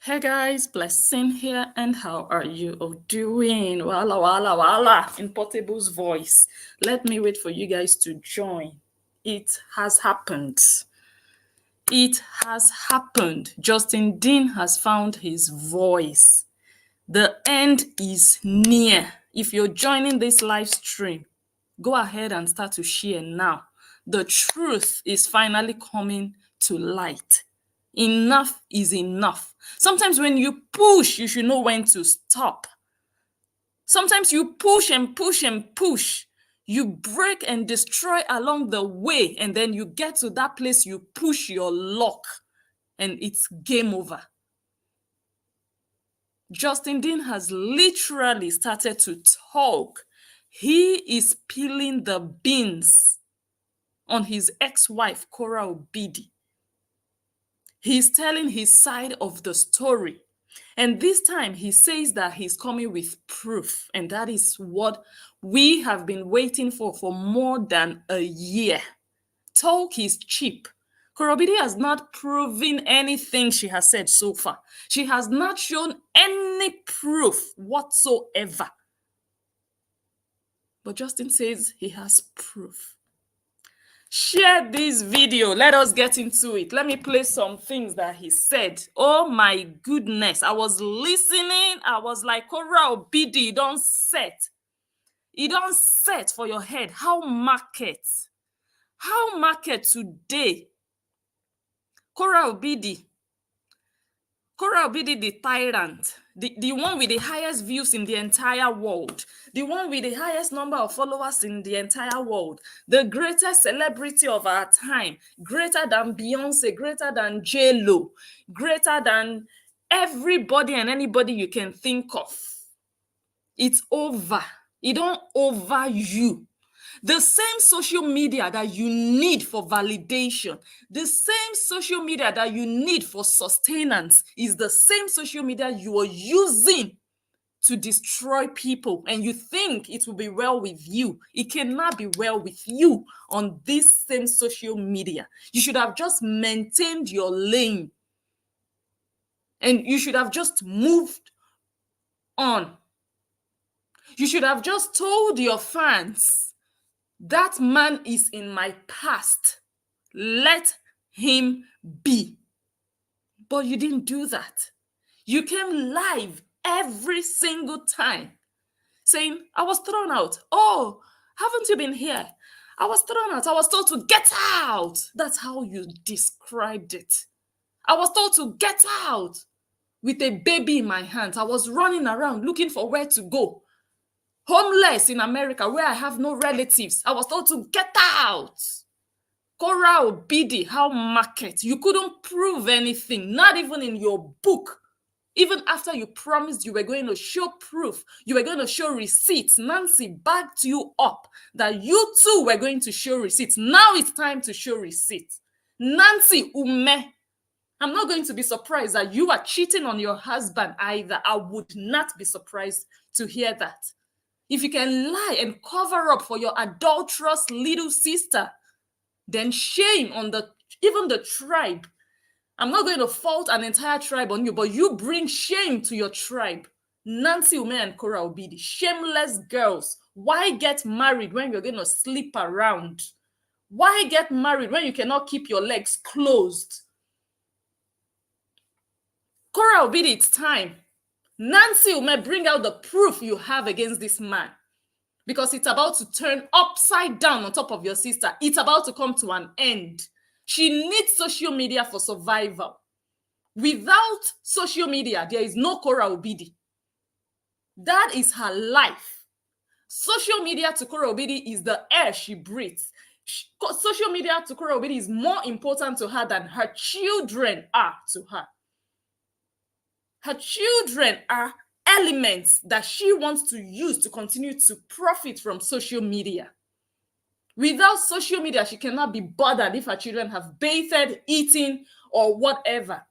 Hey guys, Blessing here, and how are you all doing? Wala wala wala in Portable's voice. Let me wait for you guys to join. It has happened. It has happened. Justin Dean has found his voice. The end is near. If you're joining this live stream, go ahead and start to share now. The truth is finally coming to light. Enough is enough. Sometimes when you push, you should know when to stop. Sometimes you push and push and push. You break and destroy along the way, and then you get to that place, you push your luck, and it's game over. Justin Dean has literally started to talk. He is peeling the beans on his ex-wife, Korra Obidi. He's telling his side of the story. And this time he says that he's coming with proof. And that is what we have been waiting for more than a year. Talk is cheap. Korra Obidi has not proven anything she has said so far. She has not shown any proof whatsoever. But Justin says he has proof. Share this video. Let us get into it. Let me play some things that he said. Oh my goodness. I was listening. I was like, Korra Obidi, don't set. You don't set for your head. How market today? Korra Obidi the tyrant, the one with the highest views in the entire world, the one with the highest number of followers in the entire world, the greatest celebrity of our time, greater than Beyonce, greater than J-Lo, greater than everybody and anybody you can think of. It's over. It don't over you. The same social media that you need for validation, the same social media that you need for sustenance is the same social media you are using to destroy people, and you think it will be well with you. It cannot be well with you on this same social media. You should have just maintained your lane, and you should have just moved on. You should have just told your fans, that man is in my past. Let him be. But you didn't do that. You came live every single time saying, I was thrown out. Oh, haven't you been here? I was thrown out. I was told to get out. That's how you described it. I was told to get out with a baby in my hands. I was running around looking for where to go. Homeless in America where I have no relatives. I was told to get out. Korra Obidi, how market? You couldn't prove anything, not even in your book. Even after you promised you were going to show proof, you were going to show receipts, Nancy backed you up that you too were going to show receipts. Now it's time to show receipts. Nancy Ume, I'm not going to be surprised that you are cheating on your husband either. I would not be surprised to hear that. If you can lie and cover up for your adulterous little sister, then shame on even the tribe. I'm not going to fault an entire tribe on you, but you bring shame to your tribe. Nancy Ume and Korra Obidi, shameless girls. Why get married when you're going to sleep around? Why get married when you cannot keep your legs closed? Korra Obidi, it's time. Nancy Ume, bring out the proof you have against this man, because it's about to turn upside down on top of your sister. It's about to come to an end. She needs social media for survival. Without social media, there is no Korra Obidi. That is her life. Social media to Korra Obidi is the air she breathes. Social media to Korra Obidi is more important to her than her children are to her. Her children are elements that she wants to use to continue to profit from social media. Without social media, she cannot be bothered if her children have bathed, eaten, or whatever.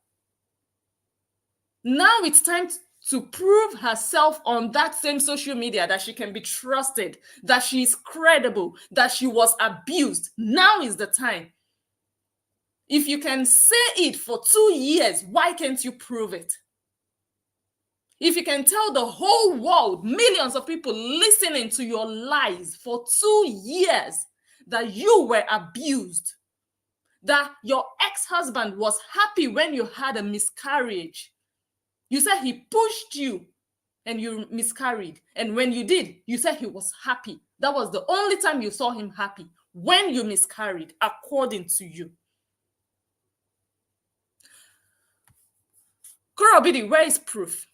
Now it's time to prove herself on that same social media that she can be trusted, that she is credible, that she was abused. Now is the time. If you can say it for 2 years, why can't you prove it? If you can tell the whole world, millions of people listening to your lies for 2 years, that you were abused, that your ex-husband was happy when you had a miscarriage. You said he pushed you and you miscarried. And when you did, you said he was happy. That was the only time you saw him happy, when you miscarried, according to you. Korra Obidi, where is proof?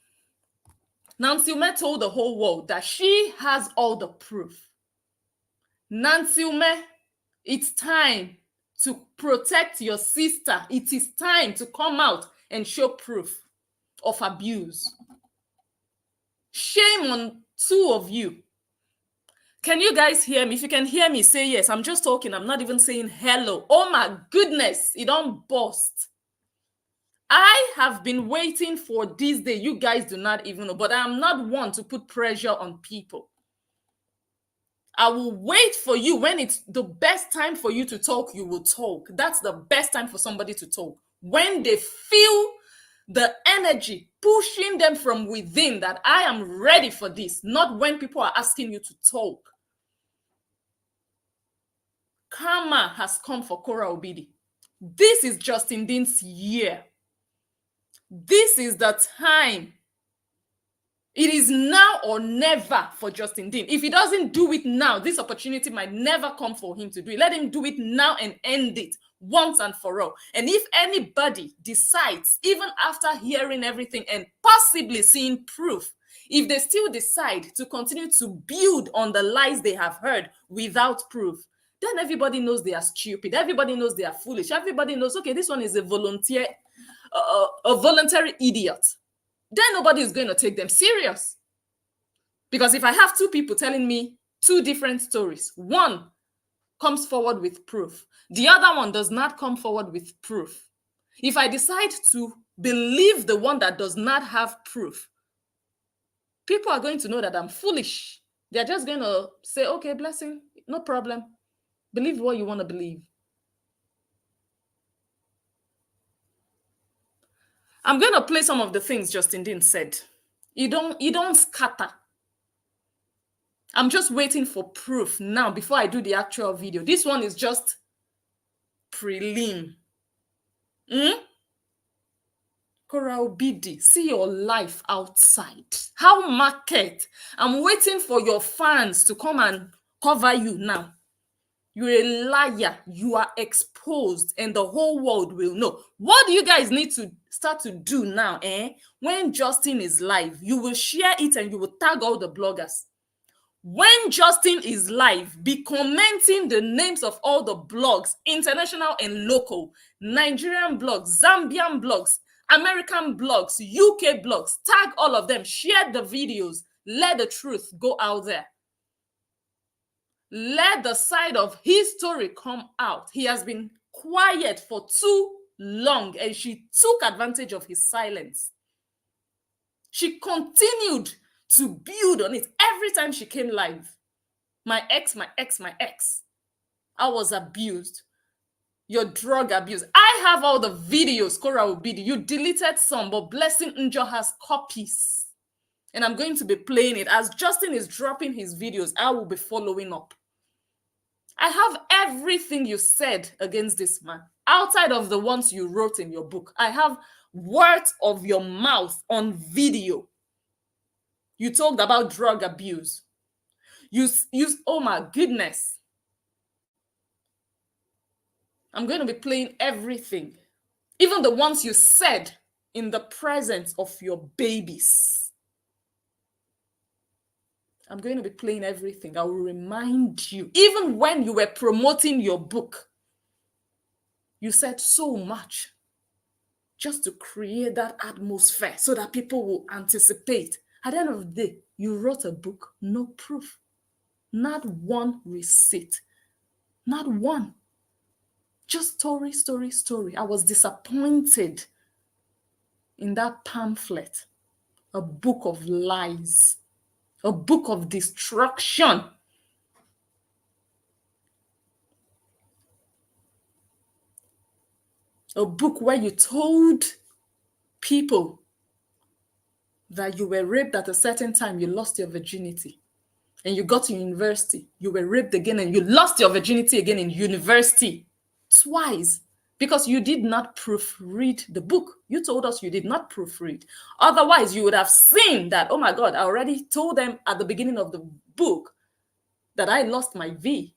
Nancy Ume told the whole world that she has all the proof. Nancy Ume, it's time to protect your sister. It is time to come out and show proof of abuse. Shame on two of you. Can you guys hear me? If you can hear me, say yes. I'm just talking. I'm not even saying hello. Oh my goodness, it don't burst. I have been waiting for this day. You guys do not even know, but I'm not one to put pressure on people. I will wait for you. When it's the best time for you to talk, you will talk. That's the best time for somebody to talk. When they feel the energy pushing them from within, that I am ready for this, not when people are asking you to talk. Karma has come for Korra Obidi. This is Justin Dean's year. This is the time. It is now or never for Justin Dean. If he doesn't do it now, this opportunity might never come for him to do it. Let him do it now and end it once and for all. And if anybody decides, even after hearing everything and possibly seeing proof, if they still decide to continue to build on the lies they have heard without proof, then everybody knows they are stupid. Everybody knows they are foolish. Everybody knows, okay, this one is a voluntary idiot. Then nobody is going to take them serious. Because if I have two people telling me two different stories, one comes forward with proof, the other one does not come forward with proof. If I decide to believe the one that does not have proof, people are going to know that I'm foolish. They're just going to say, okay, blessing, no problem. Believe what you want to believe. I'm going to play some of the things Justin Dean said. You don't scatter. I'm just waiting for proof now before I do the actual video. This one is just prelim. Korra Obidi, see your life outside. How market? I'm waiting for your fans to come and cover you now. You're a liar. You are exposed, and the whole world will know. What do you guys need to start to do now? When Justin is live, you will share it and you will tag all the bloggers. When Justin is live, be commenting the names of all the blogs, international and local, Nigerian blogs, Zambian blogs, American blogs, UK blogs. Tag all of them. Share the videos. Let the truth go out there. Let the side of his story come out. He has been quiet for too long, and she took advantage of his silence. She continued to build on it every time she came live. My ex. I was abused. Your drug abuse. I have all the videos, Korra Obidi. You deleted some, but Blessing Njo has copies. And I'm going to be playing it. As Justin is dropping his videos, I will be following up. I have everything you said against this man. Outside of the ones you wrote in your book, I have words of your mouth on video. You talked about drug abuse. Oh my goodness. I'm going to be playing everything. Even the ones you said in the presence of your babies. I'm going to be playing everything. I will remind you. Even when you were promoting your book, you said so much just to create that atmosphere so that people will anticipate. At the end of the day, you wrote a book, no proof. Not one receipt. Not one. Just story, story, story. I was disappointed in that pamphlet. A book of lies. A book of destruction. A book where you told people that you were raped at a certain time, you lost your virginity. And you got to university, you were raped again and you lost your virginity again in university. Twice. Because you did not proofread the book. You told us you did not proofread. Otherwise, you would have seen that, oh my God, I already told them at the beginning of the book that I lost my V.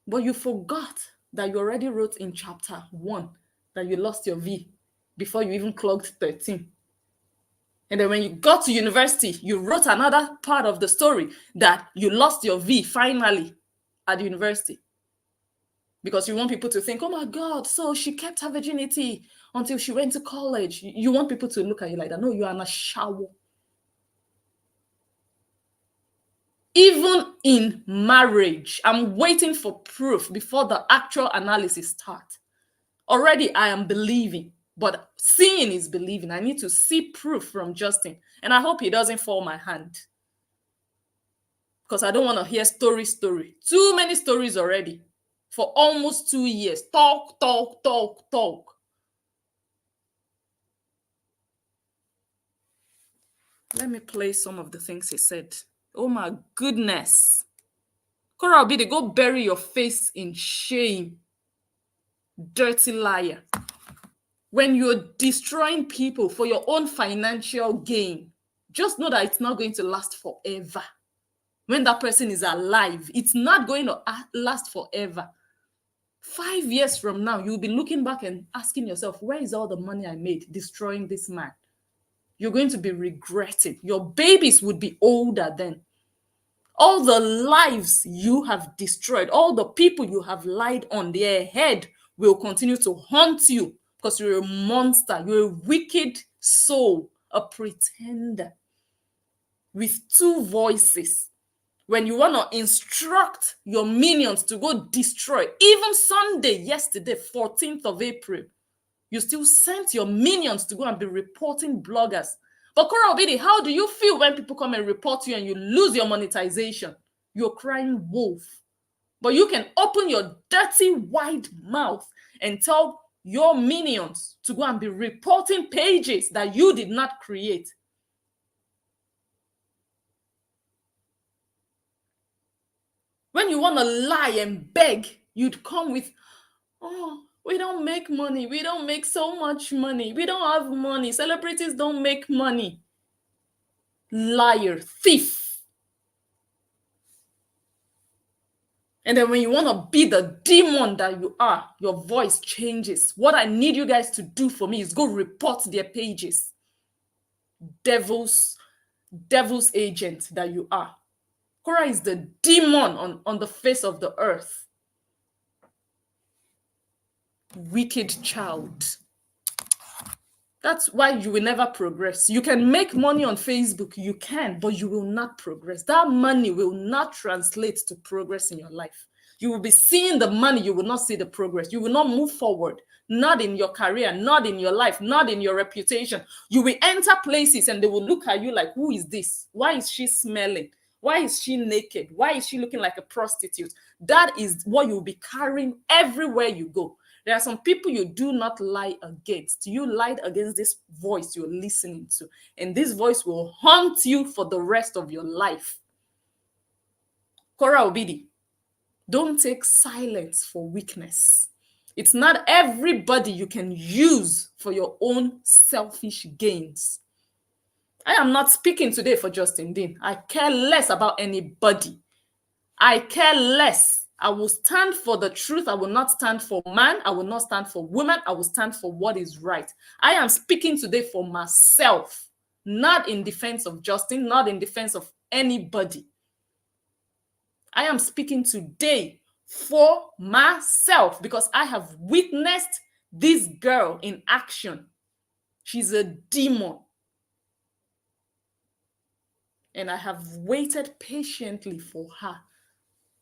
But you forgot that you already wrote in chapter 1 that you lost your V before you even clocked 13. And then when you got to university, you wrote another part of the story that you lost your V finally at university. Because you want people to think, oh my God, so she kept her virginity until she went to college. You want people to look at you like that. No, you are in a shower. Even in marriage, I'm waiting for proof before the actual analysis starts. Already I am believing, but seeing is believing. I need to see proof from Justin. And I hope he doesn't fall my hand. Because I don't want to hear story. Too many stories already. For almost 2 years. Talk. Let me play some of the things he said. Oh my goodness. Korra Obidi, go bury your face in shame. Dirty liar. When you're destroying people for your own financial gain, just know that it's not going to last forever. When that person is alive, it's not going to last forever. 5 years from now, you'll be looking back and asking yourself, where is all the money I made destroying this man? You're going to be regretting. Your babies would be older then. All the lives you have destroyed, all the people you have lied on, their head will continue to haunt you because you're a monster. You're a wicked soul, a pretender with two voices. When you want to instruct your minions to go destroy, even Sunday, yesterday, 14th of April, you still sent your minions to go and be reporting bloggers. But Korra Obidi, how do you feel when people come and report you and you lose your monetization? You're crying wolf. But you can open your dirty, wide mouth and tell your minions to go and be reporting pages that you did not create. When you want to lie and beg, you'd come with, oh, we don't make money. We don't make so much money. We don't have money. Celebrities don't make money. Liar, thief. And then when you want to be the demon that you are, your voice changes. What I need you guys to do for me is go report their pages. Devil's agent that you are. Kora is the demon on the face of the earth. Wicked child. That's why you will never progress. You can make money on Facebook, you can, but you will not progress. That money will not translate to progress in your life. You will be seeing the money, you will not see the progress. You will not move forward, not in your career, not in your life, not in your reputation. You will enter places and they will look at you like, who is this? Why is she smelling? Why is she naked? Why is she looking like a prostitute? That is what you'll be carrying everywhere you go. There are some people you do not lie against. You lied against this voice you're listening to. And this voice will haunt you for the rest of your life. Korra Obidi, don't take silence for weakness. It's not everybody you can use for your own selfish gains. I am not speaking today for Justin Dean. I care less about anybody. I care less. I will stand for the truth. I will not stand for man. I will not stand for woman. I will stand for what is right. I am speaking today for myself, not in defense of Justin, not in defense of anybody. I am speaking today for myself because I have witnessed this girl in action. She's a demon. And I have waited patiently for her,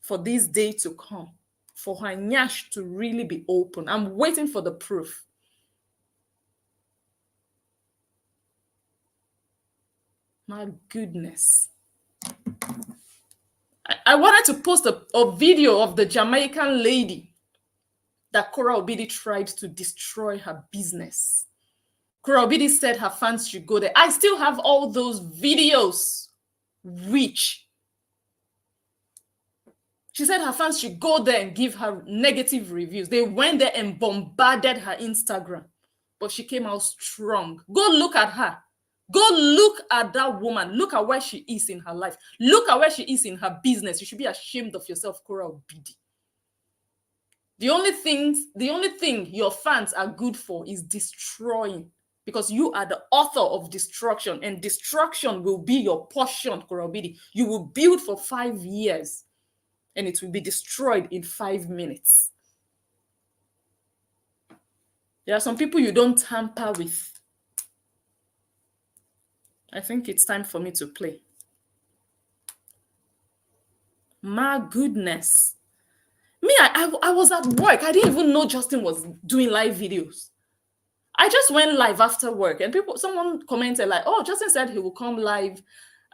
for this day to come, for her nyash to really be open. I'm waiting for the proof. My goodness. I wanted to post a video of the Jamaican lady that Korra Obidi tried to destroy her business. Korra Obidi said her fans should go there. I still have all those videos. Which she said her fans should go there and give her negative reviews. They went there and bombarded her Instagram. But she came out strong. Go look at her. Go look at that woman. Look at where she is in her life. Look at where she is in her business. You should be ashamed of yourself, Korra Obidi. The only thing your fans are good for is destroying, because you are the author of destruction, and destruction will be your portion, Korra Obidi. You will build for 5 years and it will be destroyed in 5 minutes. There are some people you don't tamper with. I think it's time for me to play. My goodness. Me, I was at work. I didn't even know Justin was doing live videos. I just went live after work and someone commented like, oh, Justin said he will come live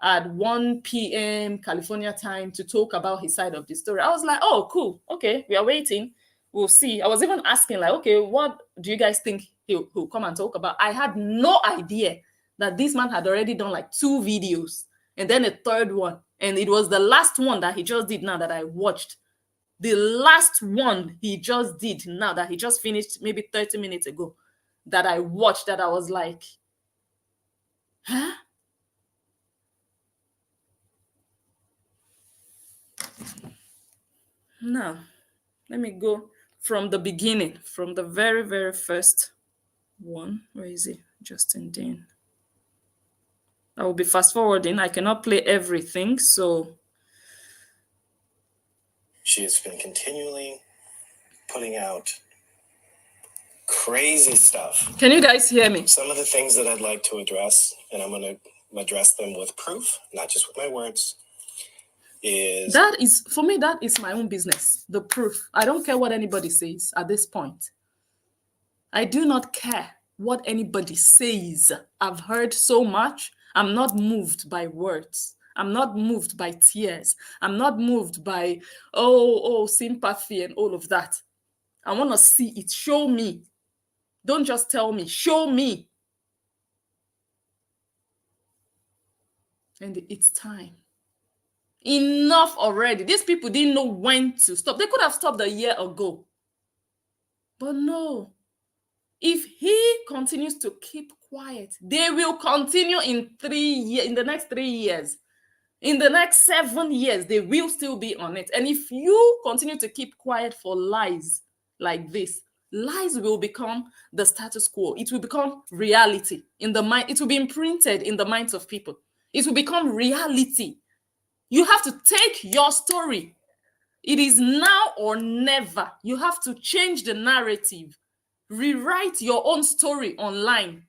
at 1 p.m. California time to talk about his side of the story. I was like, oh, cool. Okay, we are waiting. We'll see. I was even asking like, okay, what do you guys think he'll come and talk about? I had no idea that this man had already done like 2 videos and then a third one. And it was the last one that he just did now that I watched. The last one he just did now that he just finished maybe 30 minutes ago that I watched, that I was like, huh? Now, let me go from the beginning, from the very, very first one. Where is it? Justin Dean. I will be fast forwarding. I cannot play everything, so. She has been continually putting out crazy stuff. Can you guys hear me? Some of the things that I'd like to address, and I'm going to address them with proof, not just with my words, that is, for me, that is my own business. The proof. I don't care what anybody says at this point. I do not care what anybody says. I've heard so much. I'm not moved by words. I'm not moved by tears. I'm not moved by, sympathy and all of that. I want to see it. Show me. Don't just tell me. Show me. And it's time. Enough already. These people didn't know when to stop. They could have stopped a year ago. But no. If he continues to keep quiet, they will continue in the next 3 years. In the next 7 years, they will still be on it. And if you continue to keep quiet for lies like this, lies will become the status quo. It will become reality in the mind. It will be imprinted in the minds of people. It will become reality. You have to take your story. It is now or never. You have to change the narrative. Rewrite your own story online.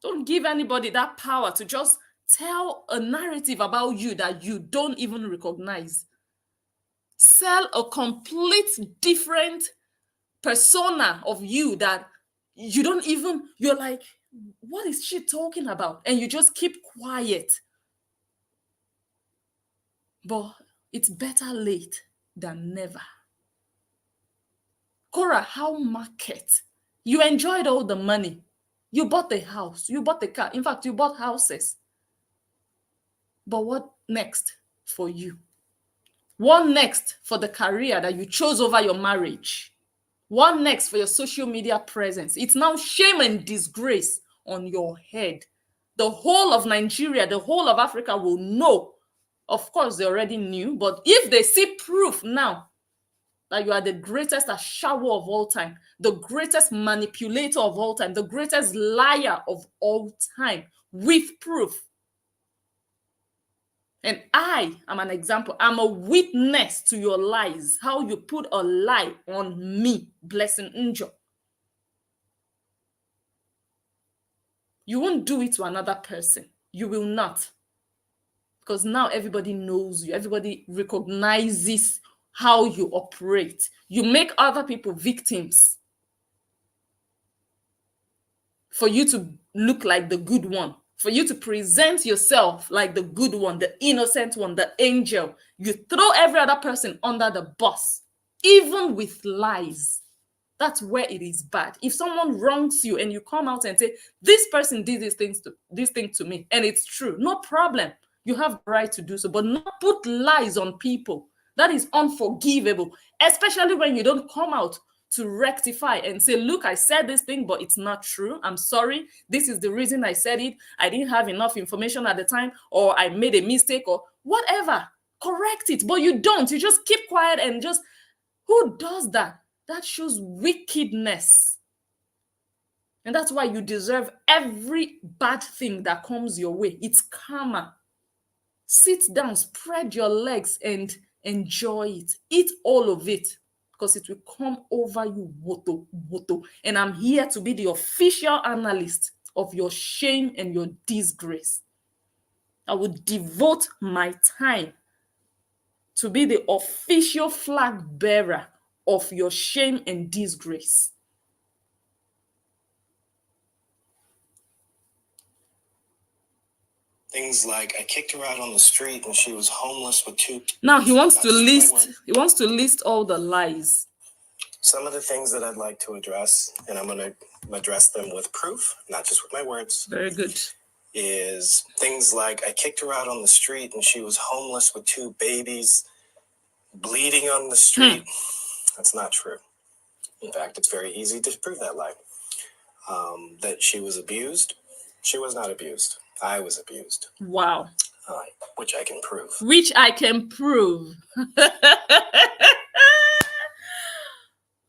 Don't give anybody that power to just tell a narrative about you that you don't even recognize. Sell a complete different persona of you that you don't even, you're like, what is she talking about? And you just keep quiet. But it's better late than never. Kora, how market? You enjoyed all the money. You bought the house. You bought the car. In fact, you bought houses. But what next for you? What next for the career that you chose over your marriage? What next for your social media presence? It's now shame and disgrace on your head. The whole of Nigeria, the whole of Africa will know. Of course, they already knew, but if they see proof now that you are the greatest ashawo of all time, the greatest manipulator of all time, the greatest liar of all time, with proof. And I am an example. I'm a witness to your lies, how you put a lie on me, Blessing Angel. You won't do it to another person. You will not. Because now everybody knows you. Everybody recognizes how you operate. You make other people victims for you to look like the good one, for you to present yourself like the good one, the innocent one, the angel. You throw every other person under the bus. even with lies. That's where it is bad. If someone wrongs you and you come out and say, this person did this thing to me, and it's true, no problem. You have the right to do so, but not put lies on people. That is unforgivable, especially when you don't come out to rectify and say, look, I said this thing, but it's not true. I'm sorry. This is the reason I said it. I didn't have enough information at the time, or I made a mistake, or whatever. Correct it, but you don't. You just keep quiet and just, who does that? That shows wickedness. And that's why you deserve every bad thing that comes your way. It's karma. Sit down, spread your legs, and enjoy it. Eat all of it, because it will come over you, woto, woto. And I'm here to be the official analyst of your shame and your disgrace. I will devote my time to be the official flag bearer of your shame and disgrace. Things like, I kicked her out on the street and she was homeless with two. Now he wants to list all the lies. Some of the things that I'd like to address, and I'm going to address them with proof, not just with my words. Very good. Is things like, I kicked her out on the street and she was homeless with two babies, bleeding on the street. That's not true. In fact, it's very easy to prove that lie. That she was abused. She was not abused. I was abused. Wow. Which I can prove. Which I can prove.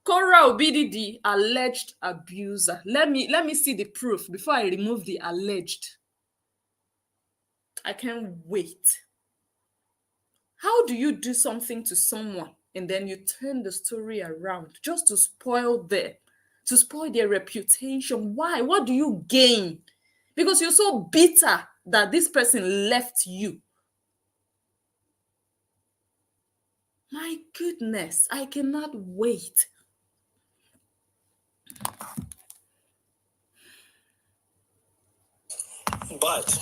Korra Obidi, the alleged abuser. Let me see the proof before I remove the alleged. I can't wait. How do you do something to someone and then you turn the story around just to spoil their reputation? Why? What do you gain? Because you're so bitter that this person left you. My goodness, I cannot wait. But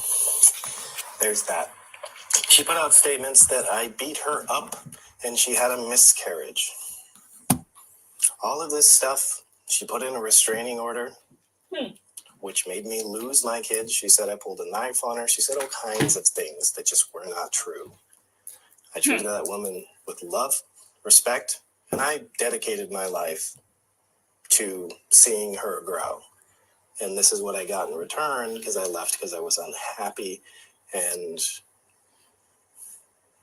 there's that. She put out statements that I beat her up and she had a miscarriage. All of this stuff, she put in a restraining order, which made me lose my kids. She said I pulled a knife on her. She said all kinds of things that just were not true. I treated that woman with love, respect, and I dedicated my life to seeing her grow. And this is what I got in return, because I left because I was unhappy and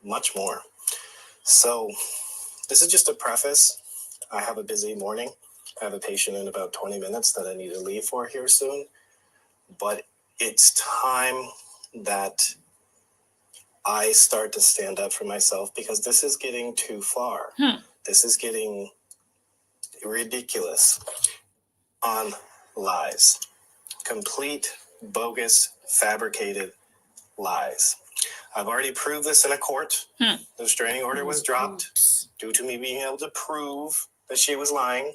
much more. So this is just a preface. I have a busy morning. I have a patient in about 20 minutes that I need to leave for here soon. But it's time that I start to stand up for myself, because this is getting too far. This is getting ridiculous on lies. Complete, bogus, fabricated lies. I've already proved this in a court. The restraining order was dropped due to me being able to prove that she was lying.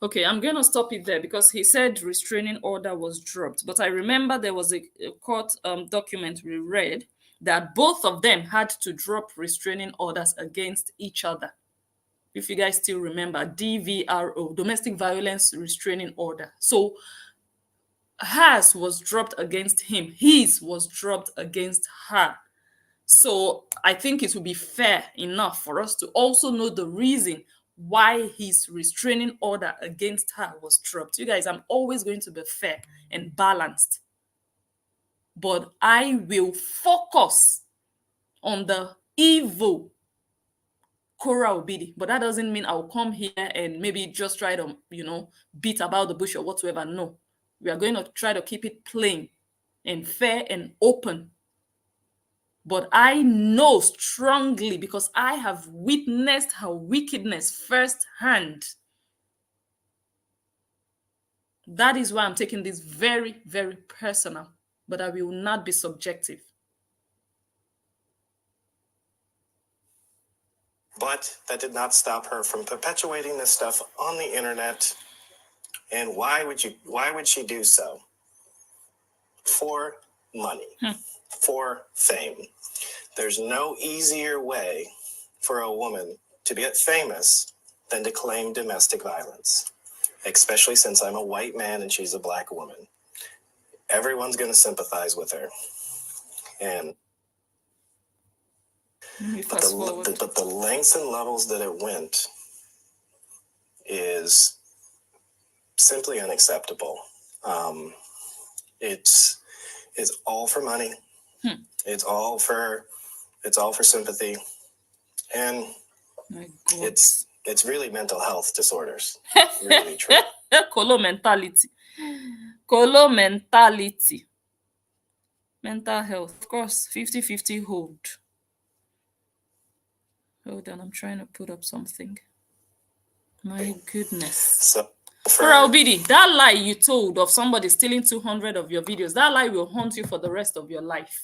Okay, I'm going to stop it there because he said restraining order was dropped. But I remember there was a court document we read that both of them had to drop restraining orders against each other. If you guys still remember, DVRO, Domestic Violence Restraining Order. So hers was dropped against him. His was dropped against her. So I think it would be fair enough for us to also know the reason why his restraining order against her was dropped. You guys, I'm always going to be fair and balanced. But I will focus on the evil Korra Obidi. But that doesn't mean I'll come here and maybe just try to, beat about the bush or whatsoever. No. We are going to try to keep it plain and fair and open. But I know strongly, because I have witnessed her wickedness firsthand. That is why I'm taking this very, very personal. But I will not be subjective. But that did not stop her from perpetuating this stuff on the internet. And why would she do so? For money, for fame. There's no easier way for a woman to get famous than to claim domestic violence, especially since I'm a white man and she's a black woman. Everyone's going to sympathize with her. And but the lengths and levels that it went is simply unacceptable. It's all for money. It's all for sympathy, and it's really mental health disorders. Really true. Colo mentality. Colo mentality. Mental health. Of course, 50-50 hold. Hold on, I'm trying to put up something. My goodness. So, Korra Obidi, that lie you told of somebody stealing 200 of your videos, that lie will haunt you for the rest of your life.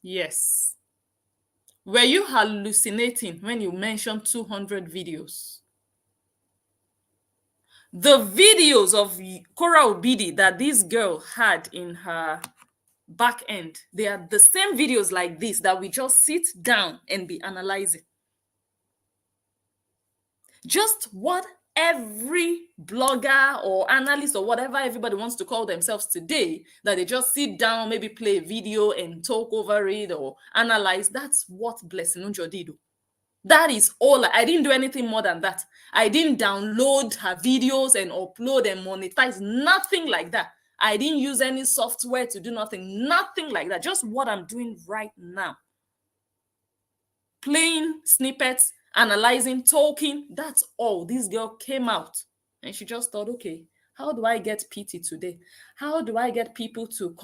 Yes. Were you hallucinating when you mentioned 200 videos? The videos of Korra Obidi that this girl had in her back end, they are the same videos like this that we just sit down and be analyzing. Just what every blogger or analyst or whatever everybody wants to call themselves today, that they just sit down, maybe play a video and talk over it or analyze. That's what Blessing Unjo did. That is all. I didn't do anything more than that. I didn't download her videos and upload and monetize. Nothing like that. I didn't use any software to do nothing. Nothing like that. Just what I'm doing right now. Playing snippets, analyzing, talking. That's all. This girl came out and she just thought, okay, how do I get pity today? How do I get people to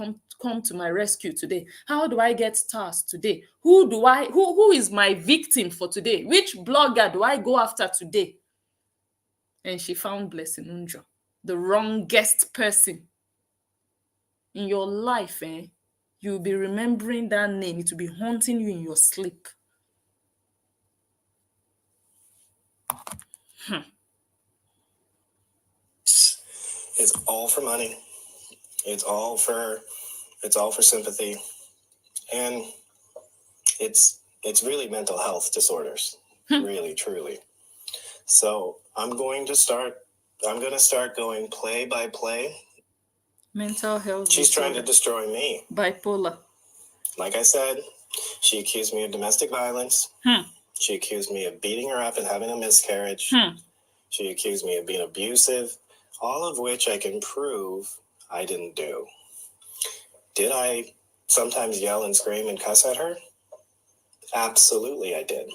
come to my rescue today? How do I get stars today? Who is my victim for today? Which blogger do I go after today? And she found Blessing Unjo, the wrongest person in your life. You'll be remembering that name. It will be haunting you in your sleep. It's all for money. It's all for sympathy, and it's really mental health disorders. Really, truly. So I'm going to start going play by play. Mental health. She's trying to destroy me. Bipolar. Like I said, she accused me of domestic violence. She accused me of beating her up and having a miscarriage. She accused me of being abusive, all of which I can prove I didn't do. Did I sometimes yell and scream and cuss at her? Absolutely, I did.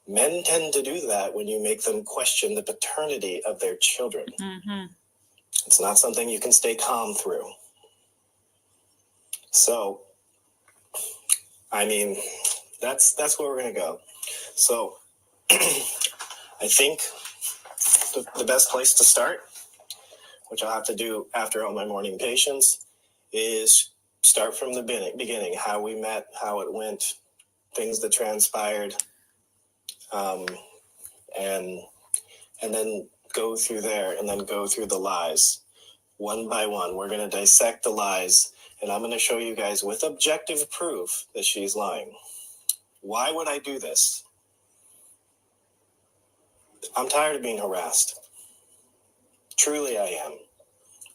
Men tend to do that when you make them question the paternity of their children. It's not something you can stay calm through. So, I mean, that's where we're going to go. So, I think the best place to start, which I'll have to do after all my morning patients, is start from the beginning, how we met, how it went, things that transpired, and then go through there, and then go through the lies one by one. We're going to dissect the lies, and I'm going to show you guys with objective proof that she's lying. Why would I do this? I'm tired of being harassed. Truly I am.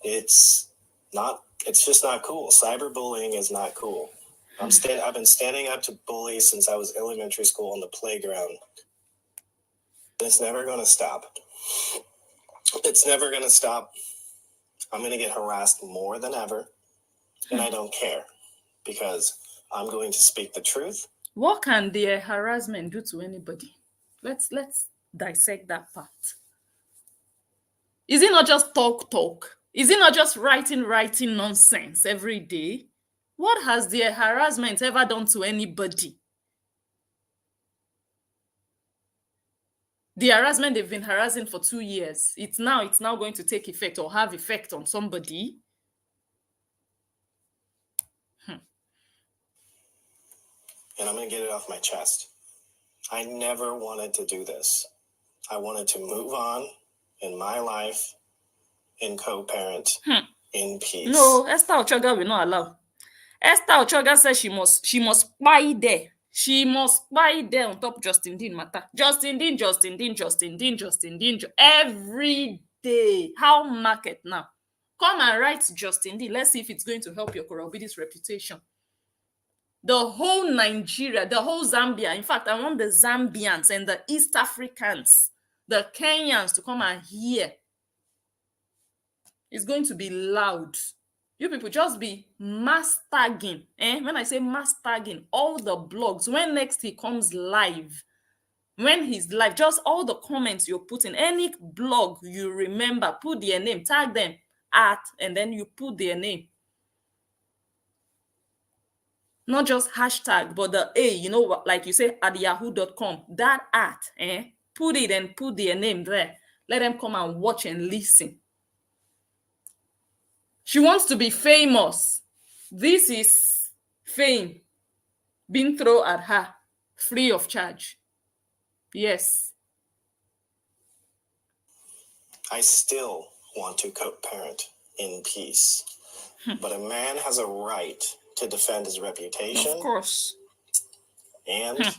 It's just not cool. Cyberbullying is not cool. I've been standing up to bullies since I was elementary school on the playground. It's never going to stop. It's never going to stop. I'm going to get harassed more than ever, and I don't care, because I'm going to speak the truth. What can the harassment do to anybody? Let's dissect that part. Is it not just talk? Is it not just writing nonsense every day? What has the harassment ever done to anybody? The harassment they've been harassing for 2 years, it's now going to take effect or have effect on somebody. And I'm going to get it off my chest. I never wanted to do this. I wanted to move on in my life and co-parent in peace. No, Esther Ochoga will not allow. Esther Ochoga says she must buy there. She must buy there on top Justin Dean matter. Justin Dean, Justin Dean, Justin Dean, Justin Dean, every day. How market now? Come and write Justin Dean. Let's see if it's going to help your Korra Obidi's reputation. The whole Nigeria, the whole Zambia. In fact, I want the Zambians and the East Africans, the Kenyans to come and hear. It's going to be loud. You people just be mass tagging. When I say mass tagging, all the blogs, when next he comes live, when he's live, just all the comments you're putting, any blog you remember, put their name, tag them at, and then you put their name. Not just hashtag, but the A, you know, like you say at yahoo.com, that at, put it and put their name there. Let them come and watch and listen. She wants to be famous. This is fame being thrown at her free of charge. Yes. I still want to co-parent in peace. But a man has a right to defend his reputation. Of course. And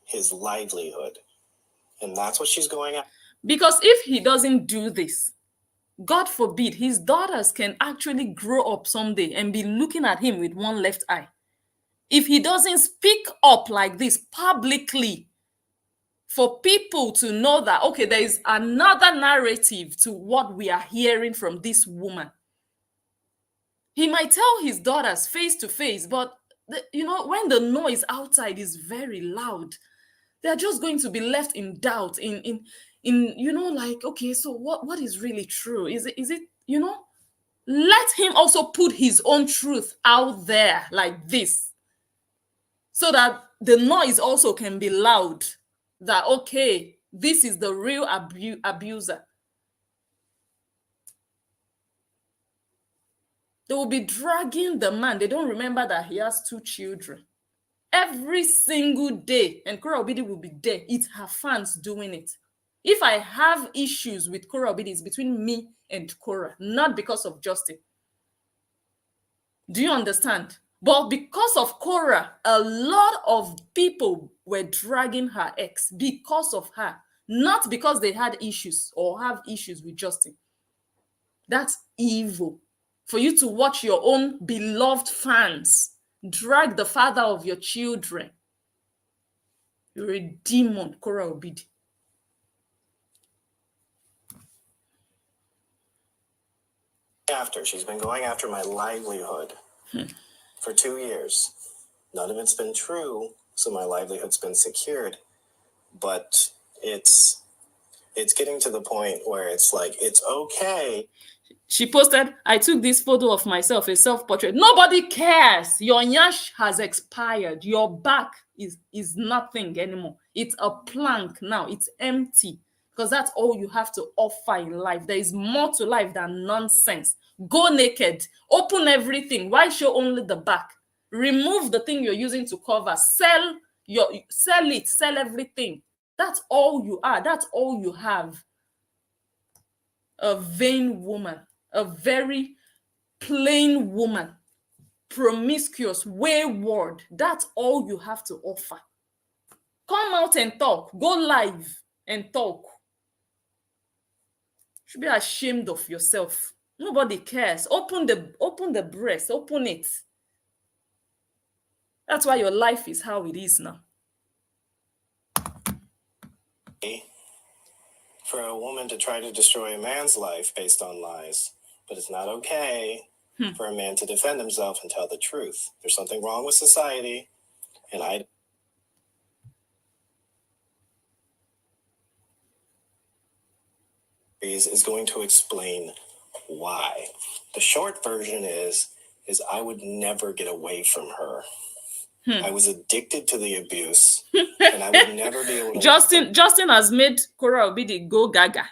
his livelihood. And that's what she's going at. Because if he doesn't do this, God forbid, his daughters can actually grow up someday and be looking at him with one left eye. If he doesn't speak up like this publicly for people to know that, okay, there is another narrative to what we are hearing from this woman. He might tell his daughters face to face, but when the noise outside is very loud, they're just going to be left in doubt, in like, okay, so what is really true? Is it let him also put his own truth out there like this, so that the noise also can be loud, that okay, this is the real abuser. They will be dragging the man. They don't remember that he has 2 children. Every single day, and Korra Obidi will be there. It's her fans doing it. If I have issues with Korra Obidi, it's between me and Korra, not because of Justin. Do you understand? But because of Korra, a lot of people were dragging her ex because of her, not because they had issues or have issues with Justin. That's evil. For you to watch your own beloved fans drag the father of your children. You're a demon, Korra Obidi. She's been going after my livelihood for 2 years. None of it's been true, so my livelihood's been secured. But it's getting to the point where it's like, it's okay. She posted, I took this photo of myself, a self-portrait. Nobody cares. Your nyash has expired. Your back is nothing anymore. It's a plank now. It's empty. Because that's all you have to offer in life. There is more to life than nonsense. Go naked. Open everything. Why show only the back? Remove the thing you're using to cover. Sell it. Sell everything. That's all you are. That's all you have. A vain woman. A very plain woman. Promiscuous. Wayward. That's all you have to offer. Come out and talk. Go live and talk. You should be ashamed of yourself. Nobody cares. Open the breast. Open it. That's why your life is how it is now. For a woman to try to destroy a man's life based on lies, but it's not okay for a man to defend himself and tell the truth. There's something wrong with society, and is going to explain why. The short version is I would never get away from her. I was addicted to the abuse, and I would never be able to. Justin has made Korra Obidi go gaga.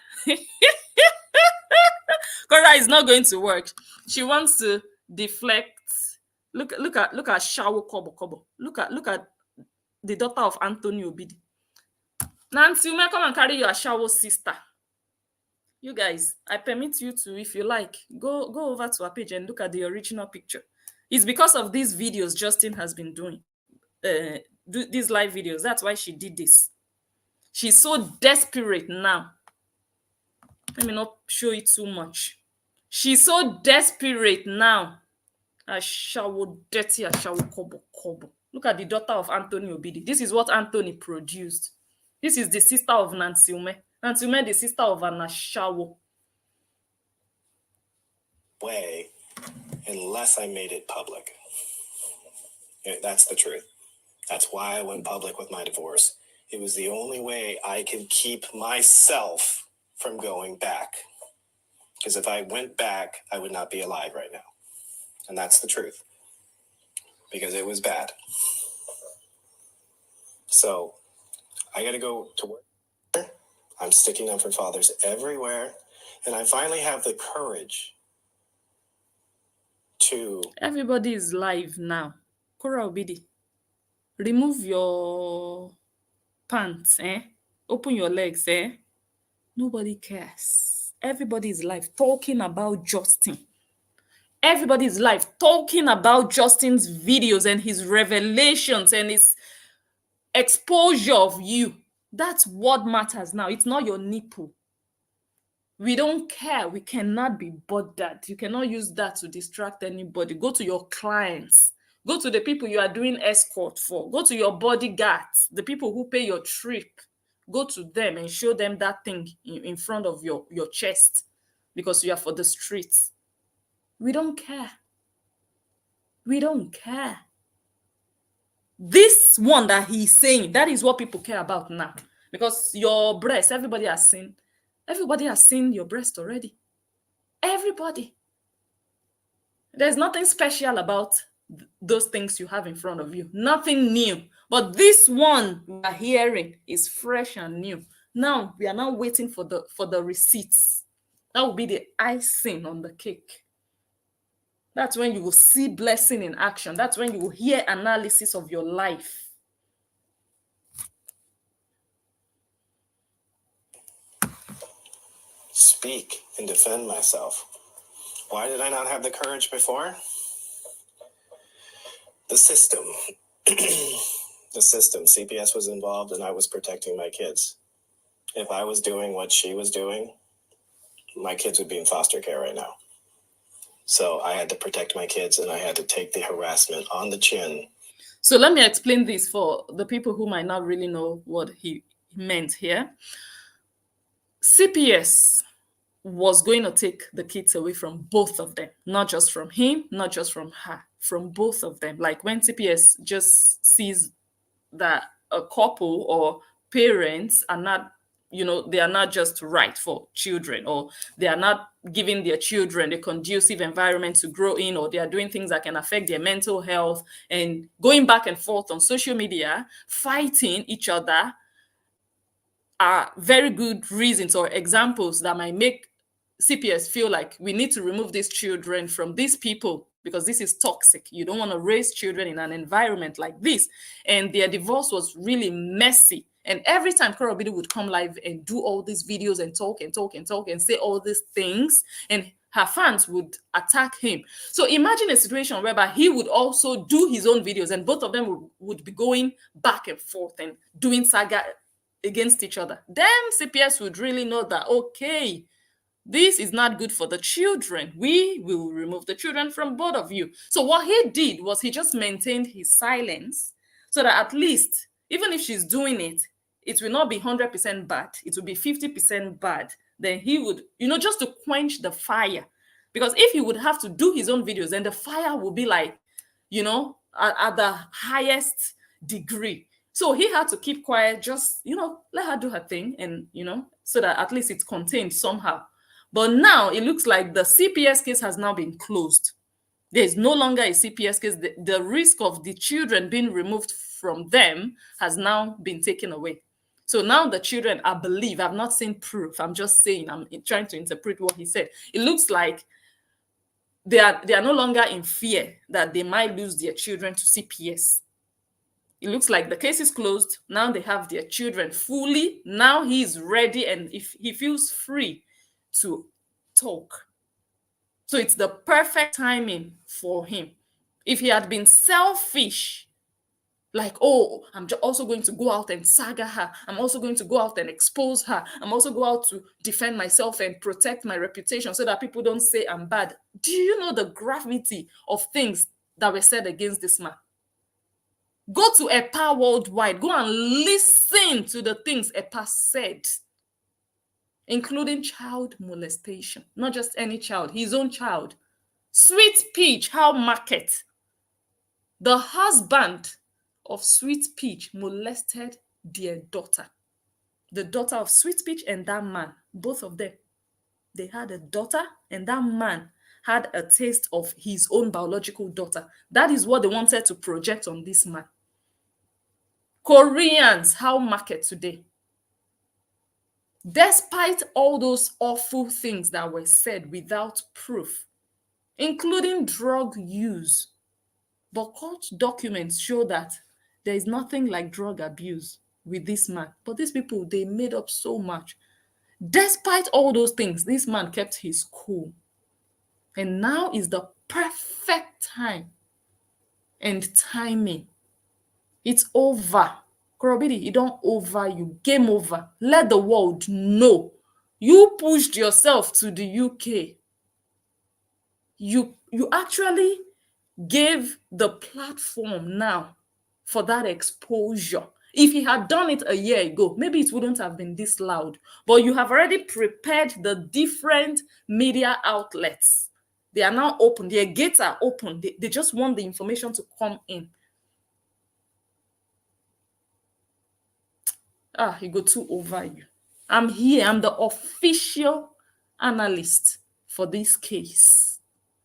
Korra is not going to work. She wants to deflect. Look at Shawo Kobo. Look at the daughter of Anthony Obidi. Nancy, you may come and carry your Shawo sister. You guys, I permit you to, if you like, go over to our page and look at the original picture. It's because of these videos Justin has been doing. do these live videos. That's why she did this. She's so desperate now. Let me not show it too much. She's so desperate now. Ashawo dirty, Ashawo kobo kobo. Look at the daughter of Anthony Obidi. This is what Anthony produced. This is the sister of Nancy Ume. Nancy Ume, the sister of Anashawo. Way, unless I made it public. That's the truth. That's why I went public with my divorce. It was the only way I could keep myself from going back. Because if I went back, I would not be alive right now. And that's the truth. Because it was bad. So, I gotta go to work. I'm sticking up for fathers everywhere. And I finally have the courage to... Everybody is live now. Korra Obidi, remove your pants, open your legs, Nobody cares. Everybody is live talking about Justin. Everybody is live talking about Justin's videos and his revelations and his exposure of you. That's what matters now. It's not your nipple. We don't care. We cannot be bothered. You cannot use that to distract anybody. Go to your clients. Go to the people you are doing escort for. Go to your bodyguards, the people who pay your trip. Go to them and show them that thing in front of your chest because you are for the streets. We don't care. We don't care. This one that he's saying, that is what people care about now. Because your breast, everybody has seen your breast already. Everybody. There's nothing special about those things you have in front of you. Nothing new. But this one we are hearing is fresh and new. Now, we are now waiting for the receipts. That will be the icing on the cake. That's when you will see blessing in action. That's when you will hear analysis of your life. Speak and defend myself. Why did I not have the courage before? The system. The system. CPS was involved and I was protecting my kids. If I was doing what she was doing, my kids would be in foster care right now. So I had to protect my kids and I had to take the harassment on the chin. So let me explain this for the people who might not really know what he meant here. CPS was going to take the kids away from both of them, not just from him, not just from her, from both of them. Like when CPS just sees that a couple or parents are not, they are not just right for children, or they are not giving their children a conducive environment to grow in, or they are doing things that can affect their mental health and going back and forth on social media, fighting each other, are very good reasons or examples that might make CPS feel like we need to remove these children from these people because this is toxic. You don't want to raise children in an environment like this. And their divorce was really messy. And every time Korra Obidi would come live and do all these videos and talk and talk and talk and say all these things, and her fans would attack him. So imagine a situation whereby he would also do his own videos and both of them would be going back and forth and doing saga against each other. Then CPS would really know that, okay, this is not good for the children. We will remove the children from both of you. So what he did was he just maintained his silence so that at least, even if she's doing it, it will not be 100% bad. It will be 50% bad. Then he would, just to quench the fire. Because if he would have to do his own videos, then the fire will be like, at the highest degree. So he had to keep quiet, just, let her do her thing and, so that at least it's contained somehow. But now it looks like the CPS case has now been closed. There is no longer a CPS case. The risk of the children being removed from them has now been taken away. So now the children, I believe, I've not seen proof. I'm just saying, I'm trying to interpret what he said. It looks like they are no longer in fear that they might lose their children to CPS. It looks like the case is closed. Now they have their children fully. Now he's ready and if he feels free to talk. So it's the perfect timing for him. If he had been selfish, Like, oh, I'm also going to go out and saga her. I'm also going to go out and expose her. I'm also go out to defend myself and protect my reputation so that people don't say I'm bad. Do you know the gravity of things that were said against this man? Go to EPA worldwide. Go and listen to the things EPA said, including child molestation. Not just any child, his own child. Sweet Peach, how market. The husband of Sweet Peach molested their daughter. The daughter of Sweet Peach and that man, both of them, they had a daughter, and that man had a taste of his own biological daughter. That is what they wanted to project on this man. Koreans, how market today. Despite all those awful things that were said without proof, including drug use, but court documents show that there is nothing like drug abuse with this man. But these people, they made up so much. Despite all those things, this man kept his cool. And now is the perfect time and timing. It's over. Korra Obidi, you don't over you. Game over. Let the world know. You pushed yourself to the UK. You actually gave the platform now for that exposure. If he had done it a year ago, maybe it wouldn't have been this loud. But you have already prepared the different media outlets. They are now open. Their gates are open. They just want the information to come in. He go too over you. I'm here. I'm the official analyst for this case.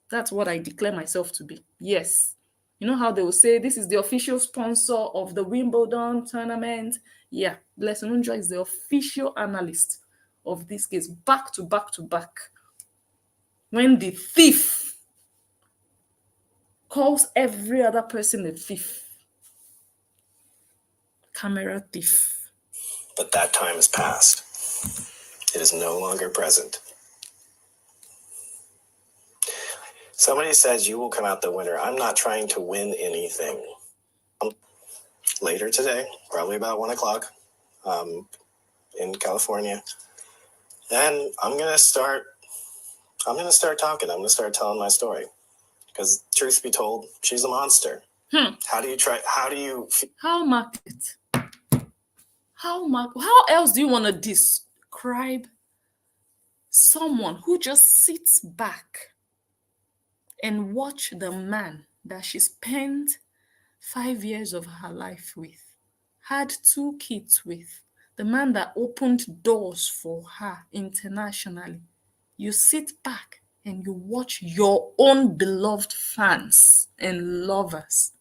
That's what I declare myself to be. Yes. You know how they will say this is the official sponsor of the Wimbledon tournament? Yeah, Blessing Unjwa is the official analyst of this case, back to back to back. When the thief calls every other person a thief. Camera thief. But that time has passed. It is no longer present. Somebody says you will come out the winner. I'm not trying to win anything. Later today, probably about 1 o'clock in California. And I'm going to start talking. I'm going to start telling my story. Because truth be told, she's a monster. How market? How else do you want to describe someone who just sits back and watch the man that she spent 5 years of her life with, had 2 kids with, the man that opened doors for her internationally? You sit back and you watch your own beloved fans and lovers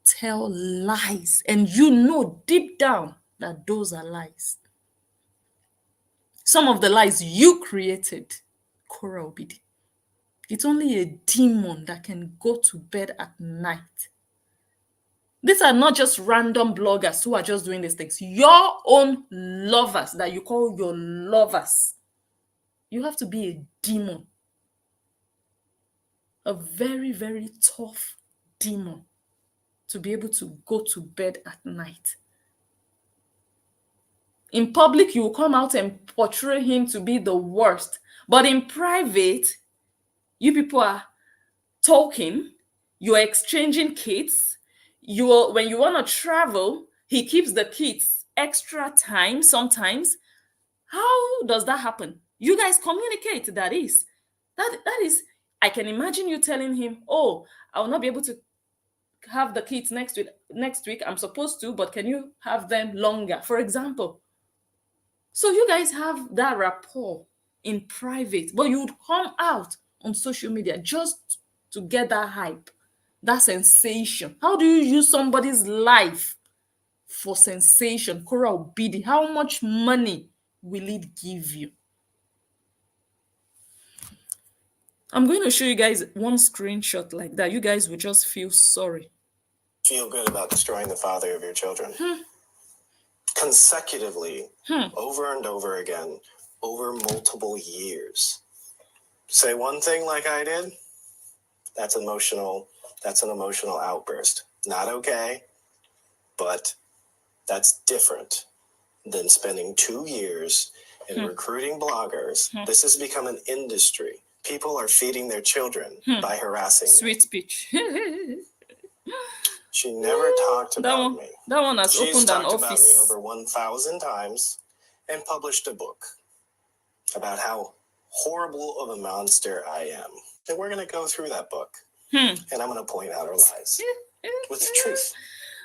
tell lies, and you know deep down that those are lies. Some of the lies you created, Korra Obidi. It's only a demon that can go to bed at night. These are not just random bloggers who are just doing these things. Your own lovers that you call your lovers. You have to be a demon. A very, very tough demon to be able to go to bed at night. In public, you will come out and portray him to be the worst. But in private, you people are talking, you're exchanging kits. When you want to travel, he keeps the kids extra time sometimes. How does that happen? You guys communicate, that is. That is, I can imagine you telling him, oh, I will not be able to have the kids next week. I'm supposed to, but can you have them longer, for example? So you guys have that rapport in private, but you would come out on social media just to get that hype, that sensation. How do you use somebody's life for sensation? Korra Obidi, how much money will it give you? I'm going to show you guys one screenshot like that. You guys will just feel sorry. Feel good about destroying the father of your children. Consecutively, over and over again, over multiple years. Say one thing like I did, that's an emotional outburst. Not okay, but that's different than spending 2 years in recruiting bloggers. This has become an industry. People are feeding their children by harassing them. Sweet speech. She never talked about me. That one has She's opened an talked about me office. over 1,000 times and published a book about how horrible of a monster I am. And we're going to go through that book. And I'm going to point out her lies with the truth.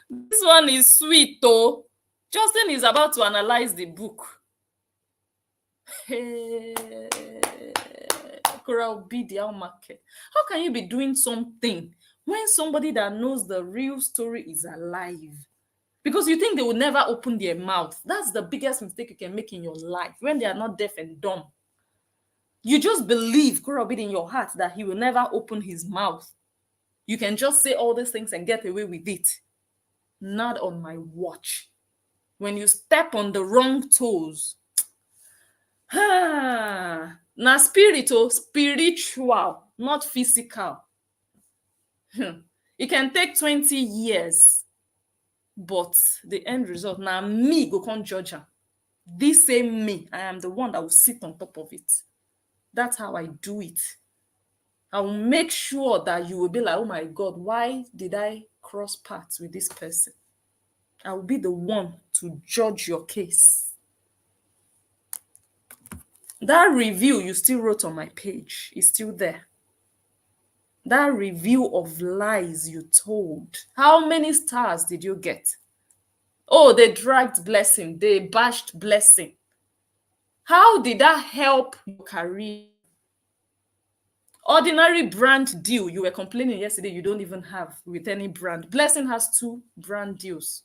This one is sweet, though. Justin is about to analyze the book. Korra Obidi, market. How can you be doing something when somebody that knows the real story is alive? Because you think they will never open their mouth. That's the biggest mistake you can make in your life when they are not deaf and dumb. You just believe, Korra Obidi, in your heart that he will never open his mouth. You can just say all these things and get away with it. Not on my watch. When you step on the wrong toes, na spiritual, not physical. It can take 20 years, but the end result, now me go come judge her. This same me, I am the one that will sit on top of it. That's how I do it. I will make sure that you will be like, oh my God, why did I cross paths with this person? I will be the one to judge your case. That review you still wrote on my page is still there. That review of lies you told. How many stars did you get? Oh, they dragged Blessing. They bashed Blessing. How did that help your career? Ordinary brand deal you were complaining yesterday you don't even have with any brand. Blessing has 2 brand deals.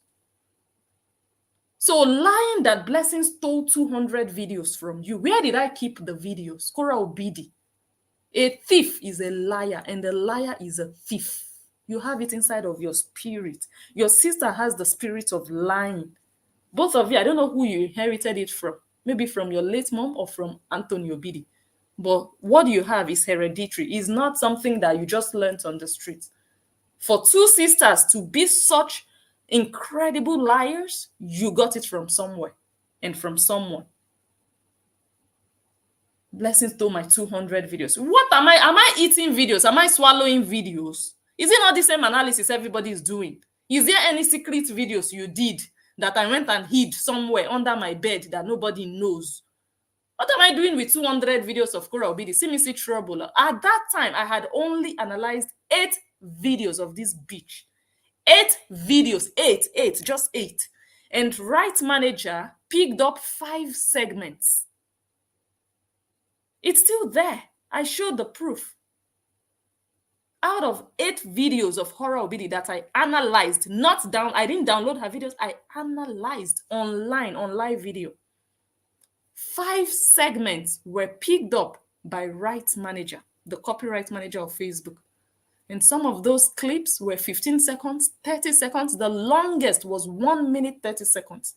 So lying that Blessing stole 200 videos from you. Where did I keep the videos? Korra Obidi. A thief is a liar and a liar is a thief. You have it inside of your spirit. Your sister has the spirit of lying. Both of you, I don't know who you inherited it from. Maybe from your late mom or from Anthony Obidi. But what you have is hereditary. It's not something that you just learned on the street. For 2 sisters to be such incredible liars, you got it from somewhere and from someone. Blessing stole my 200 videos. What am I? Am I eating videos? Am I swallowing videos? Is it not the same analysis everybody is doing? Is there any secret videos you did that I went and hid somewhere under my bed that nobody knows? What am I doing with 200 videos of Korra Obidi? See me see trouble. At that time, I had only analyzed 8 videos of this bitch. 8 videos, 8, just 8. And Right Manager picked up 5 segments. It's still there. I showed the proof. Out of 8 videos of Korra Obidi that I analyzed, I didn't download her videos, I analyzed online, on live video. 5 segments were picked up by Right Manager, the copyright manager of Facebook. And some of those clips were 15 seconds, 30 seconds. The longest was 1 minute, 30 seconds.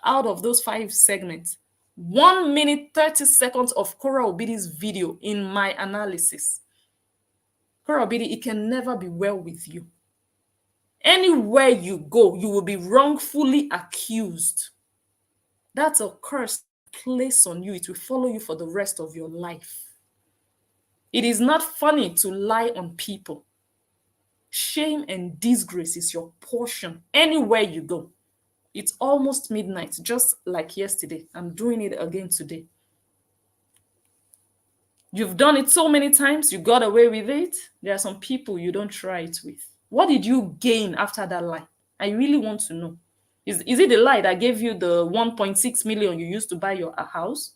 Out of those 5 segments, 1 minute, 30 seconds of Korra Obidi's video in my analysis. Korra Obidi, it can never be well with you. Anywhere you go, you will be wrongfully accused. That's a curse placed on you. It will follow you for the rest of your life. It is not funny to lie on people. Shame and disgrace is your portion anywhere you go. It's almost midnight, just like yesterday. I'm doing it again today. You've done it so many times, you got away with it. There are some people you don't try it with. What did you gain after that lie? I really want to know. Is it the lie that gave you the 1.6 million you used to buy your house?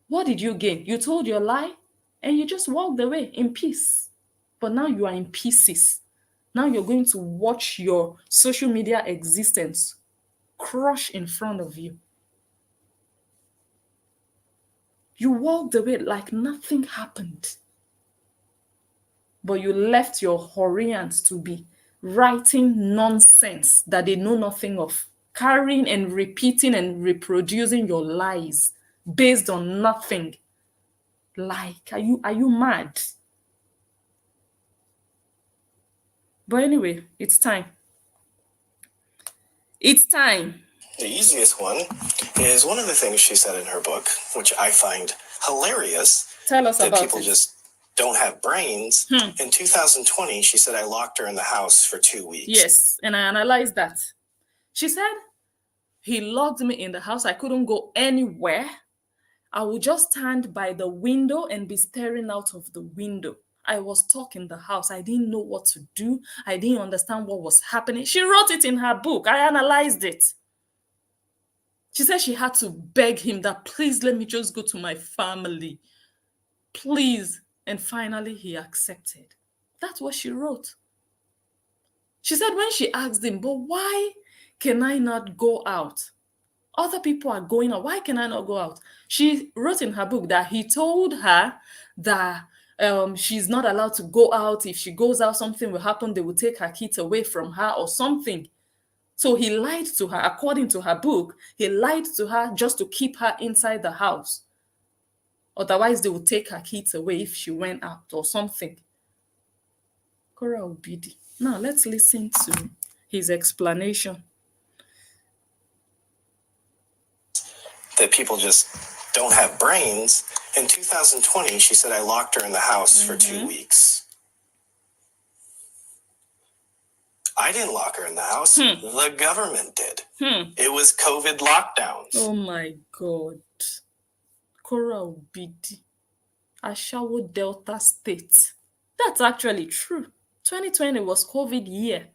What did you gain? You told your lie and you just walked away in peace. But now you are in pieces. Now you're going to watch your social media existence crush in front of you. You walked away like nothing happened. But you left your Horians to be writing nonsense that they know nothing of, carrying and repeating and reproducing your lies based on nothing. Like, are you mad? But anyway, it's time. It's time. The easiest one is one of the things she said in her book, which I find hilarious. Tell us that about people it. just don't have brains. In 2020, she said, I locked her in the house for 2 weeks. Yes, and I analyzed that. She said, he locked me in the house. I couldn't go anywhere. I would just stand by the window and be staring out of the window. I was stuck in the house. I didn't know what to do. I didn't understand what was happening. She wrote it in her book. I analyzed it. She said she had to beg him that, please let me just go to my family. Please. And finally, he accepted. That's what she wrote. She said when she asked him, but why can I not go out? Other people are going out. Why can I not go out? She wrote in her book that he told her that she's not allowed to go out. If she goes out, something will happen. They will take her kids away from her or something. So he lied to her. According to her book, he lied to her just to keep her inside the house. Otherwise, they would take her kids away if she went out or something. Korra Obidi. Now, let's listen to his explanation. That people just don't have brains. In 2020, she said, I locked her in the house for 2 weeks. I didn't lock her in the house. The government did. It was COVID lockdowns. Oh my God. Korra Obidi. Ashawo Delta State. That's actually true. 2020 was COVID year.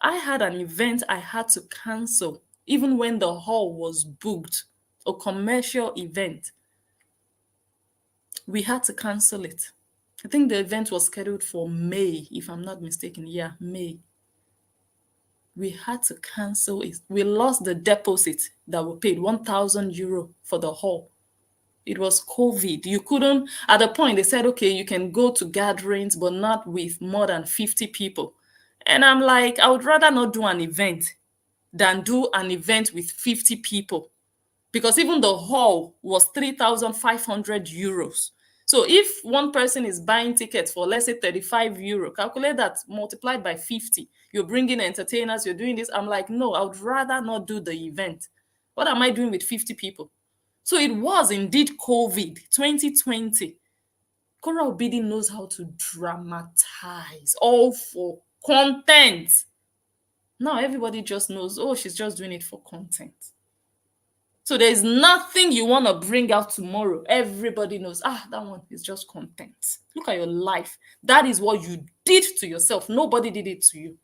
I had an event I had to cancel, even when the hall was booked, a commercial event. We had to cancel it. I think the event was scheduled for May, if I'm not mistaken. Yeah, May. We had to cancel it. We lost the deposit that we paid, €1,000 for the hall. It was COVID. You couldn't, at the point, they said, okay, you can go to gatherings, but not with more than 50 people. And I'm like, I would rather not do an event than do an event with 50 people. Because even the hall was €3,500. So if one person is buying tickets for, let's say, €35, calculate that multiplied by 50. You're bringing entertainers, you're doing this. I'm like, no, I would rather not do the event. What am I doing with 50 people? So it was indeed COVID 2020. Korra Obidi knows how to dramatize, all for content. Now everybody just knows, oh, she's just doing it for content. So there's nothing you want to bring out tomorrow. Everybody knows, that one is just content. Look at your life. That is what you did to yourself. Nobody did it to you.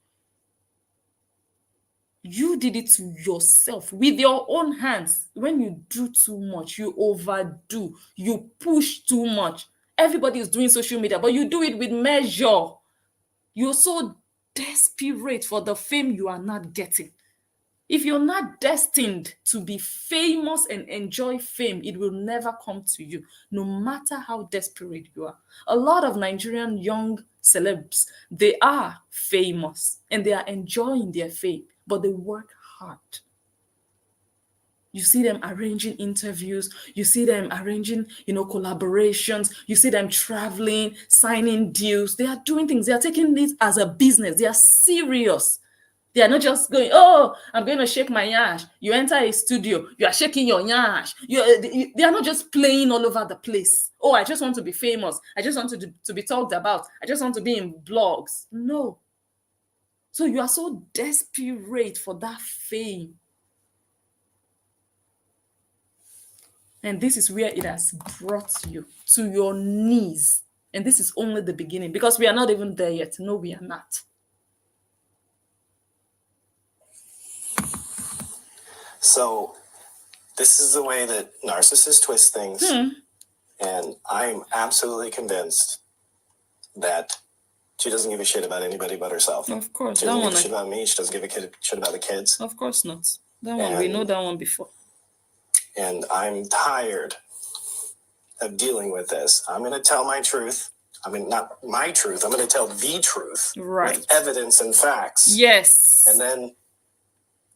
You did it to yourself with your own hands. When you do too much, you overdo, you push too much. Everybody is doing social media, but you do it with measure. You're so desperate for the fame you are not getting. If you're not destined to be famous and enjoy fame, it will never come to you, no matter how desperate you are. A lot of Nigerian young celebs, they are famous and they are enjoying their fame, but they work hard. You see them arranging interviews. You see them arranging, collaborations. You see them traveling, signing deals. They are doing things. They are taking this as a business. They are serious. They are not just going, oh, I'm going to shake my yash. You enter a studio, you are shaking your yash. They are not just playing all over the place. Oh, I just want to be famous. I just want to be talked about. I just want to be in blogs. No. So you are so desperate for that fame. And this is where it has brought you to your knees. And this is only the beginning, because we are not even there yet. No, we are not. So this is the way that narcissists twist things. And I'm absolutely convinced that she doesn't give a shit about anybody but herself. Of course. She doesn't give a shit about me. She doesn't give a shit about the kids. Of course not. That one, we know that one before. And I'm tired of dealing with this. I'm going to tell my truth. I mean, not my truth. I'm going to tell the truth. Right. With evidence and facts. Yes. And then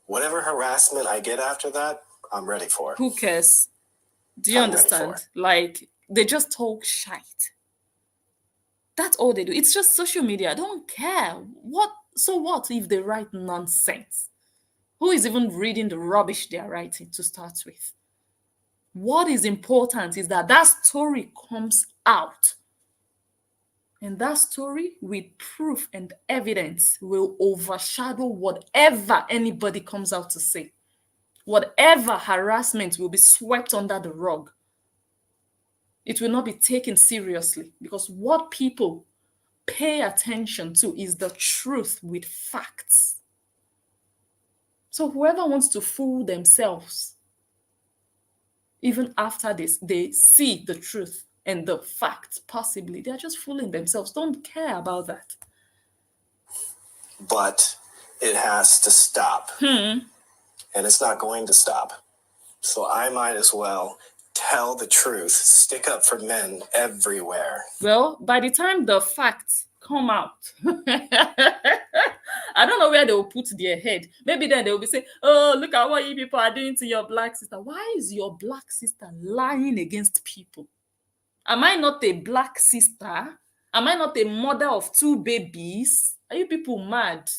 whatever harassment I get after that, I'm ready for. Who cares? Do you understand? Like, they just talk shite. That's all they do. It's just social media. I don't care. So what if they write nonsense? Who is even reading the rubbish they are writing to start with? What is important is that that story comes out. And that story with proof and evidence will overshadow whatever anybody comes out to say. Whatever harassment will be swept under the rug. It will not be taken seriously, because what people pay attention to is the truth with facts. So whoever wants to fool themselves, even after this, they see the truth and the facts, possibly, they're just fooling themselves. Don't care about that. But it has to stop. And it's not going to stop. So I might as well tell the truth, stick up for men everywhere. Well, by the time the facts come out, I don't know where they will put their head. Maybe then they will be saying, oh, look at what you people are doing to your black sister. Why is your black sister lying against people? Am I not a black sister? Am I not a mother of 2 babies? Are you people mad?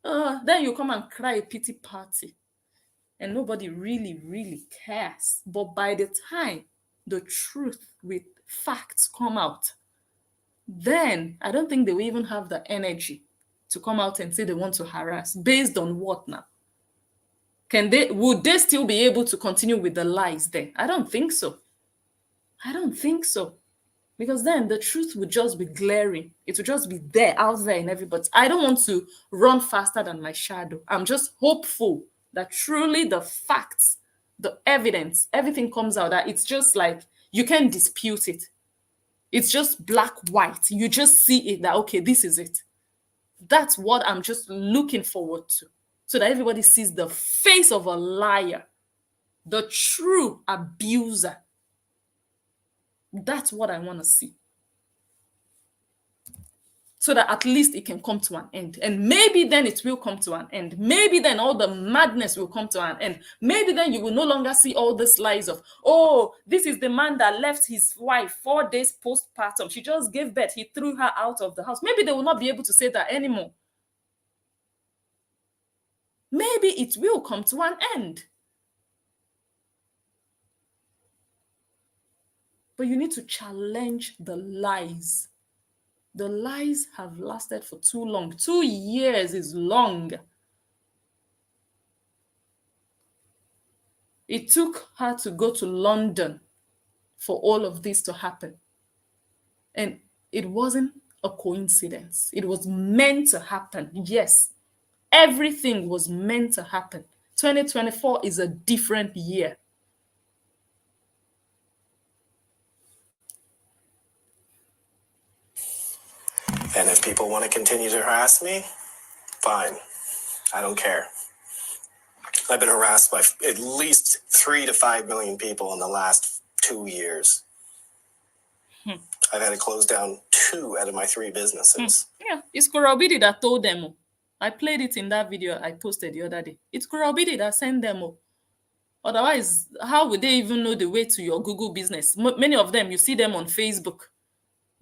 Then you come and cry a pity party. And nobody really cares. But by the time the truth with facts come out, then I don't think they will even have the energy to come out and say they want to harass. Based on what now? Would they still be able to continue with the lies then? I don't think so. I don't think so. Because then the truth would just be glaring. It would just be there, out there in everybody. I don't want to run faster than my shadow. I'm just hopeful that truly the facts, the evidence, everything comes out, that it's just like you can't dispute it. It's just black, white. You just see it, that, okay, this is it. That's what I'm just looking forward to. So that everybody sees the face of a liar, the true abuser. That's what I want to see. So that at least it can come to an end. And maybe then it will come to an end. Maybe then all the madness will come to an end. Maybe then you will no longer see all these lies of, oh, this is the man that left his wife 4 days postpartum. She just gave birth. He threw her out of the house. Maybe they will not be able to say that anymore. Maybe it will come to an end. But you need to challenge the lies. The lies have lasted for too long. 2 years is long. It took her to go to London for all of this to happen. And it wasn't a coincidence. It was meant to happen. Yes, everything was meant to happen. 2024 is a different year. And if people want to continue to harass me, fine. I don't care. I've been harassed by at least 3 to 5 million people in the last 2 years. I've had to close down 2 out of my 3 businesses. Yeah, it's Korra Obidi that told them. I played it in that video I posted the other day. It's Korra Obidi that sent them. Otherwise, how would they even know the way to your Google business? Many of them, you see them on Facebook.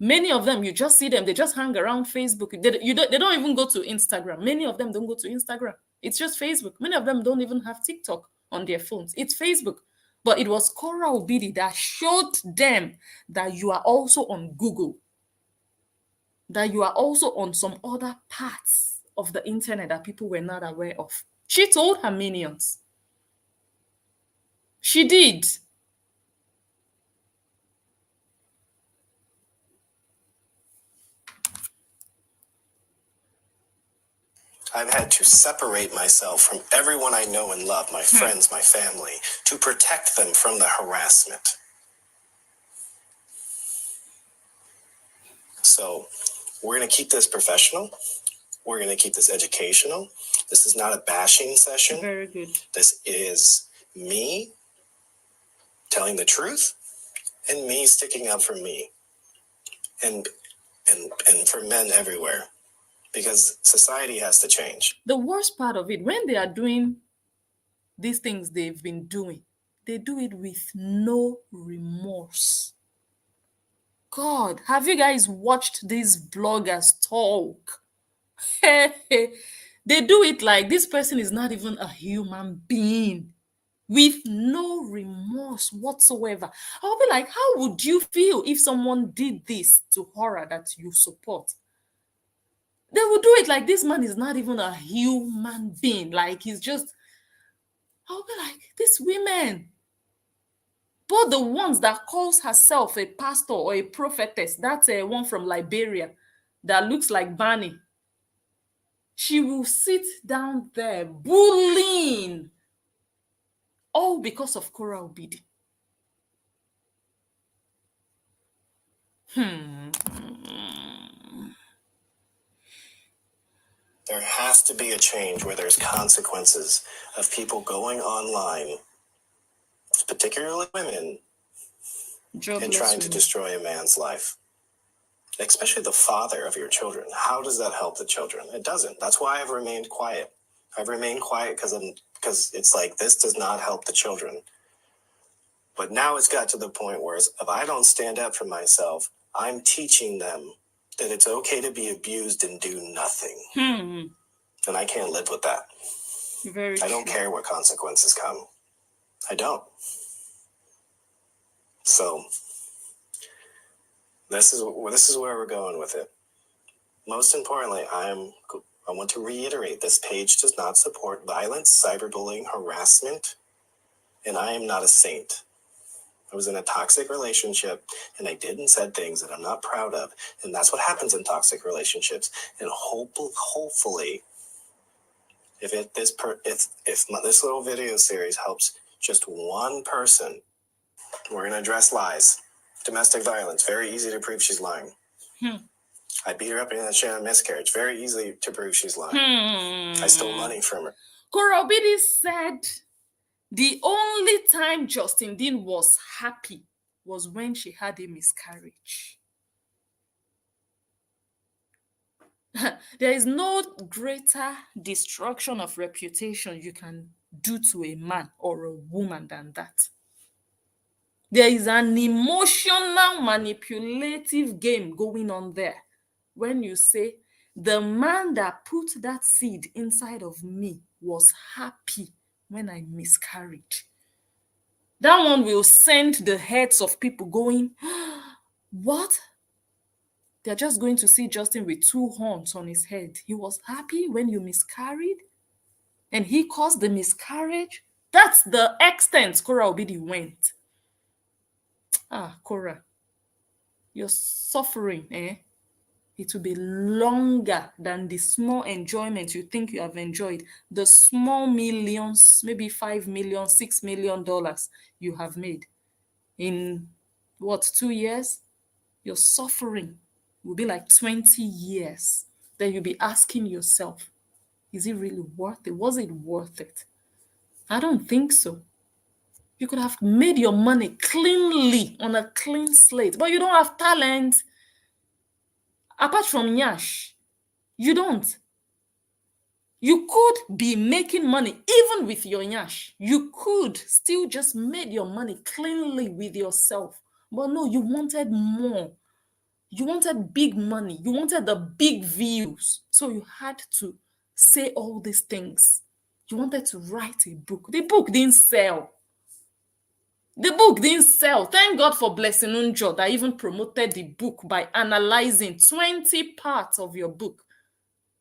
Many of them, you just see them. They just hang around Facebook. They don't even go to Instagram. Many of them don't go to Instagram. It's just Facebook. Many of them don't even have TikTok on their phones. It's Facebook. But it was Korra Obidi that showed them that you are also on Google, that you are also on some other parts of the internet that people were not aware of. She told her minions. She did. I've had to separate myself from everyone I know and love, my friends, my family, to protect them from the harassment. So we're going to keep this professional. We're going to keep this educational. This is not a bashing session. Very good. This is me telling the truth and me sticking up for me and for men everywhere. Because society has to change. The worst part of it, when they are doing these things they've been doing, they do it with no remorse. God, have you guys watched these bloggers talk? They do it like this person is not even a human being with no remorse whatsoever. I'll be like, how would you feel if someone did this to horror that you support? They would do it like this man is not even a human being. Like he's just, I'll be like, these women, both the ones that calls herself a pastor or a prophetess, that's a one from Liberia that looks like Barney. She will sit down there bullying, all because of Korra Obidi. There has to be a change where there's consequences of people going online, particularly women, and trying to destroy a man's life. Especially the father of your children. How does that help the children? It doesn't. That's why I've remained quiet. I've remained quiet because it's like, this does not help the children. But now it's got to the point where if I don't stand up for myself, I'm teaching them that it's okay to be abused and do nothing. And I can't live with that. I don't care what consequences come. I don't. So this is where we're going with it. Most importantly, I want to reiterate, this page does not support violence, cyberbullying, harassment, and I am not a saint. I was in a toxic relationship, and I did and said things that I'm not proud of, and that's what happens in toxic relationships. And hopefully, if this little video series helps just one person, we're going to address lies. Domestic violence, very easy to prove she's lying. I beat her up and she had a miscarriage. Very easy to prove she's lying. I stole money from her. Korra Obidi said the only time Justin Dean was happy was when she had a miscarriage. There is no greater destruction of reputation you can do to a man or a woman than that. There is an emotional manipulative game going on there when you say, the man that put that seed inside of me was happy when I miscarried. That one will send the heads of people going, what? They're just going to see Justin with 2 horns on his head. He was happy when you miscarried? And he caused the miscarriage? That's the extent Korra Obidi went. Korra, your suffering, it will be longer than the small enjoyment you think you have enjoyed. The small millions, maybe $5 million, $6 million you have made in 2 years? Your suffering will be like 20 years. Then you'll be asking yourself, is it really worth it? Was it worth it? I don't think so. You could have made your money cleanly on a clean slate, but you don't have talent. Apart from Nyash, you don't. You could be making money even with your Nyash. You could still just make your money cleanly with yourself. But no, you wanted more. You wanted big money. You wanted the big views. So you had to say all these things. You wanted to write a book. The book didn't sell. The book didn't sell. Thank God for Blessing Unjo that even promoted the book by analyzing 20 parts of your book.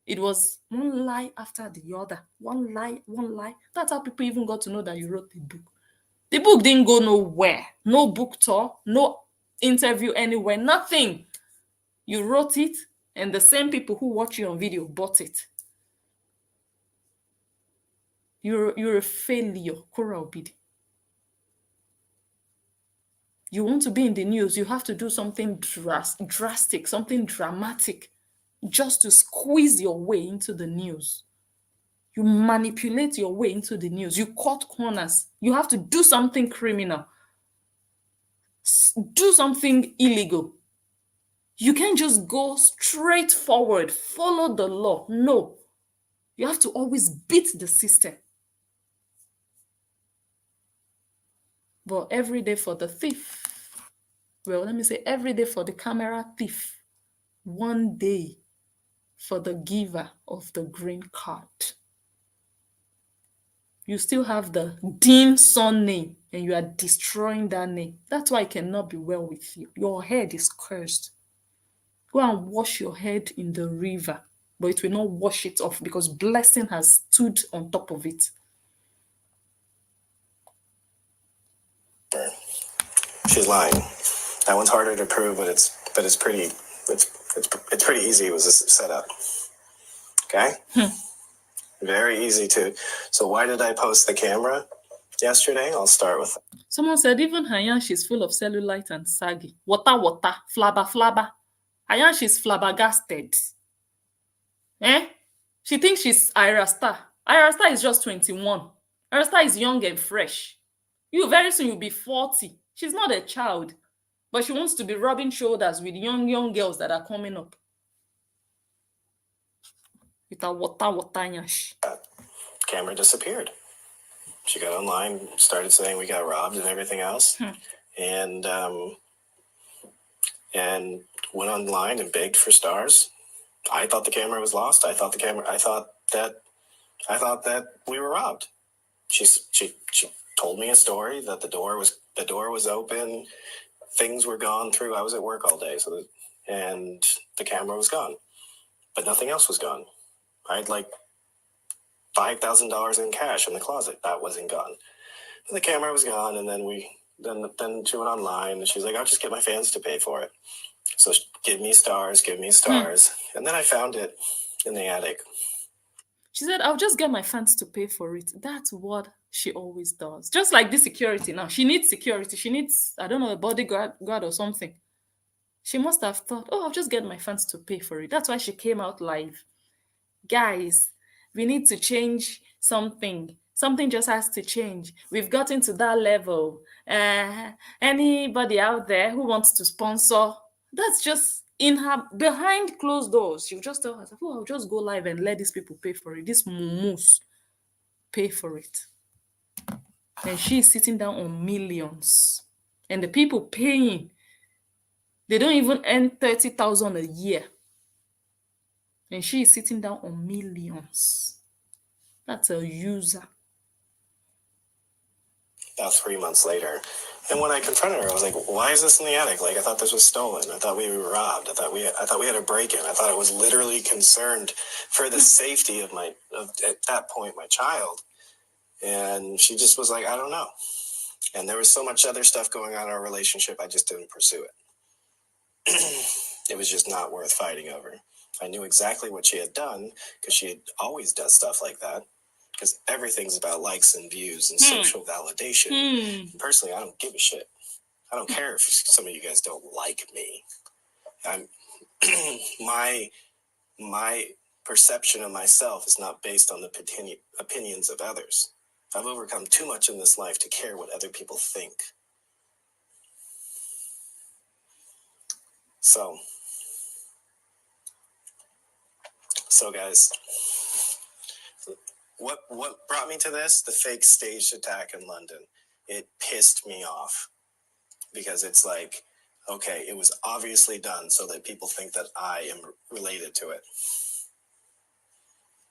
It was one lie after the other. One lie, one lie. That's how people even got to know that you wrote the book. The book didn't go nowhere. No book tour, no interview anywhere, nothing. You wrote it, and the same people who watch you on video bought it. You're a failure, Korra Obidi. You want to be in the news, you have to do something drastic, something dramatic, just to squeeze your way into the news. You manipulate your way into the news. You cut corners. You have to do something criminal. Do something illegal. You can't just go straight forward, follow the law. No. You have to always beat the system. But every day for the thief, Well, let me say every day for the camera thief, one day for the giver of the green card. You still have the Dean son name and you are destroying that name. That's why it cannot be well with you. Your head is cursed. Go and wash your head in the river, but it will not wash it off because blessing has stood on top of it. She's lying. That one's harder to prove, but it's pretty easy. It was a setup. Okay? Very easy to. So why did I post the camera yesterday? I'll start with. Someone said even Hayansh is full of cellulite and saggy. Water, flabber. Hayansh is flabbergasted. She thinks she's Ira Star. Ira Star is just 21. Ira Star is young and fresh. You very soon you'll be 40. She's not a child, but she wants to be rubbing shoulders with young girls that are coming up. With a water yash. Camera disappeared. She got online, started saying we got robbed and everything else, and went online and begged for stars. I thought the camera was lost. I thought that we were robbed. She told me a story that the door was open, things were gone through. I was at work all day, and the camera was gone, but nothing else was gone. I had like $5,000 in cash in the closet. That wasn't gone. And the camera was gone, and then she went online and she's like, "I'll just get my fans to pay for it." So give me stars. And then I found it in the attic. She said, "I'll just get my fans to pay for it." That's what she always does. Just like this security now. She needs security. She needs, I don't know, a bodyguard or something. She must have thought, "Oh, I'll just get my fans to pay for it." That's why she came out live. Guys, we need to change something. Something just has to change. We've gotten to that level. Anybody out there who wants to sponsor, that's just in her behind closed doors. She'll just tell herself, "Oh, I'll just go live and let these people pay for it. This mumus pay for it." And she's sitting down on millions. And the people paying, they don't even earn 30,000 a year. And she is sitting down on millions. That's a user. About 3 months later. And when I confronted her, I was like, "Why is this in the attic? Like, I thought this was stolen. I thought we were robbed. I thought we had a break-in. I thought I was literally concerned for the safety of at that point, my child." And she just was like, "I don't know." And there was so much other stuff going on in our relationship, I just didn't pursue it. It was just not worth fighting over. I knew exactly what she had done because she always does stuff like that. Because everything's about likes and views and social validation. Personally, I don't give a shit. I don't care if some of you guys don't like me. My perception of myself is not based on the opinions of others. I've overcome too much in this life to care what other people think. So guys, what brought me to this? The fake staged attack in London. It pissed me off because it's like, okay, it was obviously done so that people think that I am related to it.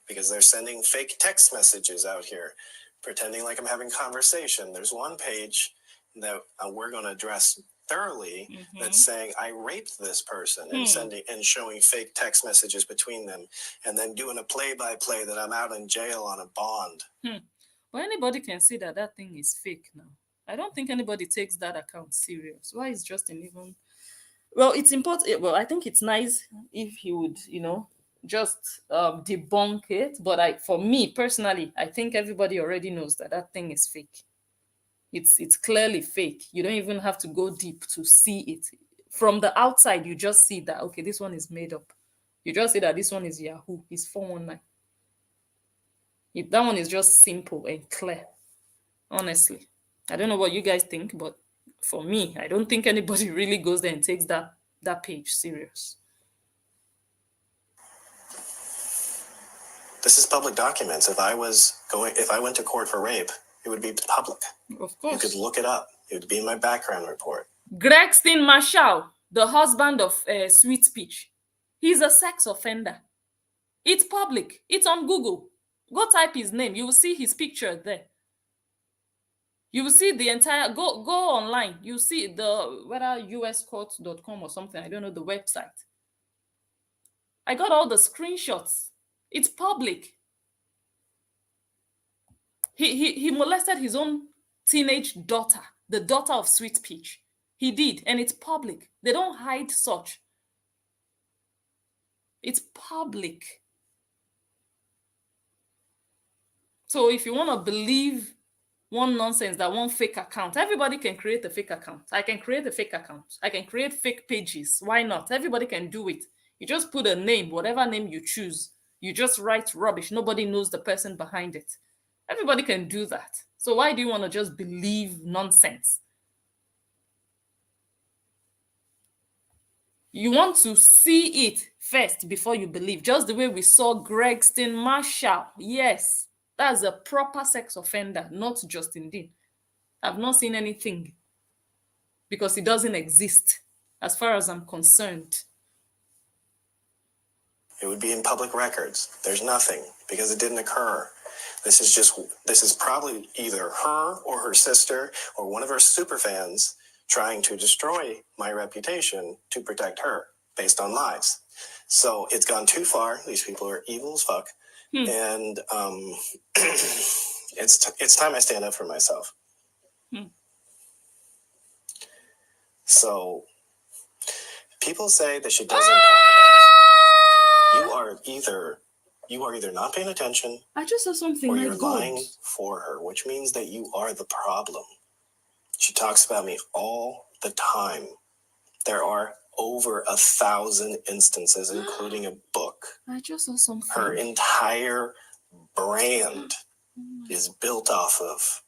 Because they're sending fake text messages out here, pretending like I'm having conversation. There's one page that we're going to address thoroughly that's saying I raped this person and showing fake text messages between them, and then doing a play-by-play that I'm out in jail on a bond. But anybody can see that thing is fake now. I don't think anybody takes that account serious. Why is Justin even... Well, it's important. Well, I think it's nice if he would, just debunk it. But for me personally, I think everybody already knows that thing is fake. It's clearly fake. You don't even have to go deep to see it. From the outside, you just see that, okay, this one is made up. You just see that this one is Yahoo. It's 419. That one is just simple and clear. Honestly. I don't know what you guys think, but for me, I don't think anybody really goes there and takes that page serious. This is public documents. If I went to court for rape, it would be public. Of course. You could look it up. It would be in my background report. Gregston Marshall, the husband of Sweet Peach, he's a sex offender. It's public. It's on Google. Go type his name. You will see his picture there. You will see the entire go online. You see the whether uscourt.com or something. I don't know the website. I got all the screenshots. It's public. He molested his own teenage daughter, the daughter of Sweet Peach. He did, and it's public. They don't hide such. It's public. So if you want to believe one nonsense, that one fake account, everybody can create a fake account. I can create a fake account. I can create fake pages. Why not? Everybody can do it. You just put a name, whatever name you choose. You just write rubbish. Nobody knows the person behind it. Everybody can do that. So why do you want to just believe nonsense? You want to see it first before you believe. Just the way we saw Gregston Marshall. Yes, that's a proper sex offender, not Justin Dean. I've not seen anything because it doesn't exist as far as I'm concerned. It would be in public records. There's nothing because it didn't occur. This is probably either her or her sister or one of her superfans trying to destroy my reputation to protect her based on lies. So it's gone too far. These people are evil as fuck. And it's time I stand up for myself. So people say that she doesn't talk about it. You are either not paying attention, I just saw something. or My you're God. lying for her, which means that you are the problem. She talks about me all the time. There are over 1,000 instances, including a book. I just saw something. Her entire brand is built off of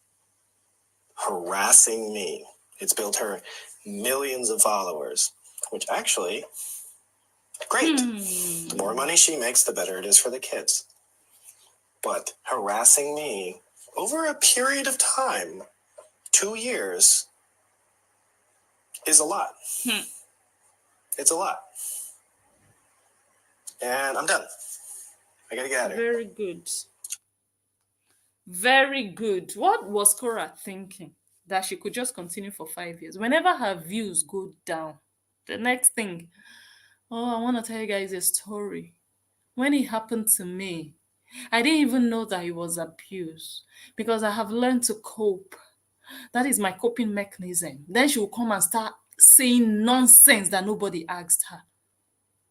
harassing me. It's built her millions of followers, which actually, great. The more money she makes, the better it is for the kids. But harassing me over a period of time, 2 years, is a lot. It's a lot. And I'm done. I gotta get out of here. Very good. Very good. What was Korra thinking? That she could just continue for 5 years. Whenever her views go down, the next thing, oh, I want to tell you guys a story. When it happened to me, I didn't even know that it was abuse because I have learned to cope. That is my coping mechanism. Then she will come and start saying nonsense that nobody asked her.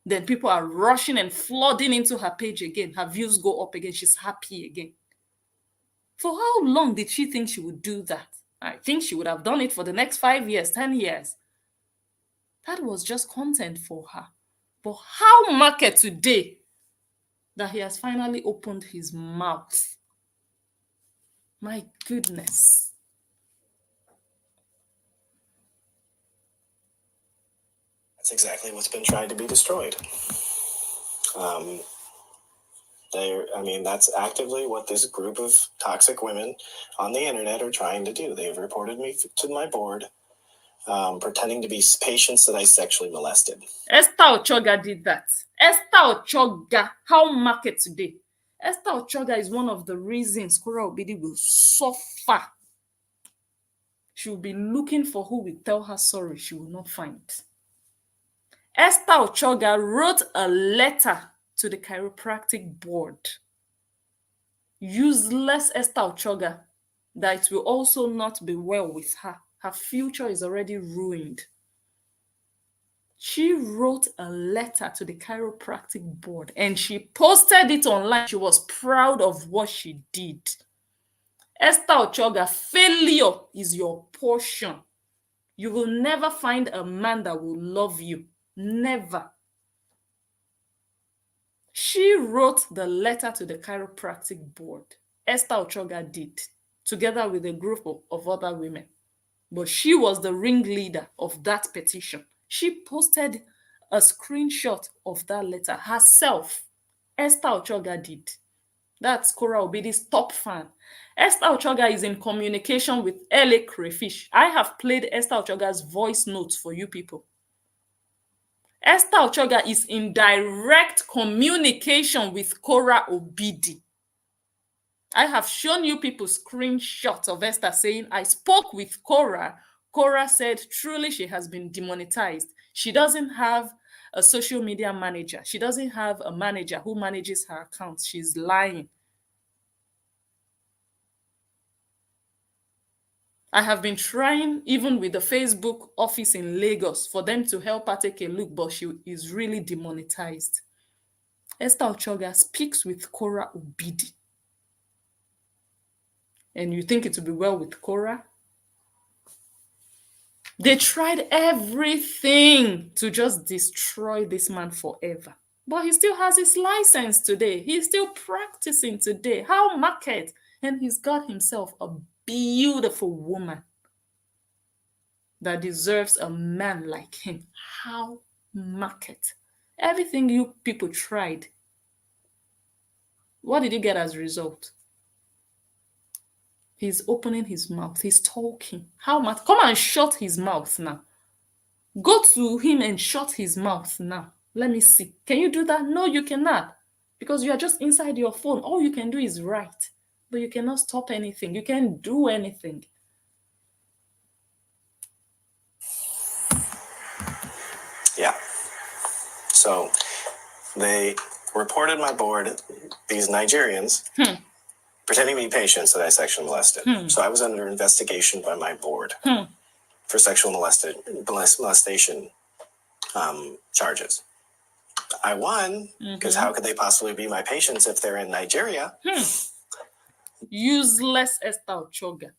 Then people are rushing and flooding into her page again. Her views go up again. She's happy again. For how long did she think she would do that? I think she would have done it for the next 5 years, 10 years. That was just content for her. But how market today that he has finally opened his mouth? My goodness. That's exactly what's been trying to be destroyed. That's actively what this group of toxic women on the internet are trying to do. They've reported me to my board, pretending to be patients that I sexually molested. Esther Ochoga did that. Esther Ochoga, how market today? Esther Ochoga is one of the reasons Korra Obidi will suffer. She will be looking for who will tell her sorry. She will not find. Esther Ochoga wrote a letter to the chiropractic board. Useless Esther Ochoga, that it will also not be well with her. Her future is already ruined. She wrote a letter to the chiropractic board and she posted it online. She was proud of what she did. Esther Ochoga, failure is your portion. You will never find a man that will love you. Never. She wrote the letter to the chiropractic board. Esther Ochoga did, together with a group of other women. But she was the ringleader of that petition. She posted a screenshot of that letter herself. Esther Ochoga did. That's Korra Obidi's top fan. Esther Ochoga is in communication with LA Crayfish. I have played Esther Ochoga's voice notes for you people. Esther Ochoga is in direct communication with Korra Obidi. I have shown you people screenshots of Esther saying, I spoke with Kora. Kora said, truly, she has been demonetized. She doesn't have a social media manager. She doesn't have a manager who manages her accounts. She's lying. I have been trying, even with the Facebook office in Lagos, for them to help her take a look, but she is really demonetized. Esther Ochoga speaks with Korra Obidi. And you think it will be well with Korra? They tried everything to just destroy this man forever. But he still has his license today. He's still practicing today. How market? And he's got himself a beautiful woman that deserves a man like him. How market? Everything you people tried. What did he get as a result? He's opening his mouth. He's talking. How much? Come and shut his mouth now. Go to him and shut his mouth now. Let me see. Can you do that? No, you cannot. Because you are just inside your phone. All you can do is write. But you cannot stop anything. You can't do anything. Yeah. So they reported my board, these Nigerians, pretending to be patients that I sexually molested. So I was under investigation by my board for sexual molestation charges. I won because how could they possibly be my patients if they're in Nigeria? Useless Esther Ochoga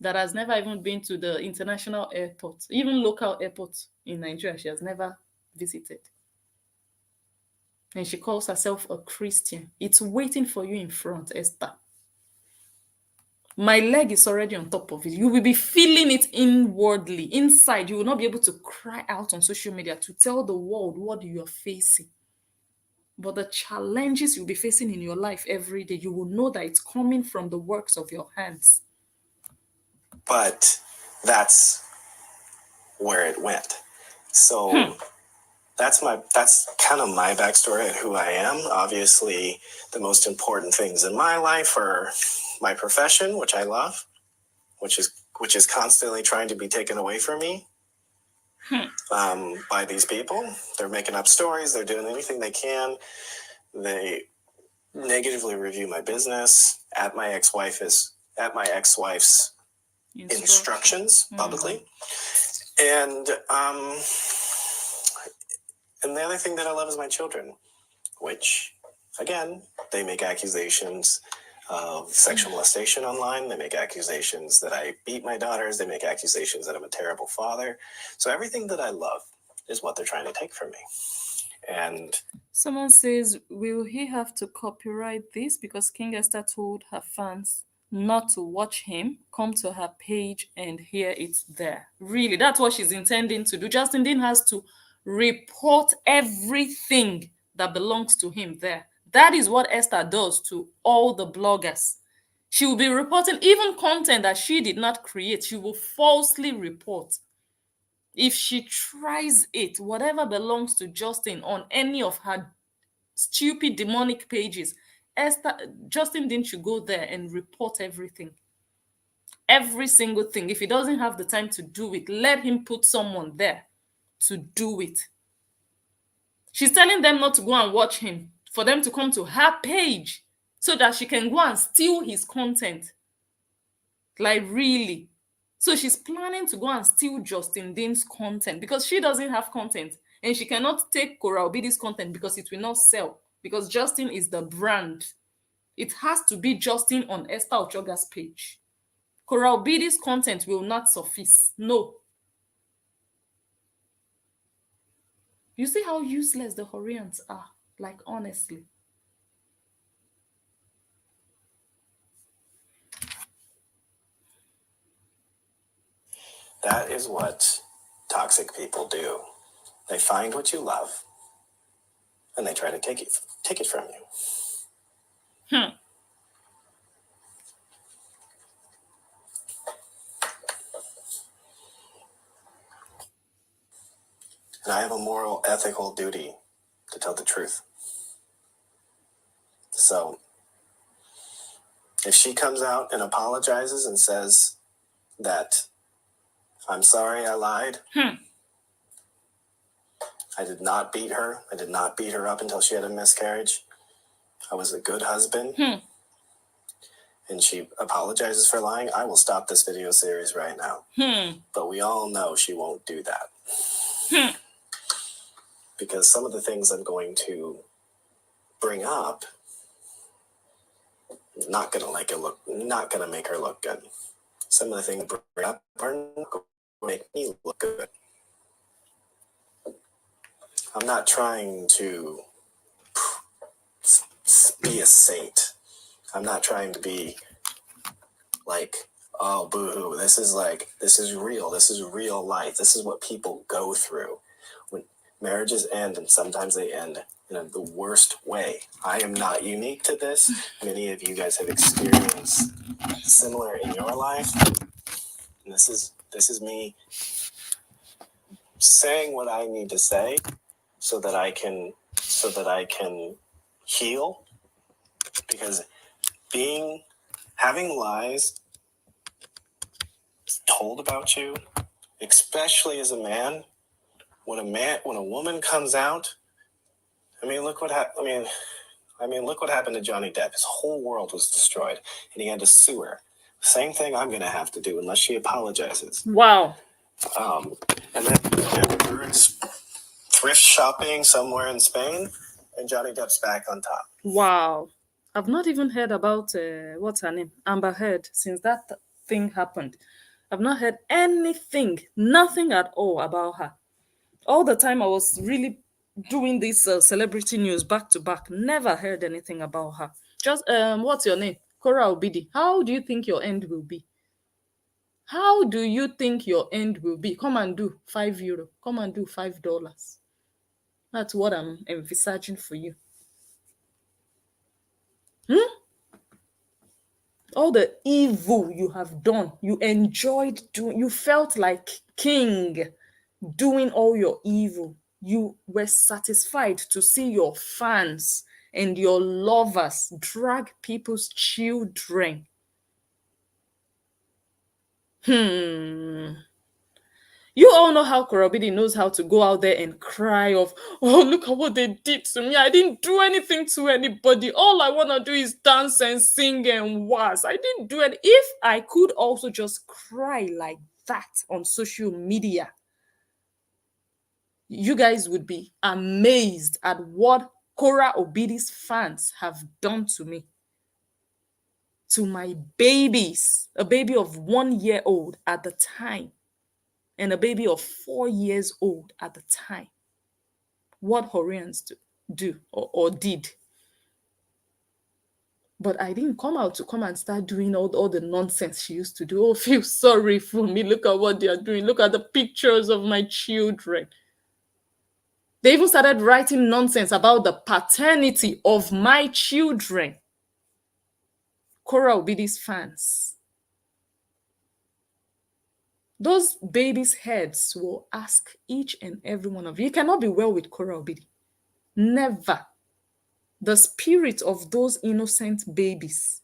that has never even been to the international airport, even local airports in Nigeria, she has never visited. And she calls herself a Christian. It's waiting for you in front, Esther. My leg is already on top of it. You will be feeling it inwardly, inside. You will not be able to cry out on social media to tell the world what you are facing. But the challenges you'll be facing in your life every day, you will know that it's coming from the works of your hands. But that's where it went. So that's kind of my backstory and who I am. Obviously, the most important things in my life are my profession, which I love, which is constantly trying to be taken away from me by these people. They're making up stories. They're doing anything they can. They negatively review my business at my ex-wife's instructions publicly. And the other thing that I love is my children, which, again, they make accusations of sexual molestation online. They make accusations that I beat my daughters. They make accusations that I'm a terrible father. So everything that I love is what they're trying to take from me. And someone says, will he have to copyright this? Because King Esther told her fans not to watch him, come to her page and hear it there. Really, that's what she's intending to do. Justin Dean has to report everything that belongs to him there. That is what Esther does to all the bloggers. She will be reporting even content that she did not create. She will falsely report. If she tries it, whatever belongs to Justin on any of her stupid demonic pages, Justin Dean should go there and report everything. Every single thing. If he doesn't have the time to do it, let him put someone there to do it. She's telling them not to go and watch him, for them to come to her page so that she can go and steal his content. Like, really. So she's planning to go and steal Justin Dean's content because she doesn't have content and she cannot take Korra Obidi's content because it will not sell, because Justin is the brand. It has to be Justin on Esther Ochoga's page. Korra Obidi's content will not suffice. No. You see how useless the Horians are? Like, honestly. that is what toxic people do. They find what you love and they try to take it from you. And I have a moral, ethical duty to tell the truth. So if she comes out and apologizes and says that, I'm sorry, I lied. I did not beat her. I did not beat her up until she had a miscarriage. I was a good husband. And she apologizes for lying. I will stop this video series right now. But we all know she won't do that. Because some of the things I'm going to bring up, not gonna make her look good. Some of the things I bring up are not going to make me look good. I'm not trying to be a saint. I'm not trying to be like, oh, boo-hoo. This is real. This is real life. This is what people go through when marriages end, and sometimes they end in the worst way. I am not unique to this. Many of you guys have experienced similar in your life. And this is me saying what I need to say so that I can heal, because having lies told about you, especially as a man, when a woman comes out, look what happened. Look what happened to Johnny Depp. His whole world was destroyed, and he had to sue her. Same thing I'm gonna have to do unless she apologizes. Wow. And then Amber's thrift shopping somewhere in Spain, and Johnny Depp's back on top. Wow. I've not even heard about what's her name, Amber Heard, since that thing happened. I've not heard anything, nothing at all about her. All the time I was really doing this celebrity news back to back, never heard anything about her. Just what's your name? Korra Obidi. How do you think your end will be? How do you think your end will be? Come and do €5. Come and do $5. That's what I'm envisaging for you. All the evil you have done, you enjoyed doing, you felt like king doing all your evil. You were satisfied to see your fans and your lovers drag people's children. You all know how Korra Obidi knows how to go out there and cry of, oh, look at what they did to me. I didn't do anything to anybody. All I want to do is dance and sing and was. I didn't do it. If I could also just cry like that on social media, you guys would be amazed at what Korra Obidi's fans have done to me. To my babies, a baby of 1 year old at the time, and a baby of 4 years old at the time. What Horians do or did. But I didn't come out to come and start doing all the nonsense she used to do. Oh, feel sorry for me. Look at what they are doing. Look at the pictures of my children. They even started writing nonsense about the paternity of my children. Korra Obidi's fans. Those babies' heads will ask each and every one of you. You cannot be well with Korra Obidi. Never. The spirit of those innocent babies,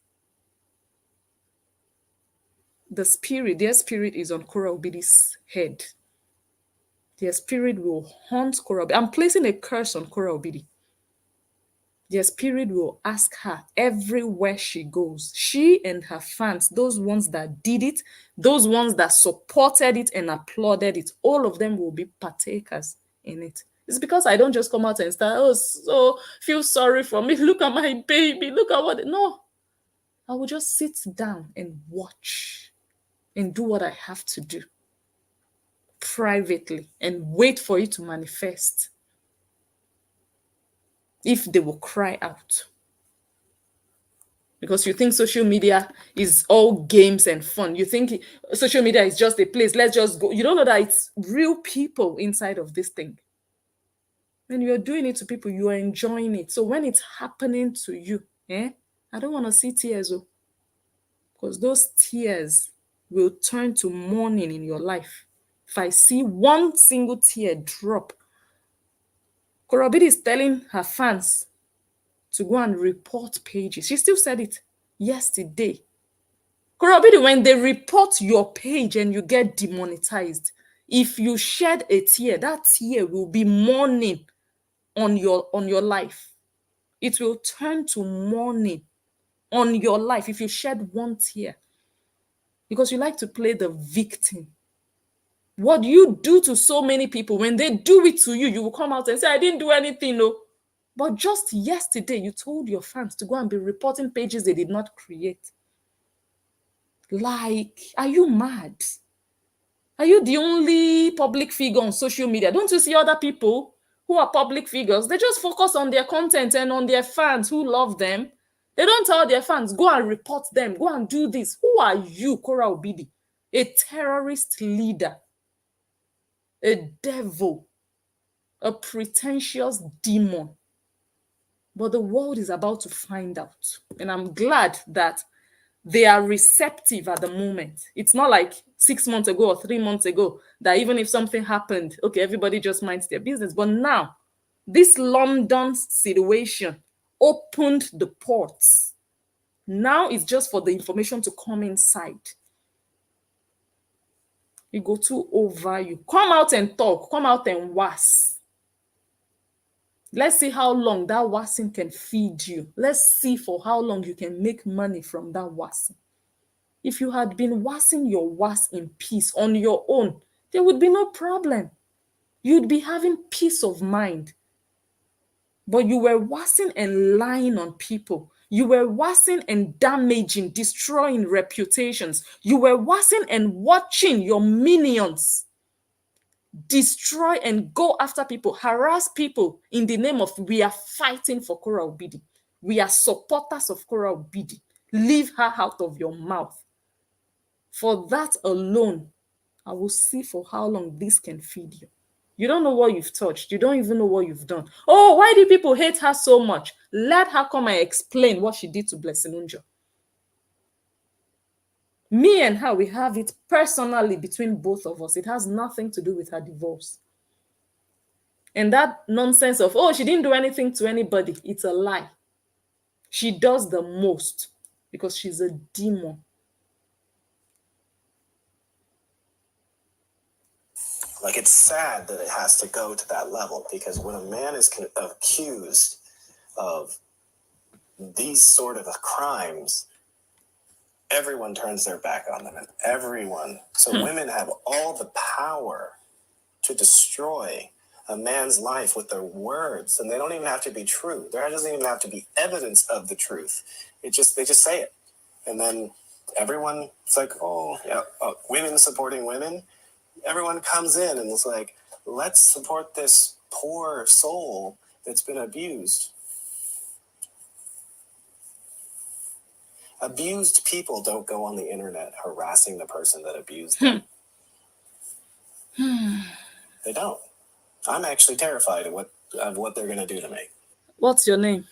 their spirit is on Korra Obidi's head. Their spirit will haunt Korra Obidi. I'm placing a curse on Korra Obidi. Their spirit will ask her everywhere she goes. She and her fans, those ones that did it, those ones that supported it and applauded it, all of them will be partakers in it. It's because I don't just come out and start, oh, so feel sorry for me. Look at my baby. Look at what. No. I will just sit down and watch and do what I have to do privately and wait for it to manifest. If they will cry out. Because you think social media is all games and fun. You think social media is just a place. Let's just go. You don't know that it's real people inside of this thing. When you're doing it to people, you are enjoying it. So when it's happening to you, I don't want to see tears. Because those tears will turn to mourning in your life. If I see one single tear drop Korra Obidi is telling her fans to go and report pages. She still said it yesterday. Korra Obidi, when they report your page and you get demonetized, if you shed a tear, that tear will be mourning on your life. It will turn to mourning on your life if you shed one tear. Because you like to play the victim. What you do to so many people, when they do it to you, you will come out and say, I didn't do anything, no. But just yesterday, you told your fans to go and be reporting pages they did not create. Like, are you mad? Are you the only public figure on social media? Don't you see other people who are public figures? They just focus on their content and on their fans who love them. They don't tell their fans, go and report them, go and do this. Who are you, Korra Obidi? A terrorist leader, a devil, a pretentious demon. But the world is about to find out. And I'm glad that they are receptive at the moment. It's not like 6 months ago or 3 months ago that even if something happened, okay, everybody just minds their business. But now, this London situation opened the ports. Now it's just for the information to come inside. You go too over you. Come out and talk. Come out and was. Let's see how long that wasing can feed you. Let's see for how long you can make money from that wasing. If you had been wasing your was in peace on your own, there would be no problem. You'd be having peace of mind. But you were wasing and lying on people. You were wasing and damaging, destroying reputations. You were wasing and watching your minions destroy and go after people, harass people in the name of we are fighting for Korra Obidi. We are supporters of Korra Obidi. Leave her out of your mouth. For that alone, I will see for how long this can feed you. You don't know what you've touched. You don't even know what you've done. Oh, why do people hate her so much? Let her come and explain what she did to Blessing Unjo. Me and her, we have it personally between both of us. It has nothing to do with her divorce. And that nonsense of, oh, she didn't do anything to anybody, it's a lie. She does the most because she's a demon. Like, it's sad that it has to go to that level, because when a man is accused of these sort of crimes, everyone turns their back on them, and everyone. So women have all the power to destroy a man's life with their words, and they don't even have to be true. There doesn't even have to be evidence of the truth. They just say it, and then everyone, it's like, oh yeah, women supporting women. Everyone comes in and it's like, let's support this poor soul that's been abused. Abused people don't go on the internet harassing the person that abused them. They don't. I'm actually terrified of what they're going to do to me. What's your name?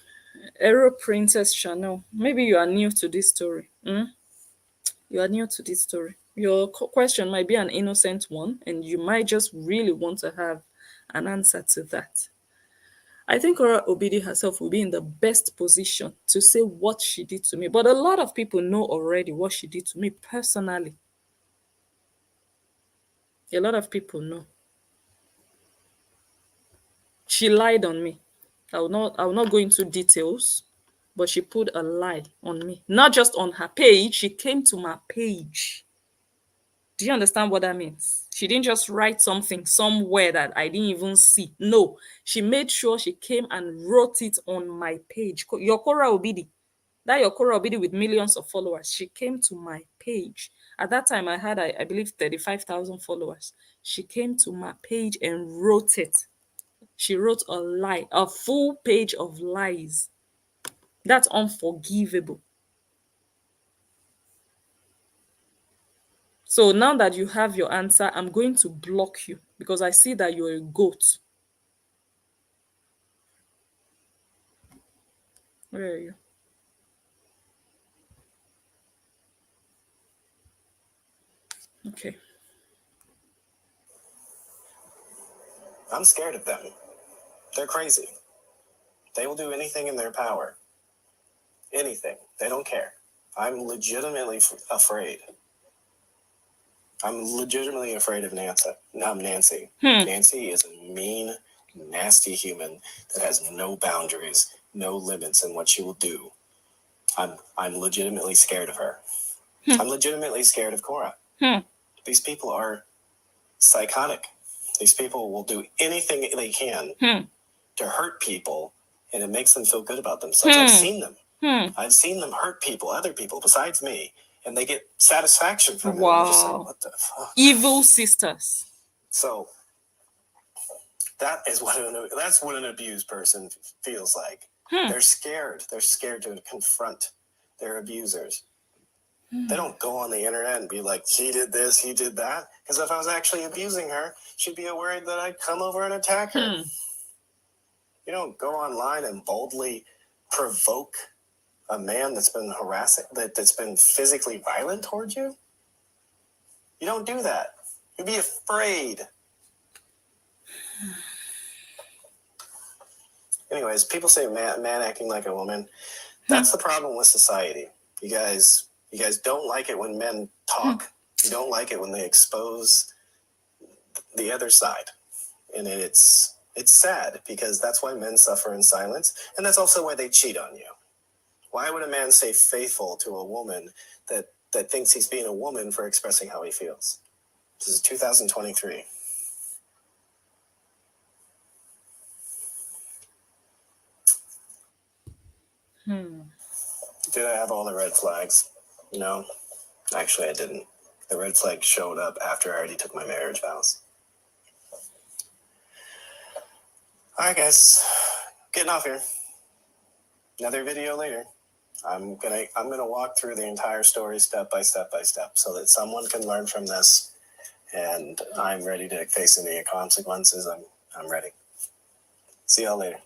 Aero Princess Chanel. Maybe you are new to this story. You are new to this story. Your question might be an innocent one, and you might just really want to have an answer to that. I think Korra Obidi herself will be in the best position to say what she did to me. But a lot of people know already what she did to me personally. A lot of people know. She lied on me. I will not go into details, but she put a lie on me. Not just on her page, she came to my page. Do you understand what that means? She didn't just write something somewhere that I didn't even see. No, she made sure she came and wrote it on my page. Your Korra Obidi. That your Korra Obidi with millions of followers. She came to my page. At that time, I had, I believe, 35,000 followers. She came to my page and wrote it. She wrote a lie, a full page of lies. That's unforgivable. So now that you have your answer, I'm going to block you because I see that you're a goat. Where are you? Okay. I'm scared of them. They're crazy. They will do anything in their power. Anything. They don't care. I'm legitimately afraid. I'm legitimately afraid of Nancy. Nancy. Nancy is a mean, nasty human that has no boundaries, no limits in what she will do. I'm legitimately scared of her. I'm legitimately scared of Kora. These people are psychotic. These people will do anything they can to hurt people, and it makes them feel good about themselves. I've seen them. I've seen them hurt people, other people besides me, and they get satisfaction from it. And you're just like, what the fuck? Evil sisters. So that's what an abused person feels like. They're scared. They're scared to confront their abusers. They don't go on the internet and be like, he did this, he did that. Because if I was actually abusing her, she'd be worried that I'd come over and attack her. You don't go online and boldly provoke a man that's been harassing, that's been physically violent towards you. You don't do that. You'd be afraid. Anyways, people say man acting like a woman. That's the problem with society. You guys don't like it when men talk. You don't like it when they expose the other side. And it's sad, because that's why men suffer in silence, and that's also why they cheat on you. Why would a man stay faithful to a woman that thinks he's being a woman for expressing how he feels? This is 2023. Did I have all the red flags? No, actually I didn't. The red flag showed up after I already took my marriage vows. All right, guys, getting off here. Another video later. I'm gonna walk through the entire story step by step so that someone can learn from this, and I'm ready to face any consequences. I'm ready. See y'all later.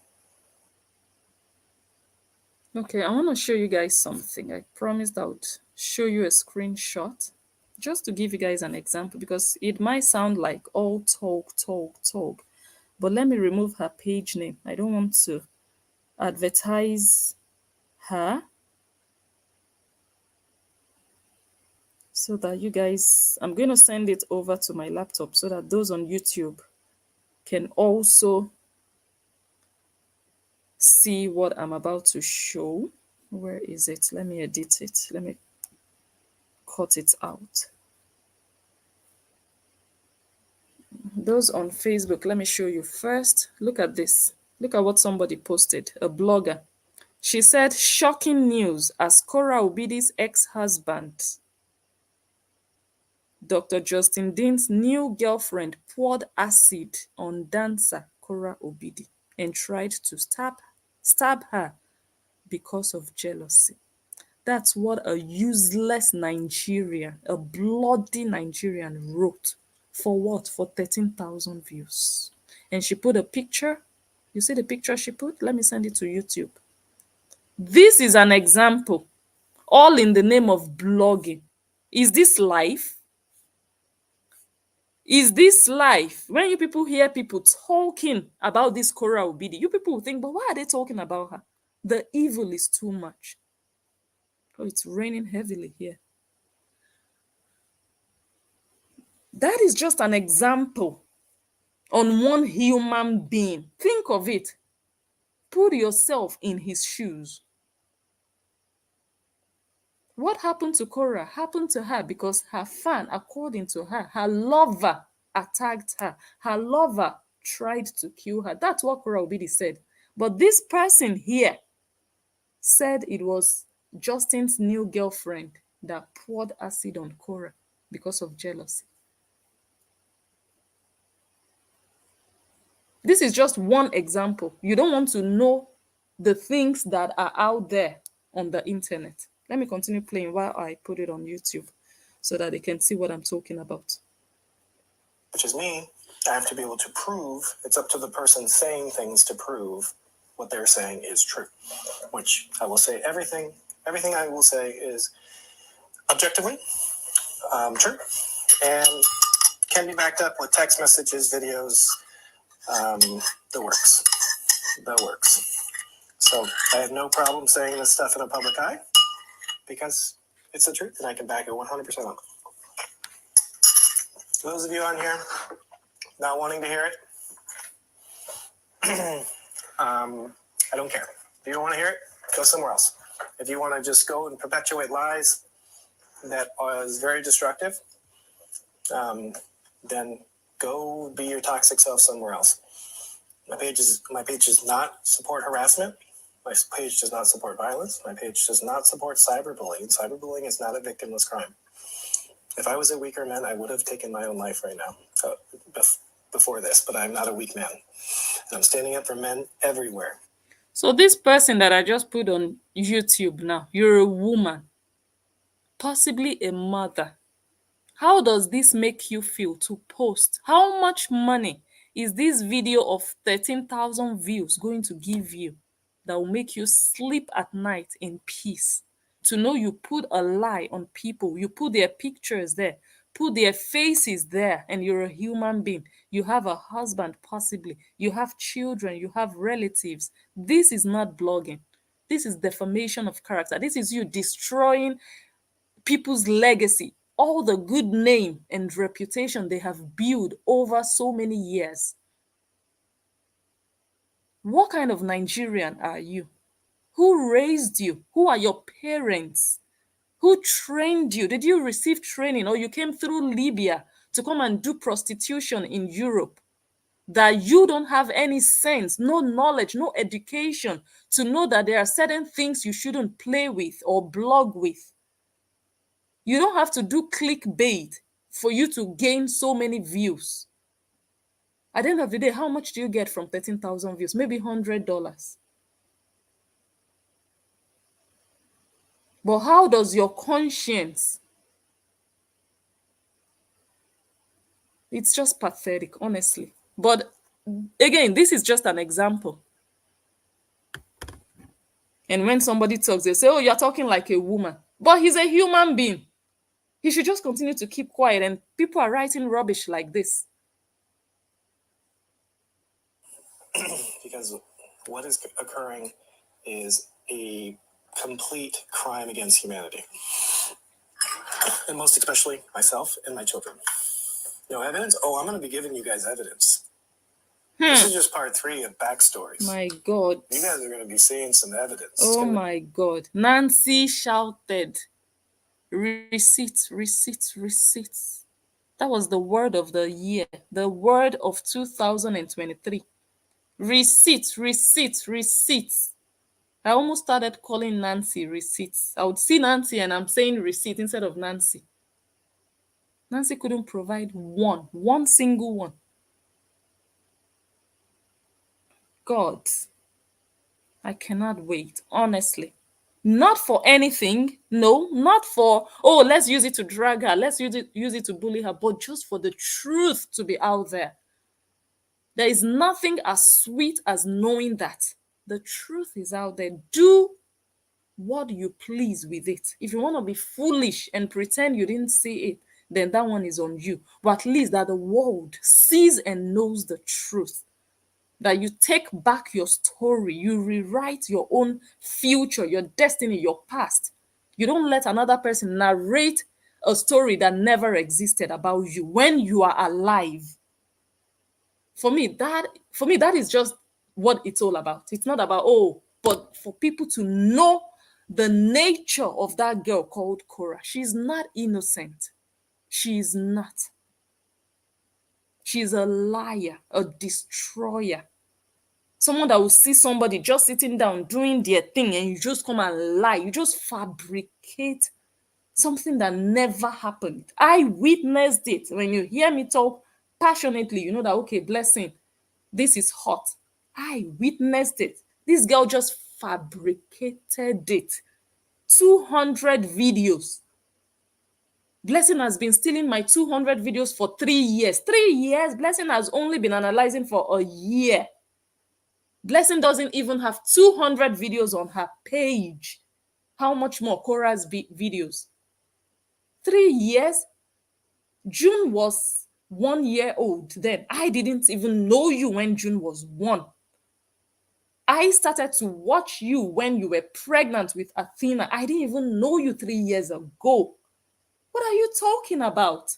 Okay, I want to show you guys something. I promised I would show you a screenshot just to give you guys an example, because it might sound like all talk, but let me remove her page name. I don't want to advertise her, so that you guys, I'm going to send it over to my laptop so that those on YouTube can also see what I'm about to show. Where is it? Let me edit it. Let me cut it out. Those on Facebook, let me show you first. Look at this. Look at what somebody posted, a blogger. She said, shocking news as Korra Obidi's ex-husband, Dr. Justin Dean's new girlfriend, poured acid on dancer Korra Obidi and tried to stab her because of jealousy. That's what a useless Nigerian, a bloody Nigerian wrote. For what? For 13,000 views. And she put a picture. You see the picture she put? Let me send it to YouTube. This is an example. All in the name of blogging. Is this life? Is this life? When you people hear people talking about this Korra Obidi, you people will think, but why are they talking about her? The evil is too much. Oh, it's raining heavily here. That is just an example on one human being. Think of it. Put yourself in his shoes. What happened to Korra happened to her because her fan, according to her, her lover attacked her. Her lover tried to kill her. That's what Korra Obidi said. But this person here said it was Justin's new girlfriend that poured acid on Korra because of jealousy. This is just one example. You don't want to know the things that are out there on the internet. Let me continue playing while I put it on YouTube so that they can see what I'm talking about. Which is me. I have to be able to prove. It's up to the person saying things to prove what they're saying is true. Which I will say everything I will say is objectively true and can be backed up with text messages, videos, the works. that works. So I have no problem saying this stuff in a public eye because it's the truth and I can back it 100% up. Those of you on here not wanting to hear it, I don't care. If you don't want to hear it, go somewhere else. If you want to just go and perpetuate lies that is very destructive, then go be your toxic self somewhere else. My page does not support harassment. My page does not support violence. My page does not support cyberbullying. Cyberbullying is not a victimless crime. If I was a weaker man, I would have taken my own life right now before this, but I'm not a weak man. And I'm standing up for men everywhere. So this person that I just put on YouTube now, you're a woman, possibly a mother. How does this make you feel to post? How much money is this video of 13,000 views going to give you that will make you sleep at night in peace? To know you put a lie on people, you put their pictures there, put their faces there, and you're a human being. You have a husband, possibly. You have children, you have relatives. This is not blogging. This is defamation of character. This is you destroying people's legacy, all the good name and reputation they have built over so many years. What kind of Nigerian are you? Who raised you? Who are your parents? Who trained you? Did you receive training or you came through Libya to come and do prostitution in Europe? That you don't have any sense, no knowledge, no education to know that there are certain things you shouldn't play with or blog with. You don't have to do clickbait for you to gain so many views. At the end of the day, how much do you get from 13,000 views? Maybe $100. But how does your conscience? It's just pathetic, honestly. But again, this is just an example. And when somebody talks, they say, oh, you're talking like a woman. But he's a human being. He should just continue to keep quiet. And people are writing rubbish like this. Because what is occurring is a complete crime against humanity. And most especially myself and my children. No evidence? Oh, I'm going to be giving you guys evidence. This is just part 3 of backstories. My God. You guys are going to be seeing some evidence. Oh my God. Nancy shouted, receipts, receipts, receipts. That was the word of the year, the word of 2023. Receipts, receipts, receipts. I almost started calling Nancy receipts. I would see Nancy and I'm saying receipt instead of Nancy. Nancy couldn't provide one single one. God, I cannot wait, honestly. Not for anything, no, not for, oh, let's use it to drag her, let's use it to bully her, but just for the truth to be out there. There is nothing as sweet as knowing that the truth is out there. Do what you please with it. If you want to be foolish and pretend you didn't see it, then that one is on you. But at least that the world sees and knows the truth. That you take back your story, you rewrite your own future, your destiny, your past. You don't let another person narrate a story that never existed about you when you are alive. For me, that is just what it's all about. It's not about, oh, but for people to know the nature of that girl called Kora. She's not innocent. She is not. She's a liar, a destroyer. Someone that will see somebody just sitting down doing their thing and you just come and lie. You just fabricate something that never happened. I witnessed it. When you hear me talk passionately, you know that, okay, blessing, this is hot. I witnessed it. This girl just fabricated it. 200 videos. Blessing has been stealing my 200 videos for 3 years. 3 years? Blessing has only been analyzing for a year. Blessing doesn't even have 200 videos on her page. How much more Kora's videos? 3 years? June was 1 year old then. I didn't even know you when June was 1. I started to watch you when you were pregnant with Athena. I didn't even know you 3 years ago. What are you talking about?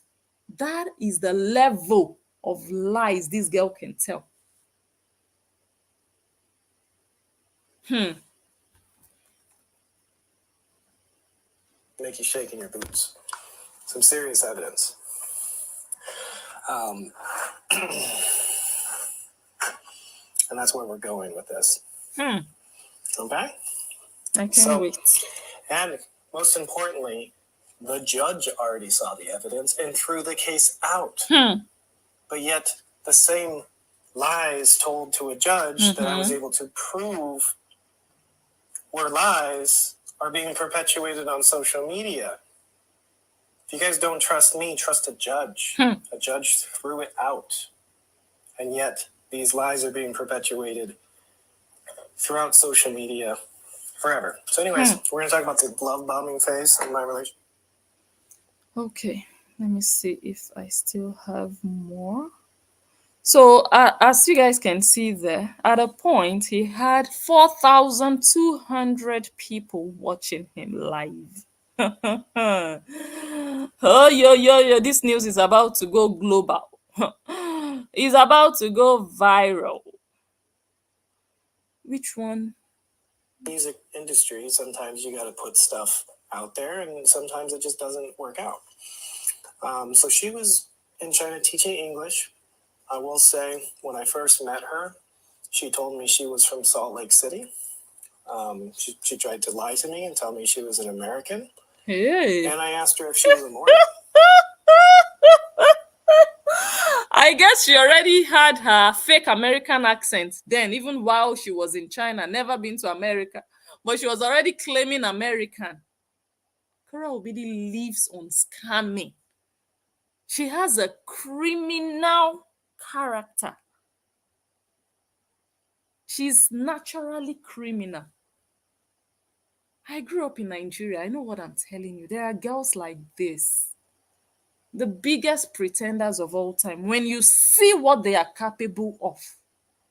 That is the level of lies this girl can tell. Make you shake in your boots. Some serious evidence. And that's where we're going with this. Okay? I can't wait. And most importantly, the judge already saw the evidence and threw the case out. But yet, the same lies told to a judge that I was able to prove were lies are being perpetuated on social media. If you guys don't trust me, trust a judge. A judge threw it out. And yet, these lies are being perpetuated throughout social media forever. So anyways, we're going to talk about the love bombing phase in my relationship. Okay, let me see if I still have more. So, as you guys can see there, at a point, he had 4,200 people watching him live. Oh, yo, this news is about to go global. It's about to go viral. Which one? Music industry, sometimes you got to put stuff out there, and sometimes it just doesn't work out. So she was in China teaching English. I will say, when I first met her, she told me she was from Salt Lake City. She tried to lie to me and tell me she was an American. Hey. And I asked her if she was a Mormon. I guess she already had her fake American accent then, even while she was in China, never been to America, but she was already claiming American. Korra Obidi lives on scamming. She has a criminal character. She's naturally criminal. I grew up in Nigeria. I know what I'm telling you. There are girls like this. The biggest pretenders of all time. When you see what they are capable of,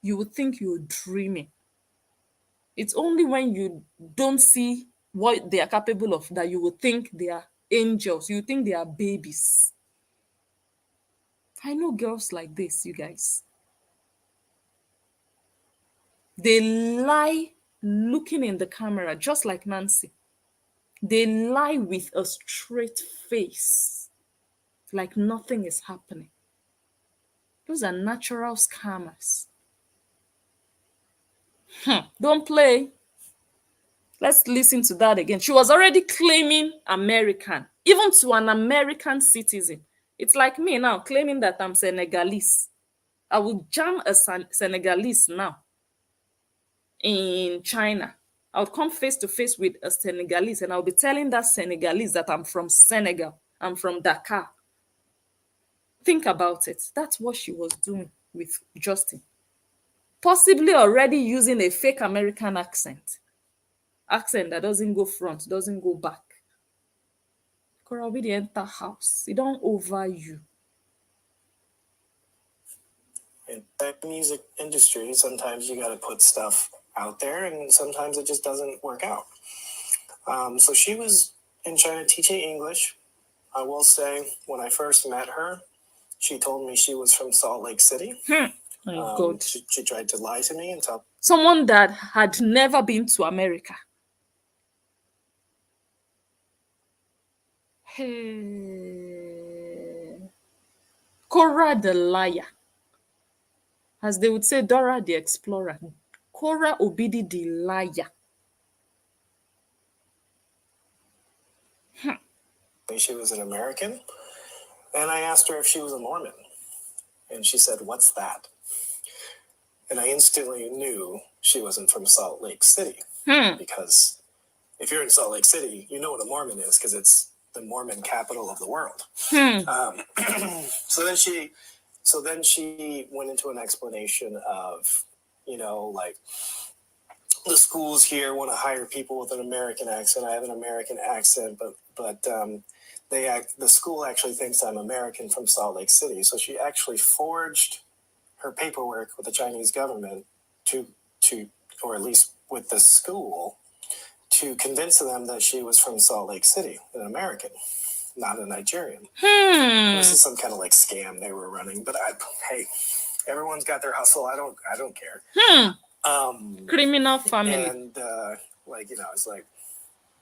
you would think you're dreaming. It's only when you don't see what they are capable of that you would think they are angels. You think they are babies. I know girls like this, you guys. They lie looking in the camera, just like Nancy. They lie with a straight face, like nothing is happening. Those are natural scammers. Don't play. Let's listen to that again. She was already claiming American, even to an American citizen. It's like me now claiming that I'm Senegalese. I will jam a Senegalese now in China. I would come face to face with a Senegalese and I'll be telling that Senegalese that I'm from Senegal. I'm from Dakar. Think about it. That's what she was doing with Justin. Possibly already using a fake American accent. Accent that doesn't go front, doesn't go back. Korra Obidi enter house. It don't over you. In the music industry, sometimes you got to put stuff out there, and sometimes it just doesn't work out. So she was in China teaching English. I will say, when I first met her, she told me she was from Salt Lake City. My God. She tried to lie to me and tell Someone that had never been to America. Hey. Korra the liar. As they would say, Dora the explorer. Korra Obidi the liar. she was an American. And I asked her if she was a Mormon. And she said, "What's that?" And I instantly knew she wasn't from Salt Lake City. Because if you're in Salt Lake City, you know what a Mormon is, because it's the Mormon capital of the world. So then she went into an explanation of, like, the schools here want to hire people with an American accent. I have an American accent, but the school actually thinks I'm American from Salt Lake City. So she actually forged her paperwork with the Chinese government to or at least with the school, to convince them that she was from Salt Lake City, an American, not a Nigerian. This is some kind of like scam they were running. But hey, everyone's got their hustle. I don't care. Criminal family. And it's like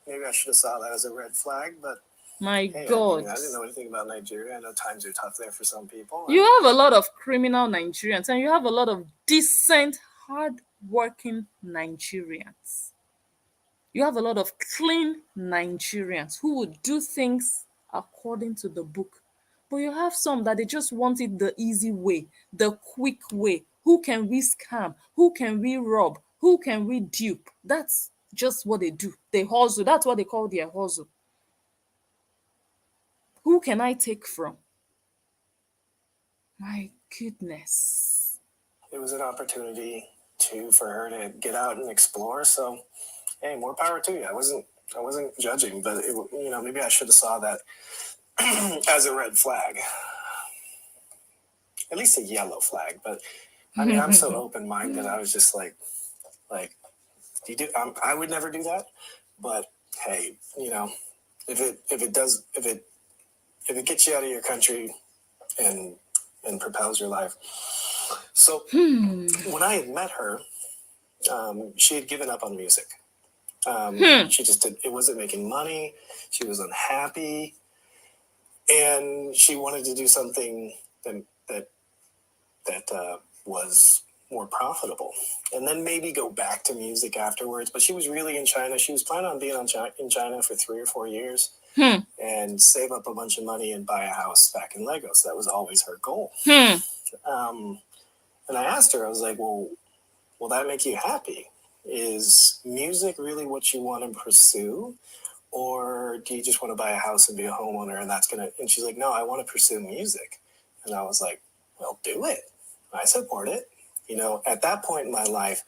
maybe I should have saw that as a red flag. But My hey, God. I didn't know anything about Nigeria. I know times are tough there for some people. You have a lot of criminal Nigerians, and you have a lot of decent, hard-working Nigerians. You have a lot of clean Nigerians who would do things according to the book. But you have some that they just want it the easy way, the quick way. Who can we scam? Who can we rob? Who can we dupe? That's just what they do. They hustle. That's what they call their hustle. Who can I take from? My goodness. It was an opportunity for her to get out and explore. So, hey, more power to you. I wasn't judging, but maybe I should have saw that as a red flag, at least a yellow flag. But I mean, I'm so open-minded. I was just like, I would never do that. But hey, if it gets you out of your country and propels your life. So when I had met her, she had given up on music. She just it wasn't making money. She was unhappy, and she wanted to do something that was more profitable, and then maybe go back to music afterwards. But she was really in China. She was planning on being in China for 3 or 4 years and save up a bunch of money and buy a house back in Lagos. That was always her goal. And I asked her, I was like, well, will that make you happy? Is music really what you want to pursue? Or do you just want to buy a house and be a homeowner and she's like, no, I want to pursue music. And I was like, well, do it. I support it. At that point in my life,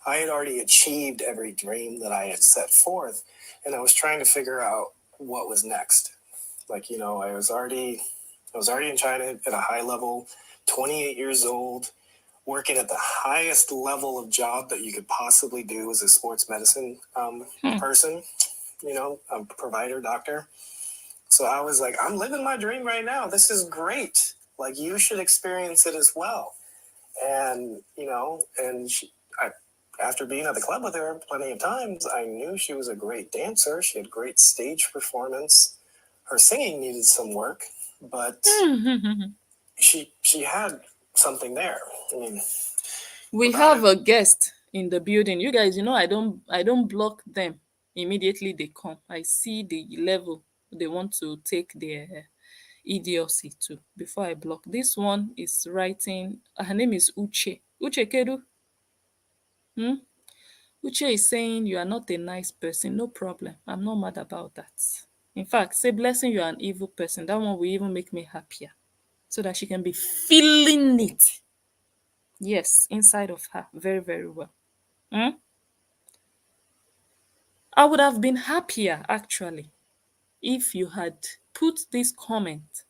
I had already achieved every dream that I had set forth. And I was trying to figure out what was next. Like, I was already in China at a high level, 28 years old, working at the highest level of job that you could possibly do as a sports medicine person, a provider, doctor. So I was like, I'm living my dream right now. This is great. Like, you should experience it as well. And, after being at the club with her plenty of times, I knew she was a great dancer. She had great stage performance. Her singing needed some work, but she had something there. I mean, we have a guest in the building. You guys, I don't block them immediately they come. I see the level they want to take their idiocy to before I block. This one is writing. Her name is Uche. Uche Kedu. Uche is saying you are not a nice person. No problem. I'm not mad about that. In fact, say blessing you are an evil person. That one will even make me happier. So that she can be feeling it. Yes, inside of her. Very, very well. I would have been happier actually if you had put this comment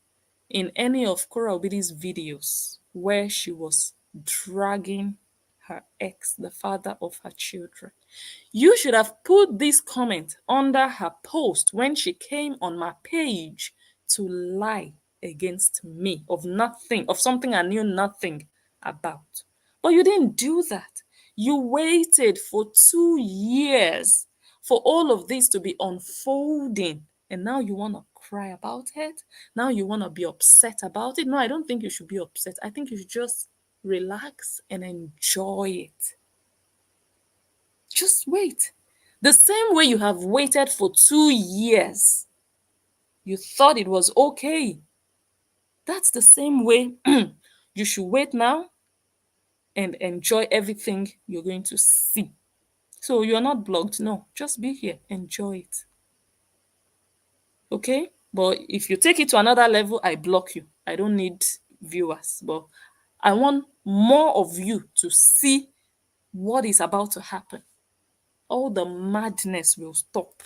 in any of Korra Obidi's videos where she was dragging her ex, the father of her children. You should have put this comment under her post when she came on my page to lie against me of nothing, of something I knew nothing about. But you didn't do that. You waited for 2 years for all of this to be unfolding. And now you want to cry about it? Now you want to be upset about it? No, I don't think you should be upset. I think you should just relax and enjoy it. Just wait. The same way you have waited for 2 years, you thought it was okay. That's the same way you should wait now and enjoy everything you're going to see. So you're not blocked. No, just be here. Enjoy it. Okay? But if you take it to another level, I block you. I don't need viewers. But I want more of you to see what is about to happen. All the madness will stop.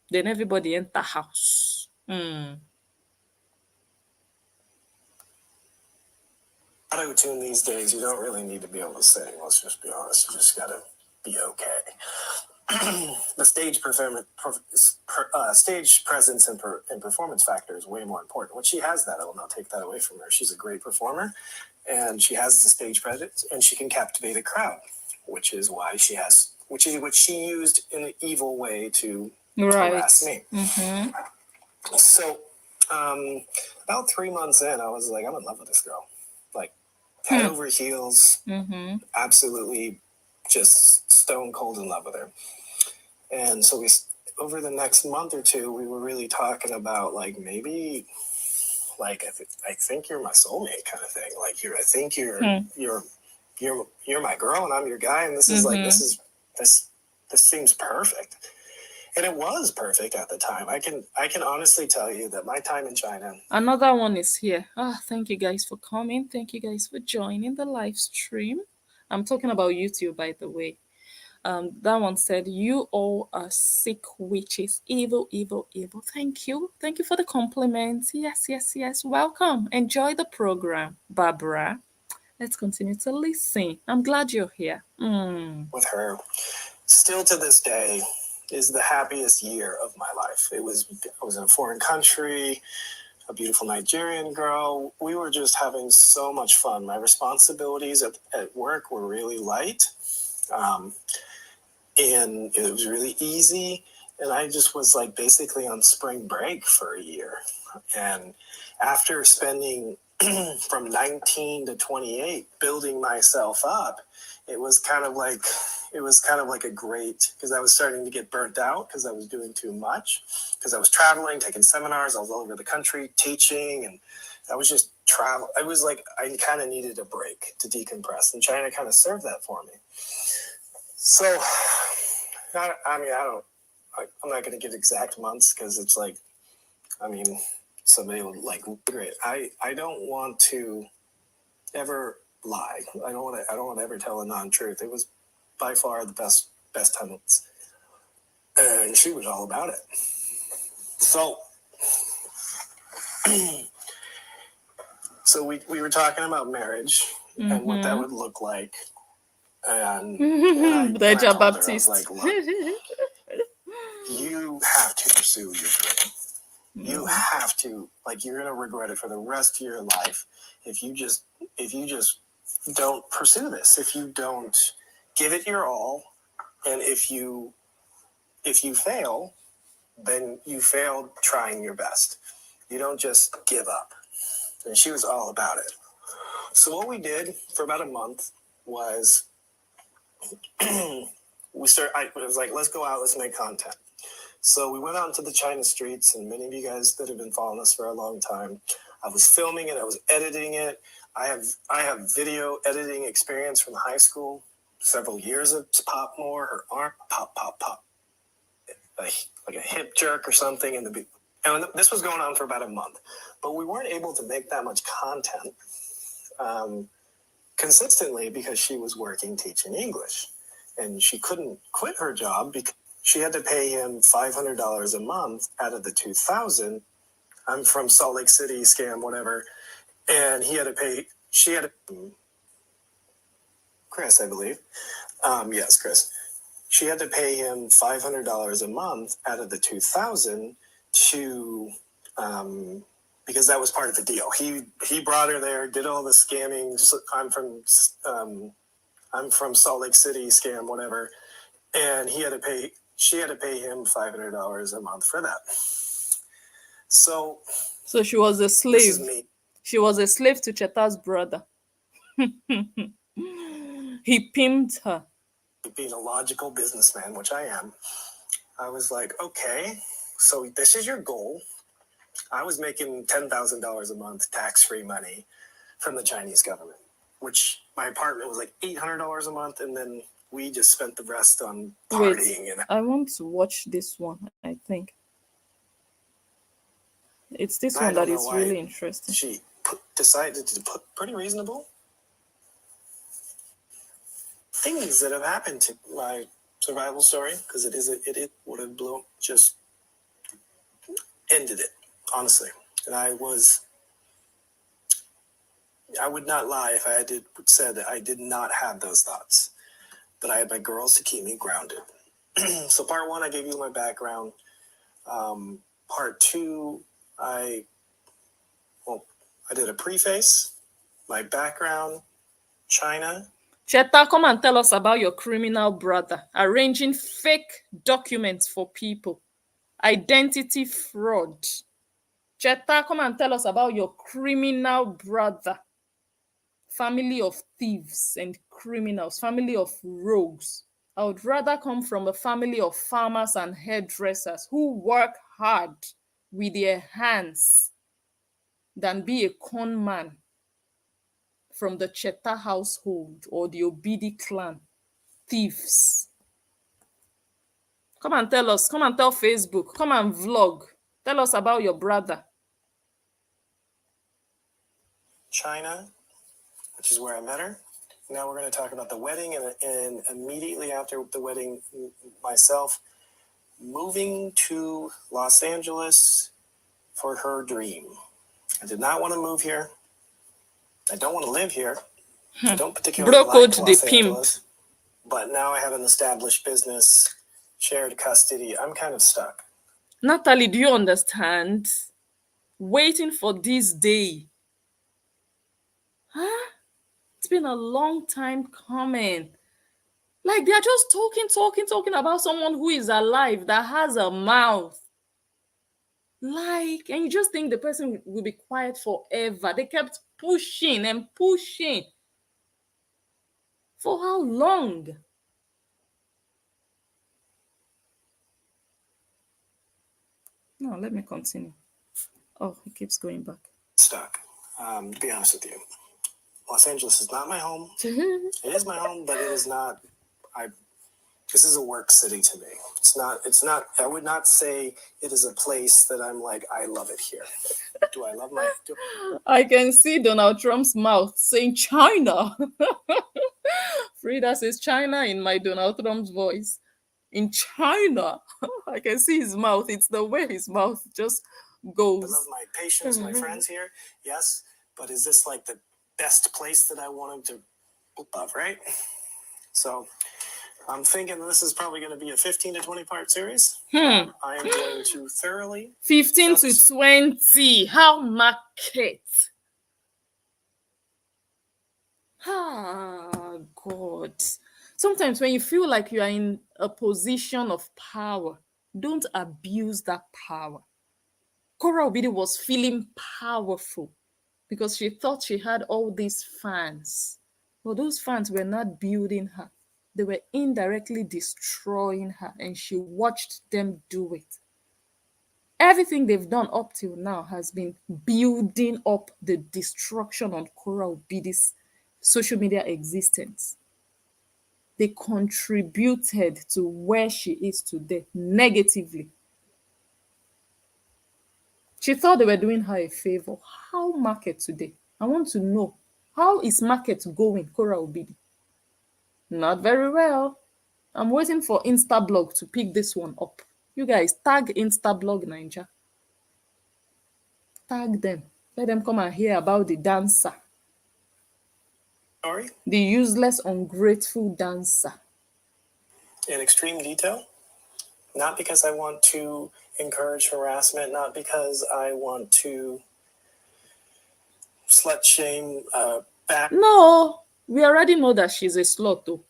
Then everybody enter house. Auto-tune these days, you don't really need to be able to sing. Let's just be honest. You just gotta be okay. The stage presence and performance factor is way more important. When she has that, I will not take that away from her. She's a great performer, and she has the stage presence, and she can captivate a crowd, which is what she used in an evil way to harass me. Mm-hmm. So, about 3 months in, I was like, I'm in love with this girl, like head over heels, absolutely, just stone cold in love with her. And so over the next month or two, we were really talking about like maybe, like I think you're my soulmate kind of thing. Like I think you're my girl and I'm your guy, and this is like this seems perfect. And it was perfect at the time. I can honestly tell you that my time in China. Another one is here. Thank you guys for coming. Thank you guys for joining the live stream. I'm talking about YouTube, by the way. That one said, "You all are sick witches, evil, evil, evil." Thank you. Thank you for the compliment. Yes, yes, yes. Welcome. Enjoy the program, Barbara. Let's continue to listen. I'm glad you're here. With her, still to this day, is the happiest year of my life. I was in a foreign country, a beautiful Nigerian girl. We were just having so much fun. My responsibilities at work were really light. And it was really easy. And I just was like basically on spring break for a year. And after spending from 19 to 28 building myself up, it was kind of like a great, because I was starting to get burnt out because I was doing too much, because I was traveling, taking seminars, I was all over the country teaching, and I was just travel. I was like, I kind of needed a break to decompress, and China kind of served that for me. So, I'm not going to give exact months because it's like, somebody would like, great. I don't want to ever lie. I don't want to ever tell a non-truth. It was by far the best months, and she was all about it. So, we were talking about marriage and what that would look like. And I told her, I was like, look, you have to pursue your dream. You have to, like, you're gonna regret it for the rest of your life if you just don't pursue this. If you don't give it your all, and if you fail, then you failed trying your best. You don't just give up. And she was all about it. So what we did for about a month was I was like, let's go out, let's make content. So we went out into the China streets, and many of you guys that have been following us for a long time, I was filming it, I was editing it. I have video editing experience from high school, several years of pop more, her arm, pop, like a hip jerk or something. And this was going on for about a month, but we weren't able to make that much content consistently because she was working teaching English, and she couldn't quit her job because she had to pay him $500 a month out of the $2,000. I'm from Salt Lake City, scam, whatever. And she had to, Chris, I believe. Yes, Chris. She had to pay him $500 a month out of the $2,000 to, because that was part of the deal. He brought her there, did all the scamming. I'm from Salt Lake City, scam, whatever. And she had to pay him $500 a month for that. So she was a slave. This is me. She was a slave to Cheta's brother. He pimped her. Being a logical businessman, which I am, I was like, okay, so this is your goal. I was making $10,000 a month tax-free money from the Chinese government, which my apartment was like $800 a month, and then we just spent the rest on partying. Wait, I want to watch this one, I think. It's this one that is really interesting. She decided to put pretty reasonable things that have happened to my survival story, because it would have just ended it, honestly. And I was I would not lie if I said that I did not have those thoughts. But I had my girls to keep me grounded. So part one, I gave you my background. Part two, I did a preface, my background, China. Cheta, come and tell us about your criminal brother arranging fake documents for people, identity fraud. Cheta, come and tell us about your criminal brother, family of thieves and criminals, family of rogues. I would rather come from a family of farmers and hairdressers who work hard with their hands than be a con man from the Cheta household or the Obidi clan. Thieves. Come and tell us. Come and tell Facebook. Come and vlog. Tell us about your brother. China, which is where I met her. Now we're going to talk about the wedding, and immediately after the wedding, myself moving to Los Angeles for her dream. I did not want to move here. I don't want to live here. I don't particularly like Broke the Los pimp. Angeles. But now I have an established business, shared custody. I'm kind of stuck. Natalie, do you understand? Waiting for this day. Huh? It's been a long time coming. Like they're just talking about someone who is alive that has a mouth. Like, and you just think the person will be quiet forever. They kept pushing and pushing. For how long? No, let me continue. Oh, it keeps going back. Stuck. To be honest with you, Los Angeles is not my home. It is my home, but it is not. This is a work city to me. It's not. I would not say it is a place that I'm like, I love it here. Do I love my? I can see Donald Trump's mouth saying China. Frida says China in my Donald Trump's voice. In China, I can see his mouth. It's the way his mouth just goes. I love my patients, my friends here. Yes, but is this like the best place that I wanted to love? Right. So I'm thinking this is probably going to be a 15 to 20 part series. I am going to thoroughly 15 to 20. How market? Ah, God. Sometimes when you feel like you are in a position of power, don't abuse that power. Korra Obidi was feeling powerful because she thought she had all these fans. But those fans were not building her. They were indirectly destroying her, and she watched them do it. Everything they've done up till now has been building up the destruction on Korra Obidi's social media existence. They contributed to where she is today negatively. She thought they were doing her a favor. How market today? I want to know. How is market going, Korra Obidi? Not very well. I'm waiting for Instablog to pick this one up. You guys, tag Instablog Ninja. Tag them. Let them come and hear about the dancer. Sorry. The useless, ungrateful dancer. In extreme detail. Not because I want to encourage harassment, not because I want to slut shame back. No, we already know that she's a slut, though.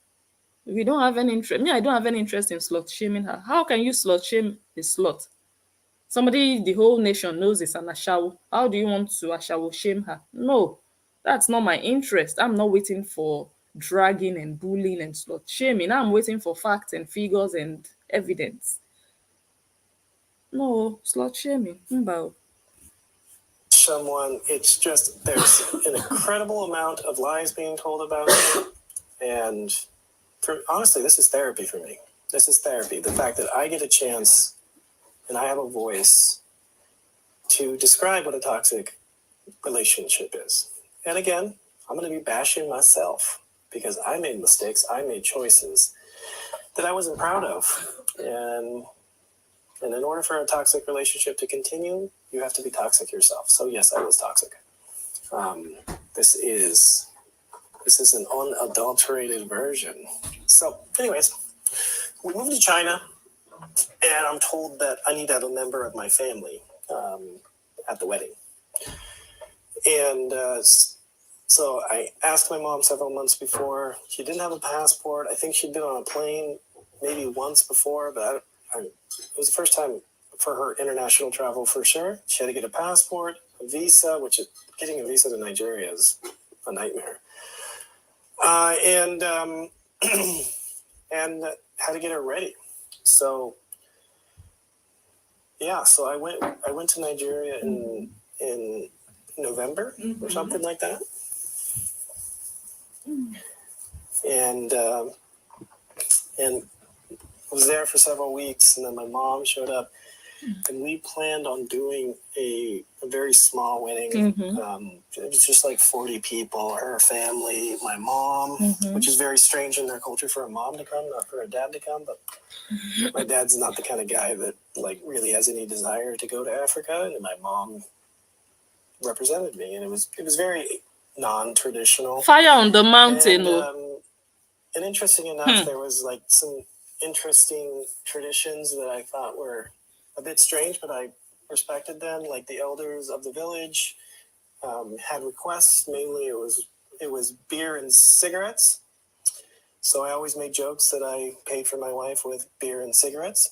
We don't have any interest. Me, I don't have any interest in slut shaming her. How can you slut shame a slut? Somebody the whole nation knows is an ashawo. How do you want to ashawo shame her? No, that's not my interest. I'm not waiting for dragging and bullying and slut shaming. I'm waiting for facts and figures and evidence. No, slut shaming. Mbao. Someone, it's just there's an incredible amount of lies being told about me, and honestly, this is therapy for me. This is therapy. The fact that I get a chance and I have a voice to describe what a toxic relationship is. And again, I'm going to be bashing myself because I made mistakes. I made choices that I wasn't proud of. And in order for a toxic relationship to continue, you have to be toxic yourself. So yes, I was toxic. This is an unadulterated version. So, anyways, we moved to China, and I'm told that I need to have a member of my family at the wedding. And so I asked my mom several months before. She didn't have a passport. I think she'd been on a plane maybe once before, but it was the first time for her international travel for sure. She had to get a passport, a visa, getting a visa to Nigeria is a nightmare. And and had to get her ready. So yeah, so I went to Nigeria in November or something like that. And was there for several weeks, and then my mom showed up, and we planned on doing a very small wedding. It was just like 40 people, her family, my mom, which is very strange in their culture for a mom to come, not for a dad to come. But my dad's not the kind of guy that like really has any desire to go to Africa, and my mom represented me, and it was very non-traditional. Fire on the mountain. And interesting enough, there was like some interesting traditions that I thought were a bit strange, but I respected them. Like the elders of the village had requests. Mainly, it was beer and cigarettes. So I always made jokes that I paid for my wife with beer and cigarettes,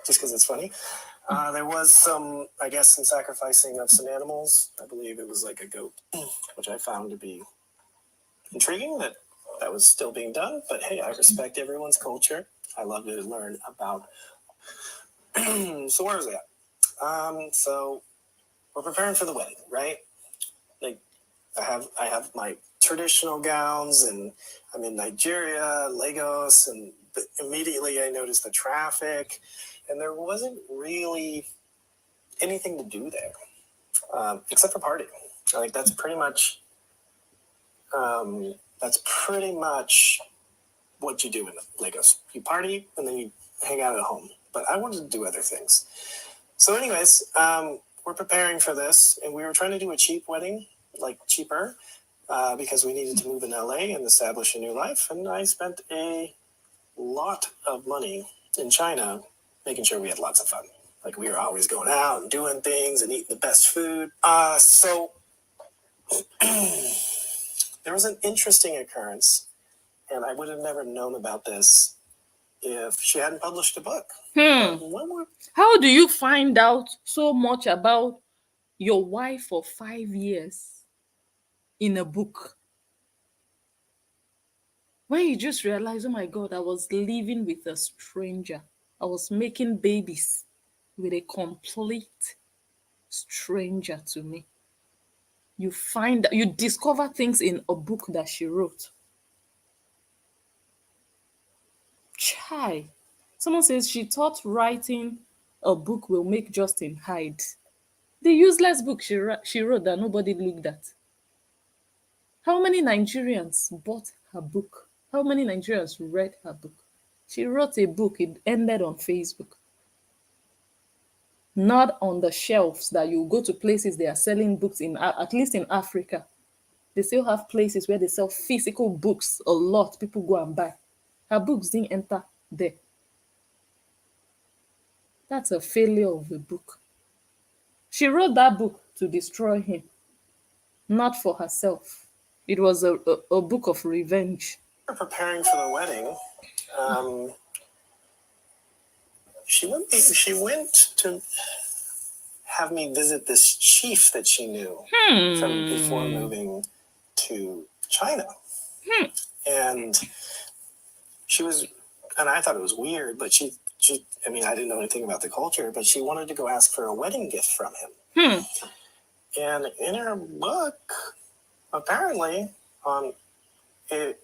just because it's funny. There was some sacrificing of some animals. I believe it was like a goat, which I found to be intriguing that was still being done. But hey, I respect everyone's culture. I love to learn about. So where is it at? So we're preparing for the wedding, right? Like I have my traditional gowns, and I'm in Nigeria, Lagos, and immediately I noticed the traffic, and there wasn't really anything to do there except for party. Like that's pretty much what you do in Lagos. You party and then you hang out at home. But I wanted to do other things. So anyways, we're preparing for this, and we were trying to do a cheap wedding, like cheaper, because we needed to move in LA and establish a new life. And I spent a lot of money in China making sure we had lots of fun. Like we were always going out and doing things and eating the best food. So there was an interesting occurrence, and I would have never known about this if she hadn't published a book. How do you find out so much about your wife for 5 years in a book? When you just realize, oh my God, I was living with a stranger. I was making babies with a complete stranger to me. You discover things in a book that she wrote. Chai. Someone says she thought writing a book will make Justin hide. The useless book she wrote that nobody looked at. How many Nigerians bought her book? How many Nigerians read her book? She wrote a book, it ended on Facebook. Not on the shelves that you go to places they are selling books in, at least in Africa. They still have places where they sell physical books a lot. People go and buy. Her books didn't enter there. That's a failure of a book. She wrote that book to destroy him, not for herself. It was a book of revenge. Preparing for the wedding, she went to have me visit this chief that she knew from before moving to China. And I thought it was weird, but she, I didn't know anything about the culture, but she wanted to go ask for a wedding gift from him. And in her book, apparently, it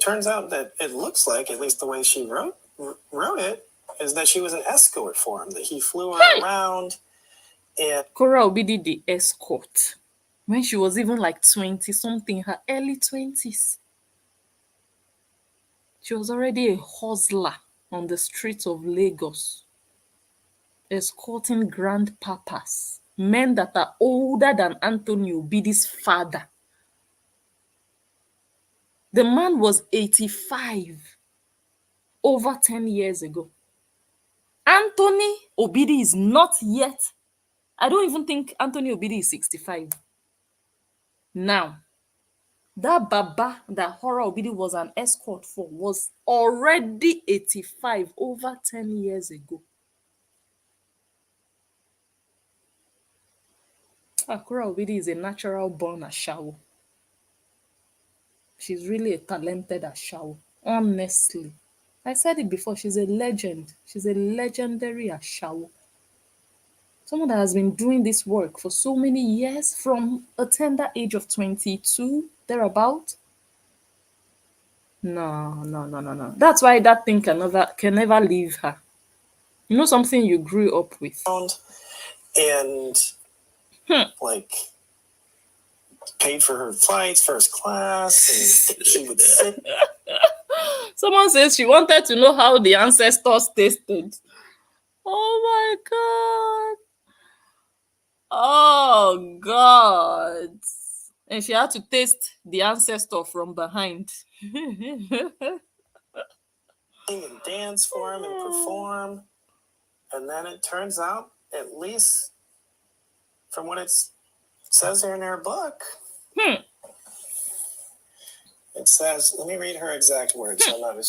turns out that it looks like, at least the way she wrote it, is that she was an escort for him, that he flew her around. And Korra Obidi the escort. When she was even like 20 something, her early 20s. She was already a hustler on the streets of Lagos, escorting grandpapas. men that are older than Anthony Obidi's father. The man was 85 over 10 years ago. Anthony Obidi is not yet, I don't even think Anthony Obidi is 65. Now, that Baba that Korra Obidi was an escort for was already 85 over 10 years ago. Korra Obidi is a natural born Ashawo. She's really a talented Ashawo. Honestly. I said it before, she's a legend. She's a legendary Ashawo. Someone that has been doing this work for so many years from a tender age of 22, thereabout. No. That's why that thing can never leave her. You know something you grew up with. And like paid for her flights, first class, and she would sit. Someone says she wanted to know how the ancestors tasted. Oh my god. Oh god. And she had to taste the ancestor from behind. And dance for him and perform. And then it turns out, at least from what it says here in her book, it says, let me read her exact words. So I'm not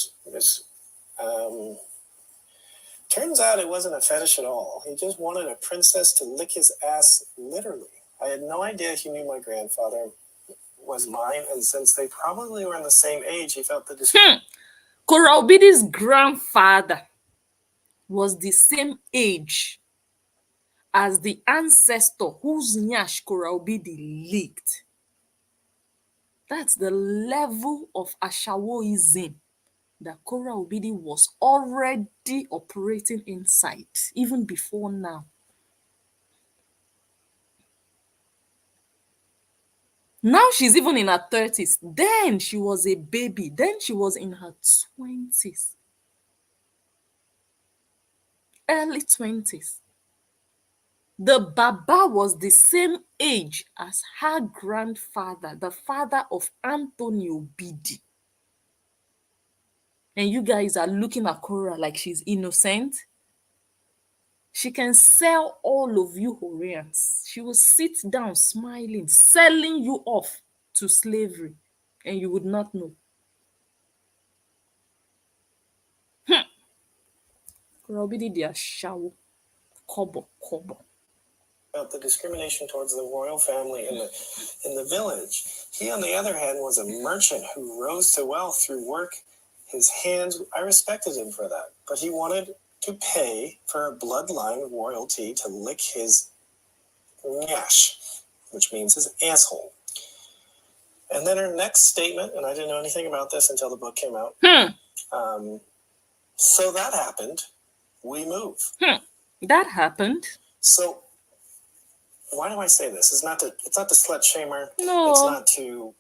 turns out it wasn't a fetish at all. He just wanted a princess to lick his ass, literally. I had no idea he knew my grandfather was mine, and since they probably were in the same age, he felt the Korra Obidi's grandfather was the same age as the ancestor whose nyash Korra Obidi licked. That's the level of Ashawoism that Korra Obidi was already operating inside, even before now. Now she's even in her 30s. Then she was a baby. Then she was in her 20s. Early 20s. The Baba was the same age as her grandfather, the father of Anthony Obidi. And you guys are looking at Korra like she's innocent. She can sell all of you Horians. She will sit down smiling, selling you off to slavery, and you would not know. Korra Obidi dia shawo. Kobo. about the discrimination towards the royal family in the village. He, on the other hand, was a merchant who rose to wealth through work. His hands, I respected him for that, but he wanted to pay for a bloodline royalty to lick his nyash, which means his asshole. And then her next statement, and I didn't know anything about this until the book came out. So that happened. We move. That happened. So why do I say this? It's not to slut shamer. No. It's not to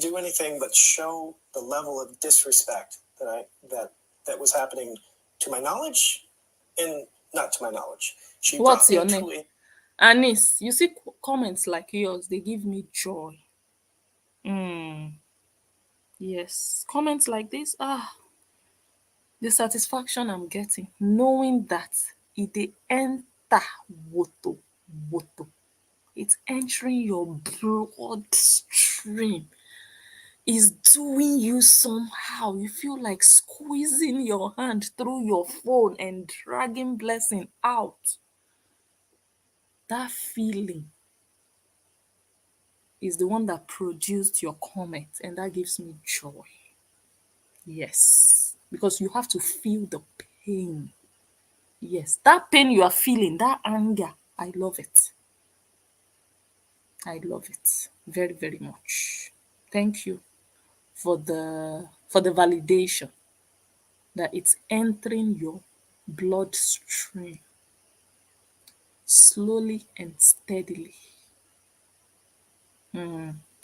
do anything but show the level of disrespect that was happening to my knowledge, and not to my knowledge. What's your name? Anis, you see comments like yours, they give me joy. Yes, comments like this, the satisfaction I'm getting, knowing that it dey enter woto. It's entering your bloodstream. Is doing you somehow. You feel like squeezing your hand through your phone and dragging blessing out. That feeling is the one that produced your comment, and that gives me joy. Yes, because you have to feel the pain. Yes, that pain you are feeling, that anger, I love it. I love it very, very much. Thank you for the validation that it's entering your bloodstream slowly and steadily.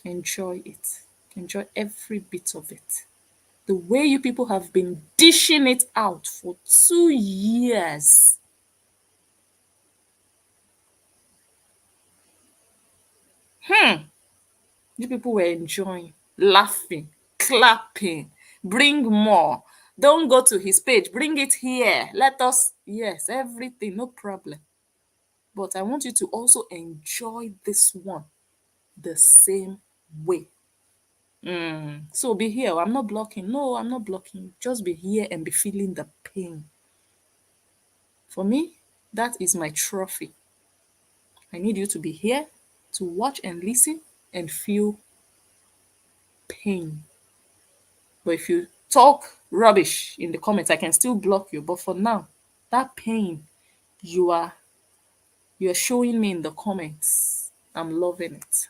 Enjoy it. Enjoy every bit of it. The way you people have been dishing it out for 2 years. You people were enjoying, laughing, clapping. Bring more. Don't go to his page. Bring it here. Let us, yes, everything, no problem. But I want you to also enjoy this one the same way. So be here. I'm not blocking. No, I'm not blocking. Just be here and be feeling the pain. For me, that is my trophy. I need you to be here to watch and listen and feel pain. But if you talk rubbish in the comments, I can still block you. But for now, that pain you are showing me in the comments, I'm loving it.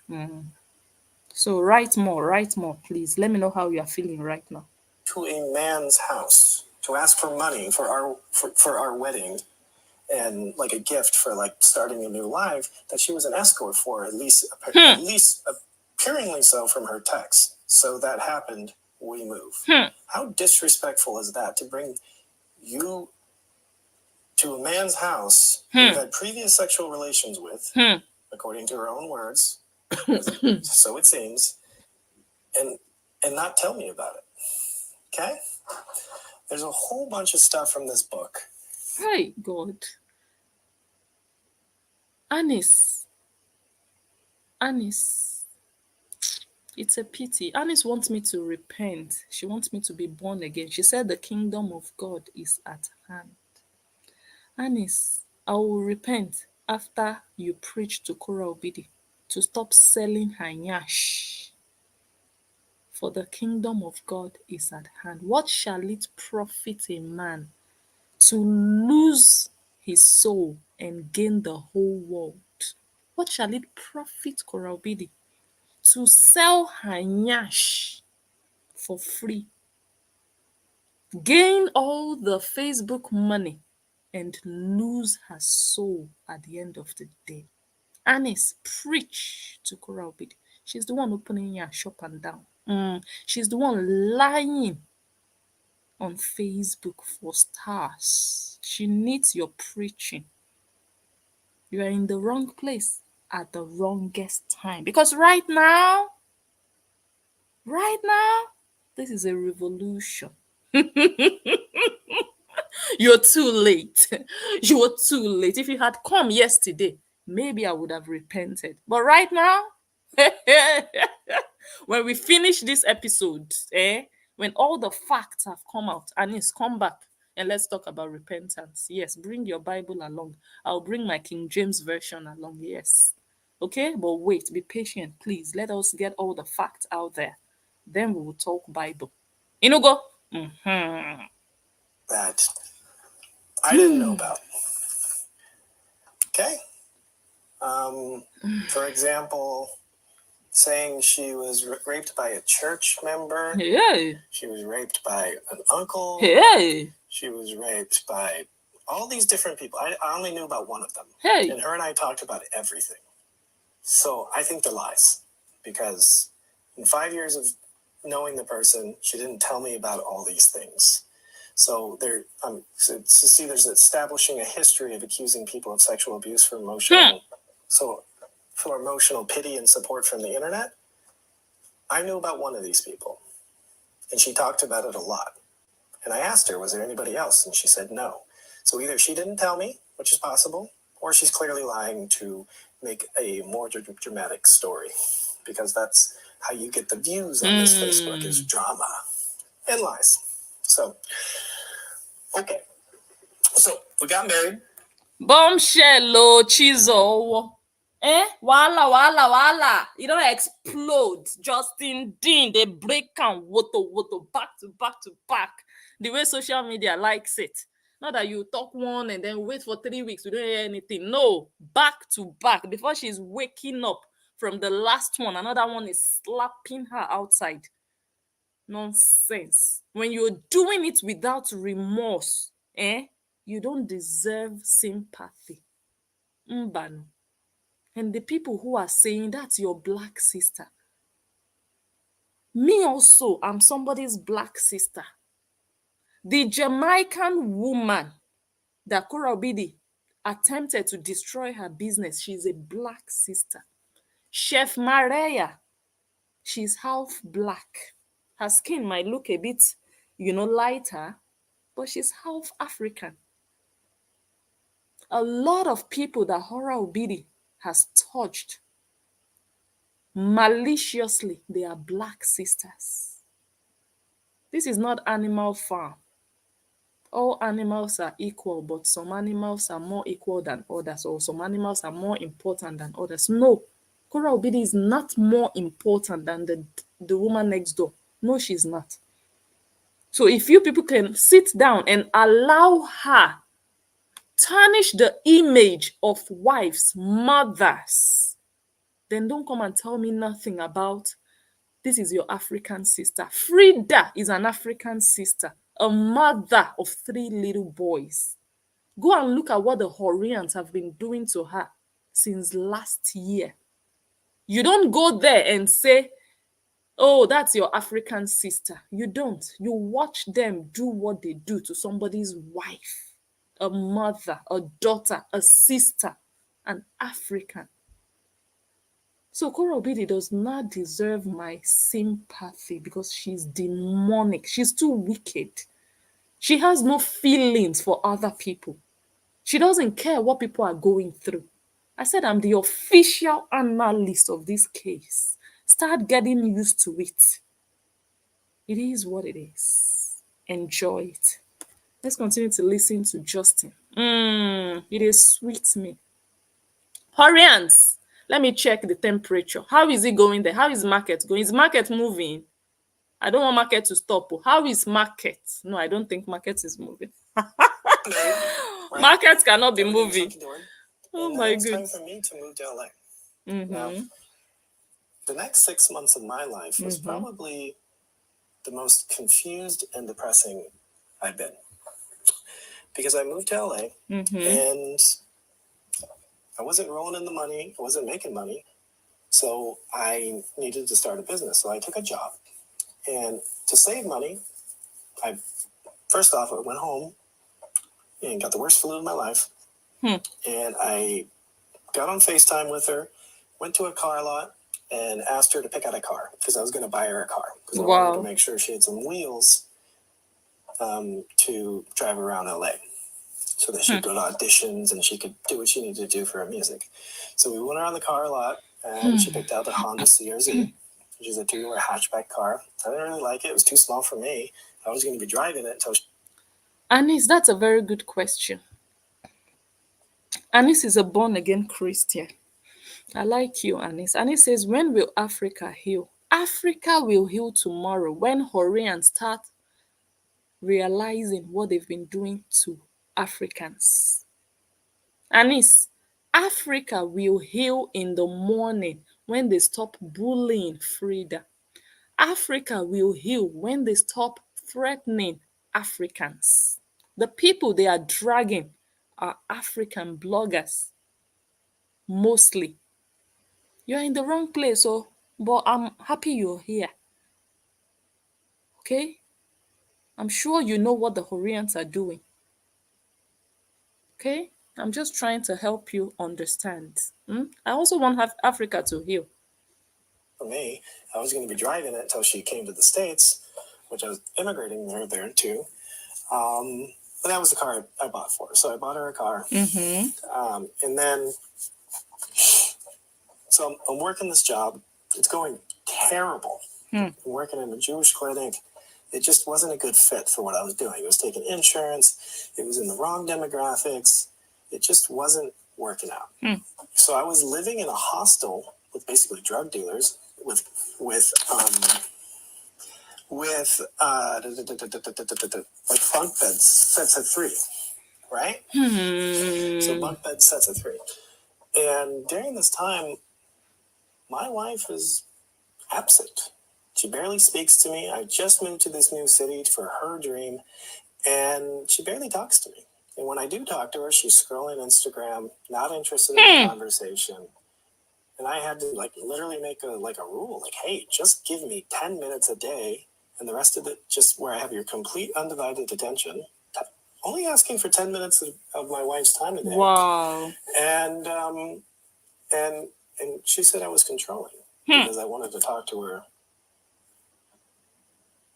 So write more, please. Let me know how you are feeling right now. To a man's house to ask for money for our wedding and like a gift for like starting a new life that she was an escort for, at least appearingly so from her text. So that happened, we move. How disrespectful is that to bring you to a man's house who you had previous sexual relations with, according to her own words, so it seems, and not tell me about it. Okay? There's a whole bunch of stuff from this book. Hey, God. Anis. It's a pity. Anis wants me to repent. She wants me to be born again. She said the kingdom of God is at hand. Anis, I will repent after you preach to Korra Obidi to stop selling her yash. For the kingdom of God is at hand. What shall it profit a man to lose his soul and gain the whole world? What shall it profit Korra Obidi to sell her yash for free, gain all the Facebook money, and lose her soul at the end of the day? Anis, preach to Korra Obidi. She's the one opening yash up and down. She's the one lying on Facebook for stars. She needs your preaching. You are in the wrong place at the wrongest time. Because right now, this is a revolution. You're too late. You were too late. If you had come yesterday, maybe I would have repented. But right now, when we finish this episode, when all the facts have come out, Anis, come back and let's talk about repentance. Yes, bring your Bible along. I'll bring my King James version along. Yes. Okay, but wait, be patient, please. Let us get all the facts out there. Then we will talk Bible. Inugo? That I didn't know about. Okay? For example, saying she was raped by a church member. Hey. She was raped by an uncle. Hey. She was raped by all these different people. I only knew about one of them. Hey. And her and I talked about everything. So I think they're lies. Because in 5 years of knowing the person, she didn't tell me about all these things. So there's establishing a history of accusing people of sexual abuse for emotional pity and support from the internet. I knew about one of these people, and she talked about it a lot. And I asked her, was there anybody else? And she said no. So either she didn't tell me, which is possible, or she's clearly lying to make a more dramatic story, because that's how you get the views on this Facebook, is drama and lies. So, okay. So we got married. Bombshell, chisel. Wala. You don't explode. Justin Dean, they break and woto, back to back. The way social media likes it. Not that you talk one and then wait for 3 weeks, we don't hear anything. No, back to back. Before she's waking up from the last one, another one is slapping her outside. Nonsense. When you're doing it without remorse, you don't deserve sympathy. Mbano. And the people who are saying that's your black sister. Me also, I'm somebody's black sister. The Jamaican woman that Korra Obidi attempted to destroy her business, she's a black sister. Chef Maria, she's half black. Her skin might look a bit, lighter, but she's half African. A lot of people that Korra Obidi has touched maliciously, they are black sisters. This is not Animal Farm. All animals are equal, but some animals are more equal than others, or some animals are more important than others. No, Korra Obidi is not more important than the woman next door. No, she's not. So if you people can sit down and allow her tarnish the image of wives, mothers, then don't come and tell me nothing about this is your African sister. Frida is an African sister, a mother of 3 little boys. Go and look at what the Horians have been doing to her since last year. You don't go there and say, oh, that's your African sister. You don't. You watch them do what they do to somebody's wife, a mother, a daughter, a sister, an African. So Korra Obidi does not deserve my sympathy because she's demonic. She's too wicked. She has no feelings for other people. She doesn't care what people are going through. I said I'm the official analyst of this case. Start getting used to it. It is what it is. Enjoy it. Let's continue to listen to Justin. It is sweet me. Horians, let me check the temperature. How is it going there? How is market going? Is market moving? I don't want market to stop. How is market? No, I don't think market is moving. Right. Markets cannot be Everything's moving. hunky-dory. Oh And my then it's time goodness. for me to move to LA. Now, Mm-hmm. the next 6 months of my life was probably the most confused and depressing I've been. Because I moved to LA and I wasn't rolling in the money, I wasn't making money. So I needed to start a business. So I took a job. And to save money, I went home and got the worst flu of my life. And I got on FaceTime with her, went to a car lot, and asked her to pick out a car because I was going to buy her a car because I wanted to make sure she had some wheels to drive around LA so that she could go to auditions and she could do what she needed to do for her music. So we went around the car lot and she picked out the Honda CRZ, which is a 2-door hatchback car. I didn't really like it. It was too small for me. I was going to be driving it until Anis, that's a very good question. Anis is a born-again Christian. I like you, Anis. Anis says, when will Africa heal? Africa will heal tomorrow when Horians start realizing what they've been doing to Africans. Anis, Africa will heal in the morning when they stop bullying Frida. Africa will heal when they stop threatening Africans. The people they are dragging are African bloggers, mostly. You're in the wrong place, but I'm happy you're here. Okay? I'm sure you know what the Horians are doing. Okay? I'm just trying to help you understand. I also want Africa to heal. for me, I was going to be driving it until she came to the States, which I was immigrating there too. But that was the car I bought for her. So I bought her a car. And then, so I'm working this job. It's going terrible. I'm working in a Jewish clinic. It just wasn't a good fit for what I was doing. It was taking insurance. It was in the wrong demographics. It just wasn't working out. So I was living in a hostel with basically drug dealers with like bunk beds, sets of 3, right? So bunk bed sets of 3. And during this time, my wife is absent. She barely speaks to me. I just moved to this new city for her dream, and she barely talks to me. And when I do talk to her, she's scrolling Instagram, not interested in the conversation. And I had to literally make a rule, hey, just give me 10 minutes a day, and the rest of it just where I have your complete undivided attention. Only asking for 10 minutes of my wife's time a day. Wow. And And she said I was controlling because I wanted to talk to her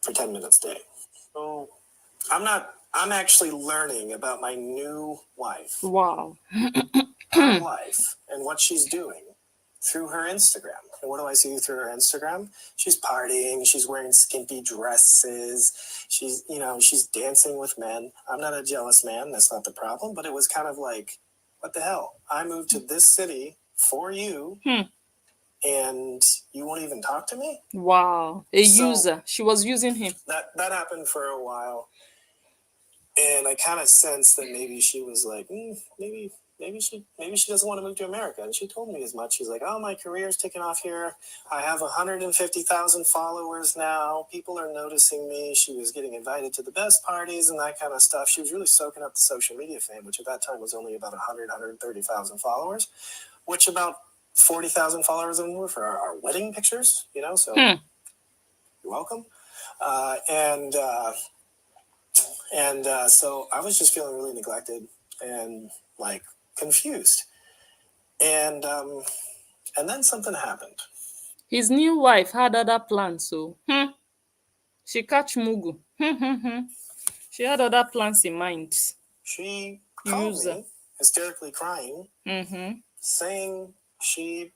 for 10 minutes a day. So I'm actually learning about my new wife, Wow. her life, and what she's doing through her Instagram. And what do I see through her Instagram? She's partying, she's wearing skimpy dresses, she's dancing with men. I'm not a jealous man, that's not the problem, but it was kind of like, what the hell? I moved to this city for you, and you won't even talk to me? Wow. A user. She was using him. That happened for a while. And I kind of sensed that maybe she was like, maybe she doesn't want to move to America. And she told me as much. She's like, oh, my career's taking off here. I have 150,000 followers now. People are noticing me. She was getting invited to the best parties and that kind of stuff. She was really soaking up the social media fame, which at that time was only about 130,000 followers, which about 40,000 followers of them were for our wedding pictures, so you're welcome. So I was just feeling really neglected and like confused. And then something happened. His new wife had other plans, so she catch Mugu. She had other plans in mind. She called me hysterically crying, saying she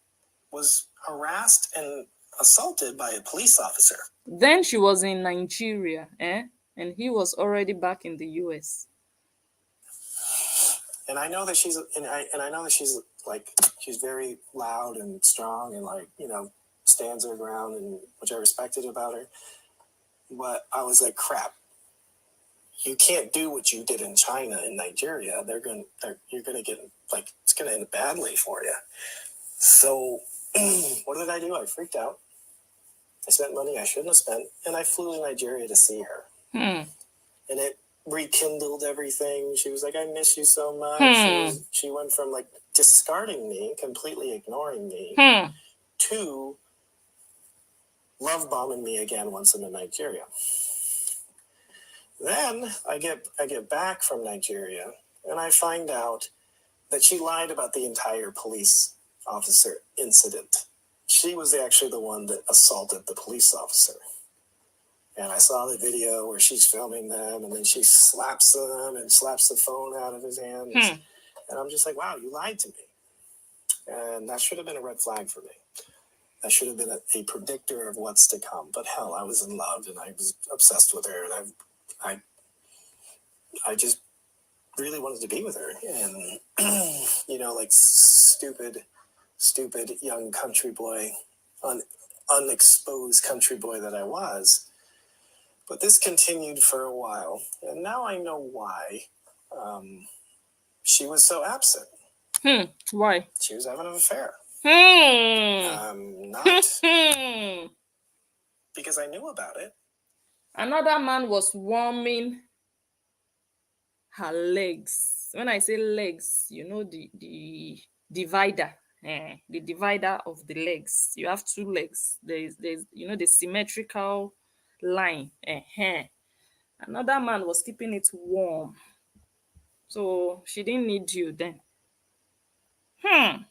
was harassed and assaulted by a police officer. Then she was in Nigeria, and he was already back in the US. And I know that she's like, she's very loud and strong and like, stands her ground, and which I respected about her. But I was like, crap. You can't do what you did in China and Nigeria. You're gonna get like, it's gonna end badly for you. So what did I do? I freaked out. I spent money I shouldn't have spent, and I flew to Nigeria to see her. And it rekindled everything. She was like, I miss you so much. She went from like discarding me, completely ignoring me, to love bombing me again once I'm in Nigeria. Then I get back from Nigeria, and I find out that she lied about the entire police officer incident. She was actually the one that assaulted the police officer. And I saw the video where she's filming them, and then she slaps him and slaps the phone out of his hands. And I'm just like, wow, you lied to me. And that should have been a red flag for me. That should have been a predictor of what's to come. But hell, I was in love, and I was obsessed with her, and I just really wanted to be with her. And, like stupid young country boy, unexposed country boy that I was. But this continued for a while, and now I know why she was so absent. Why? She was having an affair. Not because I knew about it. Another man was warming her legs. When I say legs, the divider. The divider of the legs. You have two legs. There's the symmetrical line. Another man was keeping it warm. So she didn't need you then. I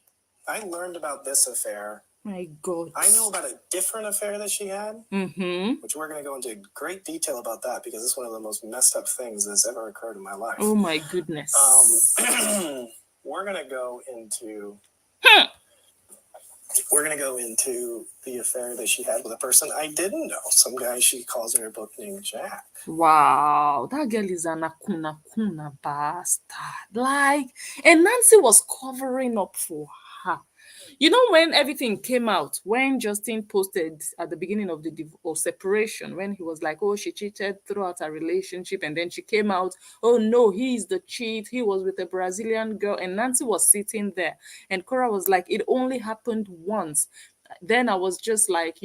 learned about this affair. My God. I knew about a different affair that she had, which we're going to go into great detail about that, because it's one of the most messed up things that's ever occurred in my life. Oh my goodness. We're going to go into the affair that she had with a person I didn't know. Some guy she calls in her book named Jack. Wow, that girl is an akuna bastard. Like, and Nancy was covering up for her. When everything came out, when Justin posted at the beginning of the separation, when he was like, oh, she cheated throughout our relationship, and then she came out, oh no, he's the cheat, he was with a Brazilian girl, and Nancy was sitting there, and Kora was like, it only happened once. Then I was just like,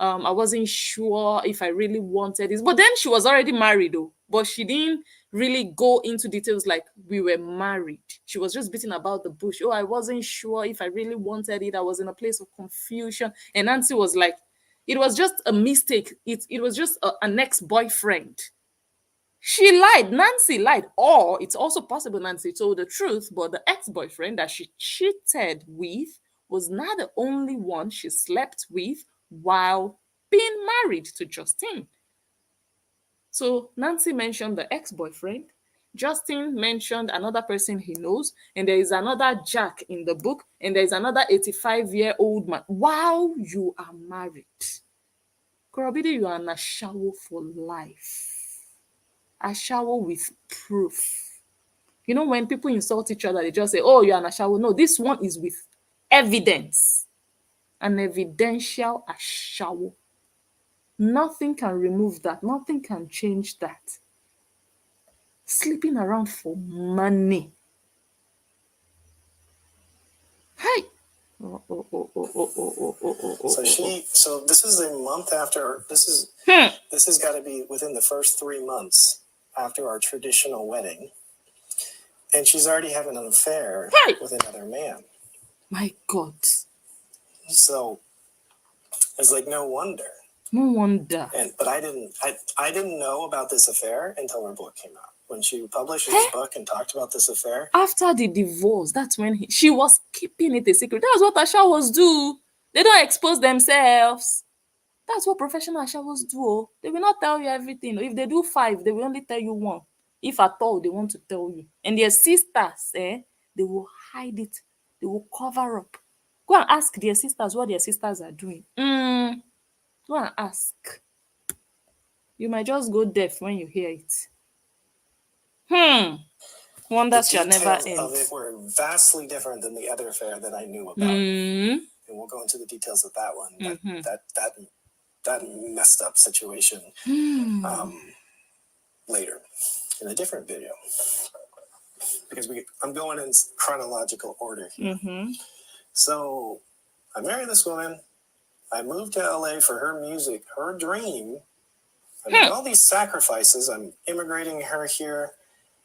I wasn't sure if I really wanted this. But then she was already married though. But she didn't really go into details like we were married. She was just beating about the bush. Oh, I wasn't sure if I really wanted it. I was in a place of confusion. And Nancy was like, it was just a mistake. It was just an ex-boyfriend. She lied. Nancy lied. Or it's also possible Nancy told the truth, but the ex-boyfriend that she cheated with was not the only one she slept with while being married to Justin. So Nancy mentioned the ex-boyfriend. Justin mentioned another person he knows, and there is another Jack in the book, and there is another 85-year-old man. While you are married, Korra Obidi, you are an ashawo for life. Ashawo with proof. You know, when people insult each other, they just say, "Oh, you're an ashawo." No, this one is with evidence. An evidential ashawo. Nothing can remove that. Nothing can change that. Sleeping around for money. Hey. So this is a month after this has got to be within the first 3 months after our traditional wedding, and she's already having an affair with another man. My God. So it's like no wonder. No wonder. But I didn't know about this affair until her book came out. When she published this book and talked about this affair. After the divorce, that's when she was keeping it a secret. That's what ashawos do. They don't expose themselves. That's what professional ashawos do. They will not tell you everything. If they do 5, they will only tell you 1. If at all they want to tell you. And their sisters, they will hide it. They will cover up. Go and ask their sisters what their sisters are doing. Go and ask. You might just go deaf when you hear it. Wonders shall never end. The details of it were vastly different than the other affair that I knew about. And we'll go into the details of that one. That messed up situation later in a different video. Because I'm going in chronological order here. So I married this woman. I moved to LA for her music, her dream. I made all these sacrifices. I'm immigrating her here,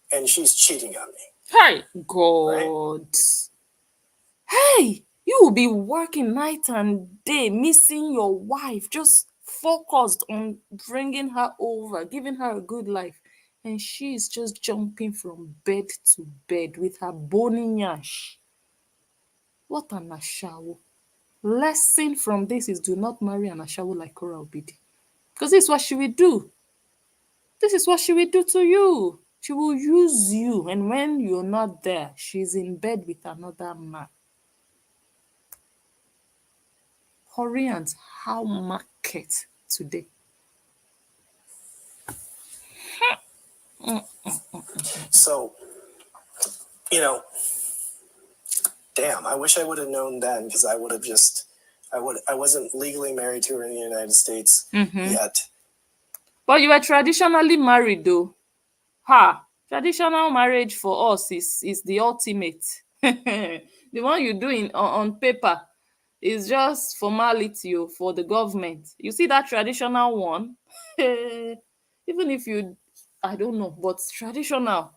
and she's cheating on me. Hey, God. Right? Hey, you will be working night and day, missing your wife, just focused on bringing her over, giving her a good life. And she's just jumping from bed to bed with her bony yash. What an ashawo. Lesson from this is do not marry an ashawo like Korra Obidi. Because this is what she will do. This is what she will do to you. She will use you. And when you're not there, she's in bed with another man. Koreans, how market today? So, damn, I wish I would have known then, because I would have I wasn't legally married to her in the United States yet. But you were traditionally married though. Traditional marriage for us is the ultimate. The one you do on paper is just formality for the government. You see that traditional one? Even if I don't know, but traditional,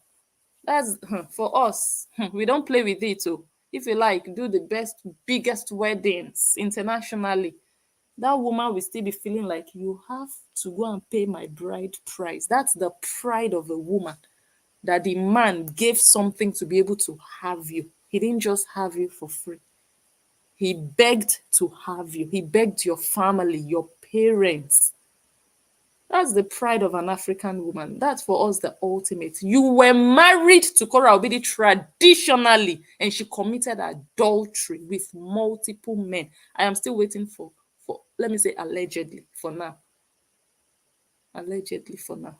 that's for us. We don't play with it. So if you like, do the biggest weddings internationally, that woman will still be feeling like you have to go and pay my bride price. That's the pride of a woman, that the man gave something to be able to have you. He didn't just have you for free. He begged to have you. He begged your family, your parents. That's the pride of an African woman. That's for us the ultimate. You were married to Korra Obidi traditionally, and she committed adultery with multiple men. I am still waiting for let me say allegedly for now. Allegedly for now.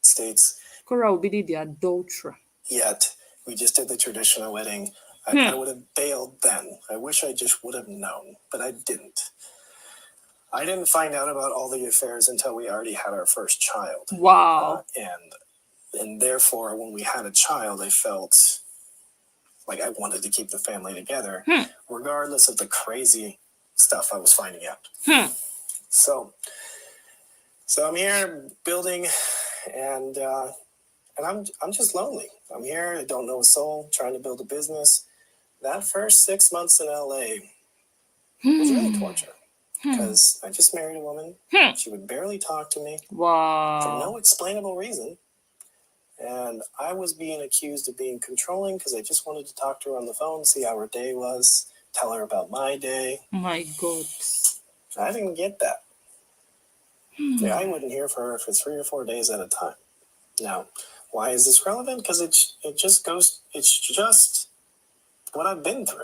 States. Korra Obidi the adulterer. Yet we just did the traditional wedding. I would have bailed then. I wish I just would have known, but I didn't. I didn't find out about all the affairs until we already had our first child. Wow. And therefore, when we had a child, I felt like I wanted to keep the family together, regardless of the crazy stuff I was finding out. So I'm here building, and I'm just lonely. I'm here. I don't know a soul. Trying to build a business. That first 6 months in LA was really torture, because I just married a woman. She would barely talk to me. Wow. For no explainable reason. And I was being accused of being controlling because I just wanted to talk to her on the phone, see how her day was, tell her about my day. My God. I didn't get that. Yeah, I wouldn't hear from her for 3 or 4 days at a time. Now, why is this relevant? Because it's just what I've been through.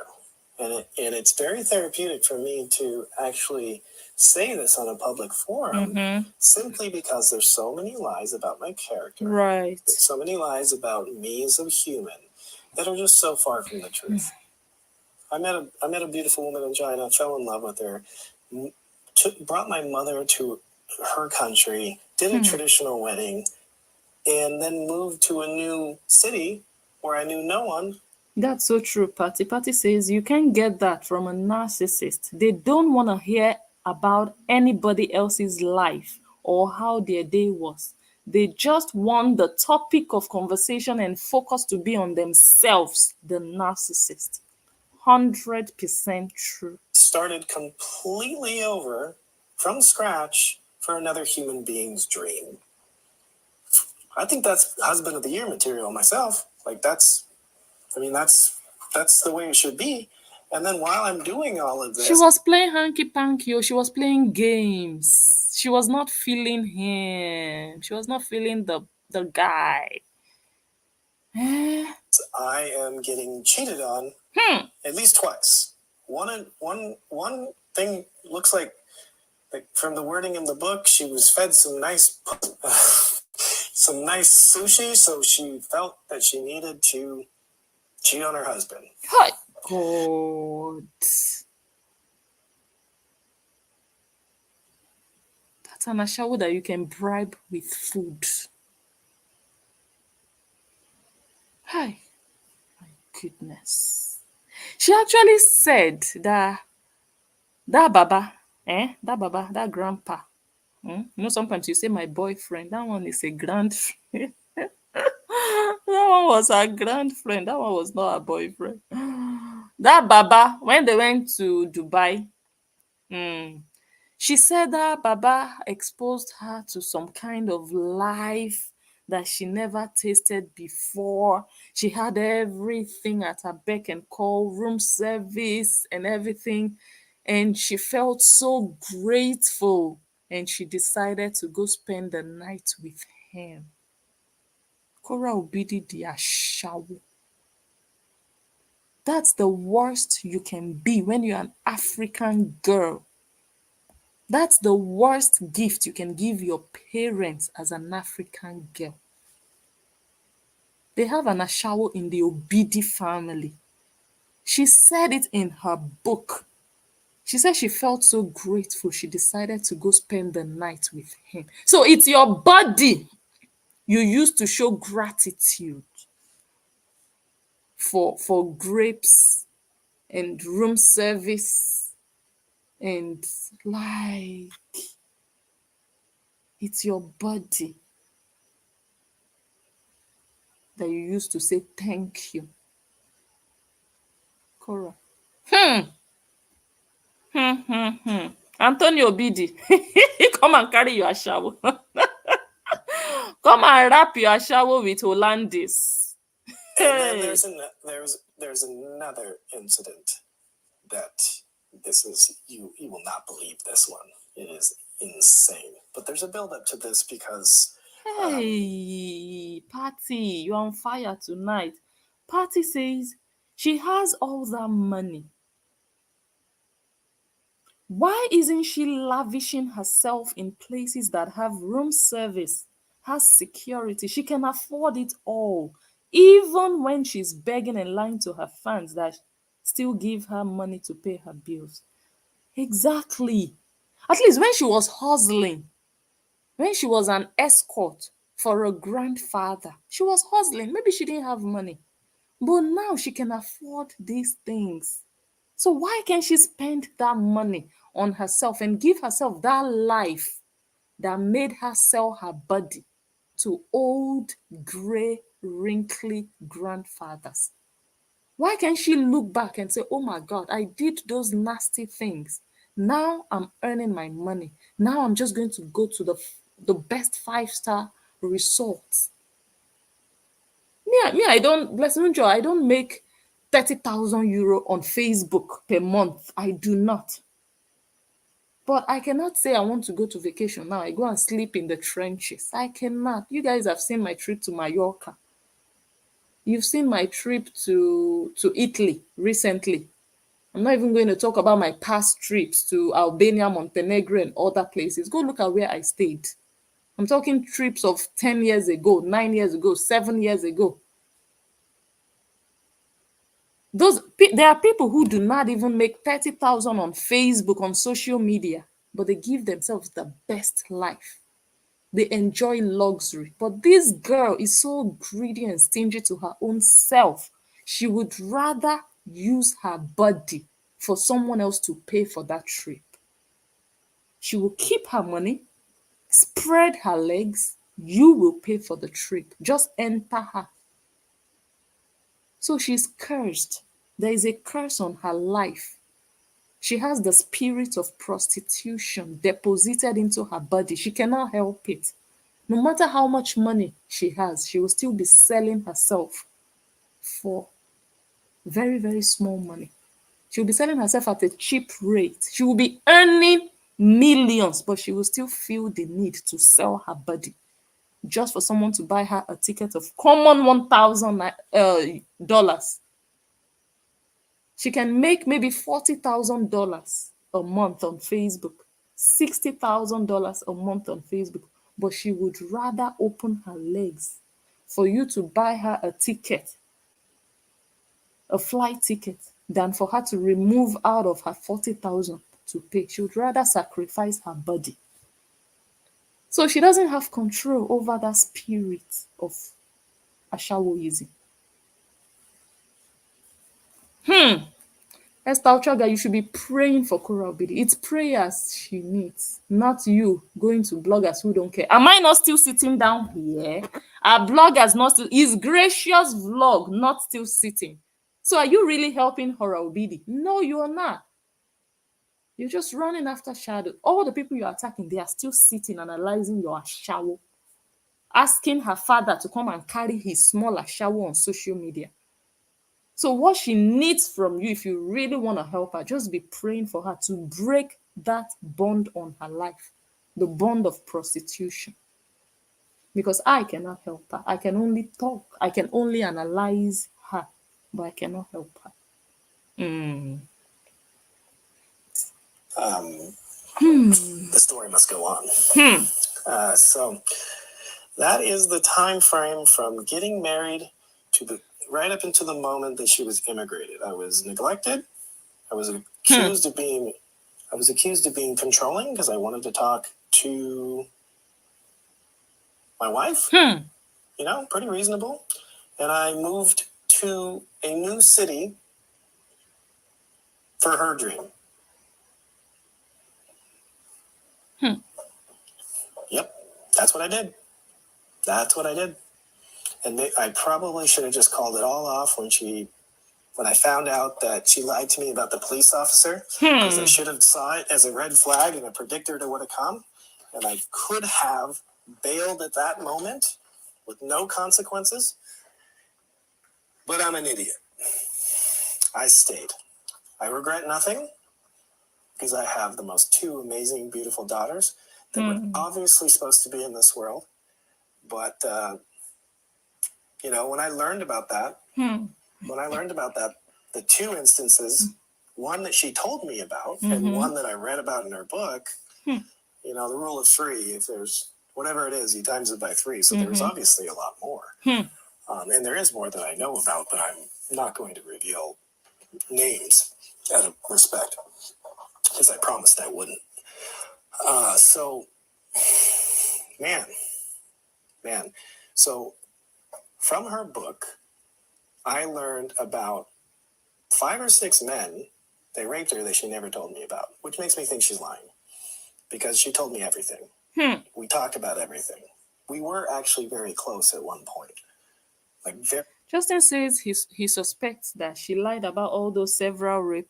And it's very therapeutic for me to actually say this on a public forum simply because there's so many lies about my character. Right. There's so many lies about me as a human that are just so far from the truth. I met a beautiful woman in China, fell in love with her, brought my mother to her country, did a traditional wedding, and then moved to a new city where I knew no one. That's so true, Patty. Patty says you can get that from a narcissist. They don't want to hear about anybody else's life or how their day was. They just want the topic of conversation and focus to be on themselves, the narcissist. 100% true. Started completely over from scratch for another human being's dream. I think that's husband of the year material myself. Like that's the way it should be. And then while I'm doing all of this, She was playing hanky panky, or she was playing games. She was not feeling him. She was not feeling the guy. I am getting cheated on at least twice. One thing looks like from the wording in the book, she was fed some nice some nice sushi, so she felt that she needed to cheat on her husband. Hi, God. That's an ashawo that you can bribe with food. Hi, my goodness. She actually said that baba, that baba, that grandpa. You know, sometimes you say my boyfriend. That one is a grand. That one was her grandfriend. That one was not her boyfriend. That baba, when they went to Dubai, she said that Baba exposed her to some kind of life that she never tasted before. She had everything at her beck and call, room service and everything. And she felt so grateful. And she decided to go spend the night with him. Korra Obidi the Ashawo. That's the worst you can be when you're an African girl. That's the worst gift you can give your parents as an African girl. They have an Ashawo in the Obidi family. She said it in her book. She said she felt so grateful she decided to go spend the night with him. So it's your body you used to show gratitude for grapes and room service and like it's your body that you used to say thank you. Kora. Antonio Obidi, come and carry your shower. Come and wrap your shower with Hollandis. And then Hey. there's another incident that this is you will not believe this one. It is insane. But there's a build up to this because Hey, Patty, you're on fire tonight. Patty says she has all that money. Why isn't she lavishing herself in places that have room service, has security? She can afford it all. Even when she's begging and lying to her fans that still give her money to pay her bills. Exactly. At least when she was hustling, when she was an escort for a grandfather, she was hustling. Maybe she didn't have money. But now she can afford these things. So why can't she spend that money on herself and give herself that life that made her sell her body to old, gray, wrinkly grandfathers? Why can't she look back and say, oh my God, I did those nasty things. Now I'm earning my money. Now I'm just going to go to the best 5-star resorts. I don't, blessing Joe, I don't make 30,000 euro on Facebook per month. I do not. But I cannot say I want to go to vacation now. I go and sleep in the trenches. I cannot. You guys have seen my trip to Mallorca. You've seen my trip to Italy recently. I'm not even going to talk about my past trips to Albania, Montenegro, and other places. Go look at where I stayed. I'm talking trips of 10 years ago, 9 years ago, 7 years ago. There are people who do not even make 30,000 on Facebook, on social media, but they give themselves the best life. They enjoy luxury. But this girl is so greedy and stingy to her own self. She would rather use her body for someone else to pay for that trip. She will keep her money, spread her legs. You will pay for the trip. Just enter her. So she's cursed. There is a curse on her life. She has the spirit of prostitution deposited into her body. She cannot help it. No matter how much money she has, she will still be selling herself for very, very small money. She will be selling herself at a cheap rate. She will be earning millions, but she will still feel the need to sell her body just for someone to buy her a ticket of common $1,000. She can make maybe $40,000 a month on Facebook, $60,000 a month on Facebook, but she would rather open her legs for you to buy her a ticket, a flight ticket, than for her to remove out of her 40,000 to pay. She would rather sacrifice her body. So she doesn't have control over that spirit of Ashawoism. Esther Ochaga, you should be praying for Korra Obidi. It's prayers she needs, not you going to bloggers who don't care. Am I not still sitting down here? Are bloggers not still? Is Gracious Vlog not still sitting? So are you really helping Korra Obidi? No, you are not. You're just running after shadow. All the people you're attacking, they are still sitting, analyzing your ashawo, asking her father to come and carry his small ashawo on social media. So what she needs from you, if you really want to help her, just be praying for her to break that bond on her life, the bond of prostitution. Because I cannot help her. I can only talk. I can only analyze her, but I cannot help her. The story must go on. So that is the time frame from getting married to right up into the moment that she was immigrated. I was neglected. I was accused of being controlling because I wanted to talk to my wife. Pretty reasonable. And I moved to a new city for her dream. Yep, that's what I did. And I probably should have just called it all off when I found out that she lied to me about the police officer, because I should have saw it as a red flag and a predictor to what would come. And I could have bailed at that moment with no consequences. But I'm an idiot. I stayed. I regret nothing because I have the most two amazing, beautiful daughters that were obviously supposed to be in this world. But, when I learned about that, the two instances, one that she told me about and one that I read about in her book, the rule of three, if there's whatever it is, you times it by three. So there's obviously a lot more. And there is more that I know about, but I'm not going to reveal names out of respect, because I promised I wouldn't. So, man. So from her book, I learned about 5 or 6 men they raped her that she never told me about, which makes me think she's lying, because she told me everything. We talked about everything. We were actually very close at one point. Justin says he suspects that she lied about all those several rape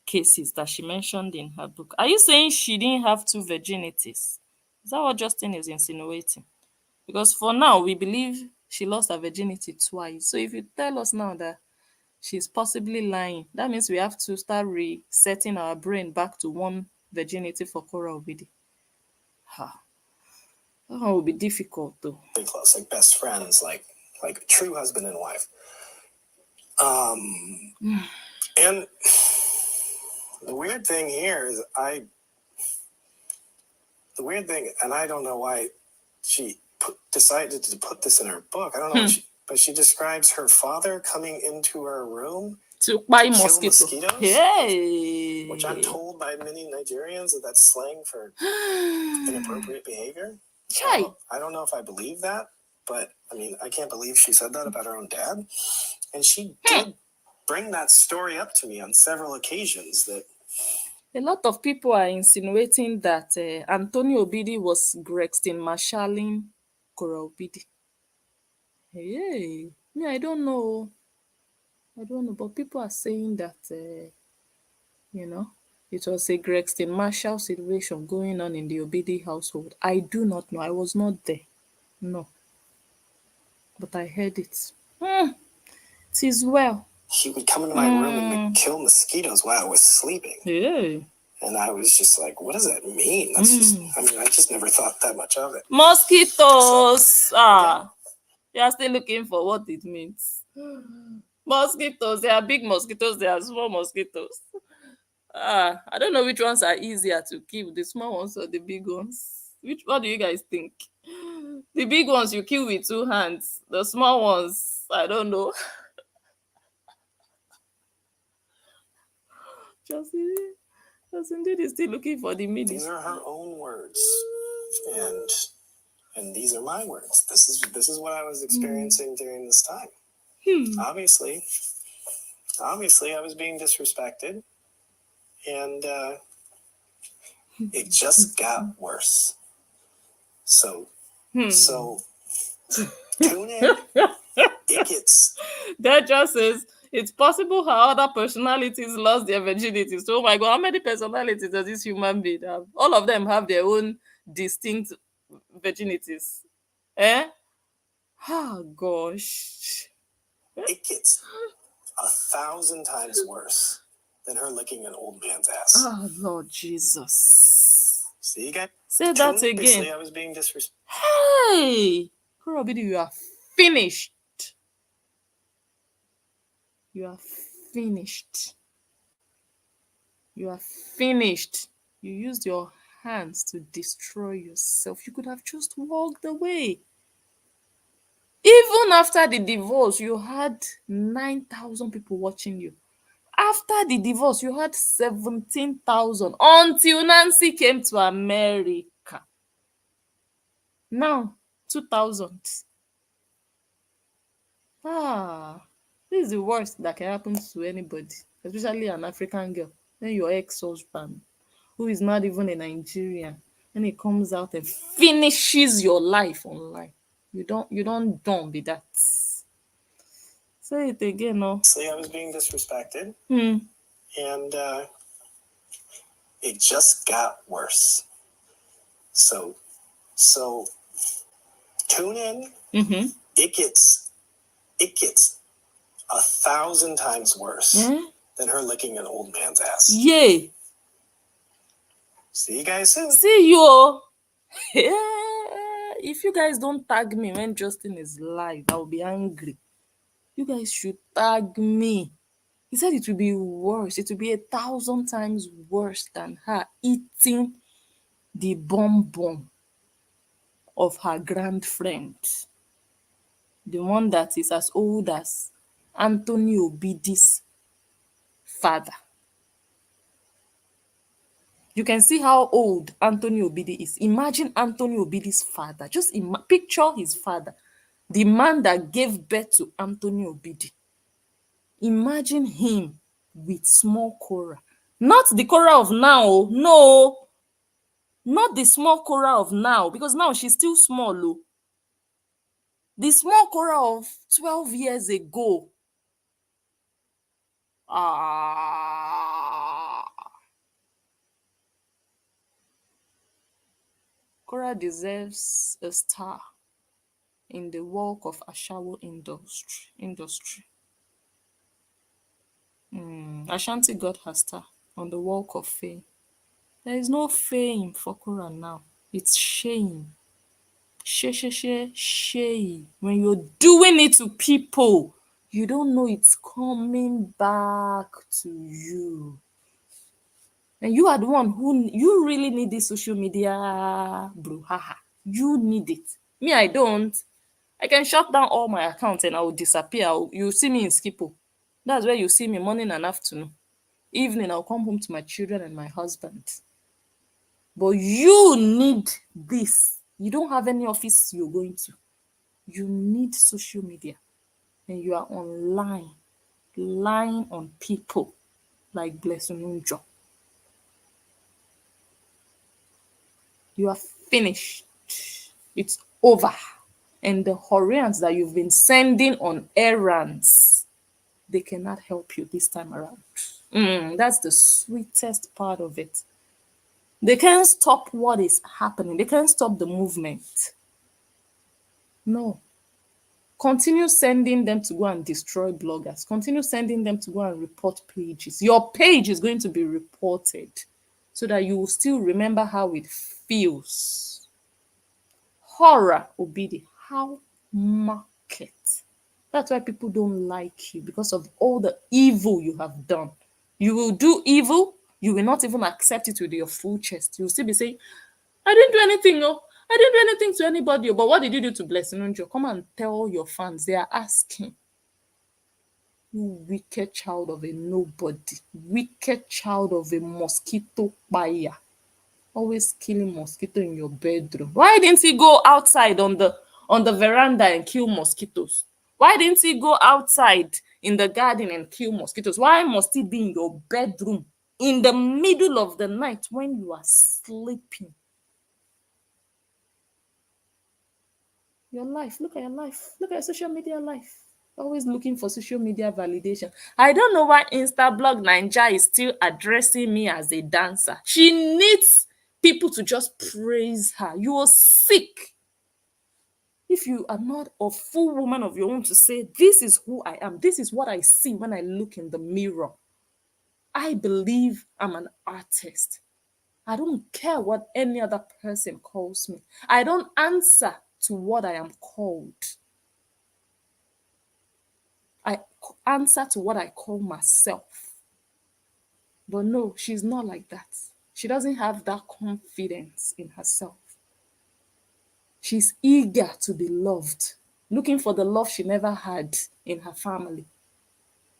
cases that she mentioned in her book. Are you saying she didn't have 2 virginities? Is that what Justin is insinuating? Because for now, we believe she lost her virginity twice. So if you tell us now that she's possibly lying, that means we have to start resetting our brain back to one virginity for Korra Obidi. Ha. That one will be difficult though. Pretty close, like best friends, like true husband and wife. And the weird thing here is and I don't know why she decided to put this in her book. I don't know, but she describes her father coming into her room To buy kill mosquito. mosquitoes, Hey. which I'm told by many Nigerians that's slang for inappropriate behavior. Chai. I don't know if I believe that, but I mean, I can't believe she said that about her own dad. And she did bring that story up to me on several occasions. That A lot of people are insinuating that Antonio Obidi was Gregson marshalling Korra Obidi. Hey, me, I don't know. But people are saying that, it was a Gregson Marshall situation going on in the Obidi household. I do not know. I was not there. No. But I heard it. It is well. he would come into my room and kill mosquitoes while I was sleeping. Yeah. And I was just like, what does that mean? That's just, I mean, I just never thought that much of it. Mosquitoes. You are still looking for what it means. Mosquitoes. There are big mosquitoes. There are small mosquitoes. I don't know which ones are easier to kill, the small ones or the big ones. What do you guys think? The big ones you kill with 2 hands. The small ones, I don't know. Just indeed is still looking for the meaning. These are her own words, and these are my words. This is what I was experiencing during this time. Obviously, I was being disrespected, and it just got worse. So tune in. It gets. That just says it's possible how other personalities lost their virginity. So, oh my God, how many personalities does this human being have? All of them have their own distinct virginities. Eh? Oh, gosh. It gets 1,000 times worse than her licking an old man's ass. Oh, Lord Jesus. See, you guys? Say that again. Obviously, I was being disrespectful. Hey! Korra Obidi, you are finished. You are finished. You are finished. You used your hands to destroy yourself. You could have just walked away. Even after the divorce, you had 9,000 people watching you. After the divorce, you had 17,000 until Nancy came to America. Now, 2,000. This is the worst that can happen to anybody, especially an African girl. Then your ex-husband, who is not even a Nigerian, and he comes out and finishes your life online. You don't be that. Say it again, no. Obviously, I was being disrespected, and it just got worse. So tune in. It gets 1,000 times worse than her licking an old man's ass. Yay! See you guys soon. See you. If you guys don't tag me when Justin is live, I'll be angry. You guys should tag me. He said it will be worse. It will be 1,000 times worse than her eating the bonbon of her grand friend. The one that is as old as Anthony Obidi's father. You can see how old Anthony Obidi is. Imagine Anthony Obidi's father. Just picture his father. The man that gave birth to Anthony Obidi. Imagine him with small Korra. Not the Korra of now. No. Not the small Korra of now. Because now she's still small. Oh. The small Korra of 12 years ago. Korra deserves a star. in the walk of Ashawo industry. Ashanti got her star on the walk of fame. There is no fame for Kora now. It's shame. Shame. When you're doing it to people, you don't know it's coming back to you. And you are the one who you really need this social media brouhaha. You need it. Me, I don't. I can shut down all my accounts and I will disappear. You see me in Skipo. That's where you see me morning and afternoon. Evening, I'll come home to my children and my husband. But you need this. You don't have any office you're going to. You need social media. And you are online, lying on people like Blessing Unjo. You are finished. It's over. And the Horians that you've been sending on errands, they cannot help you this time around. That's the sweetest part of it. They can't stop what is happening. They can't stop the movement. No. Continue sending them to go and destroy bloggers. Continue sending them to go and report pages. Your page is going to be reported so that you will still remember how it feels. Korra Obidi, how market. That's why people don't like you, because of all the evil you have done. You will do evil, you will not even accept it with your full chest. You will still be saying, I didn't do anything, no. I didn't do anything to anybody. But what did you do to Blessing Unjo? Come and tell your fans. They are asking. You wicked child of a nobody. Wicked child of a mosquito buyer. Always killing mosquito in your bedroom. Why didn't he go outside on the veranda and kill mosquitoes? Why didn't he go outside in the garden and kill mosquitoes? Why must he be in your bedroom in the middle of the night when you are sleeping? Your life, look at your life. Look at your social media life. Always looking for social media validation. I don't know why Instablog Ninja is still addressing me as a dancer. She needs people to just praise her. You are sick. If you are not a full woman of your own to say, this is who I am, this is what I see when I look in the mirror. I believe I'm an artist. I don't care what any other person calls me. I don't answer to what I am called. I answer to what I call myself. But no, she's not like that. She doesn't have that confidence in herself. She's eager to be loved, looking for the love she never had in her family,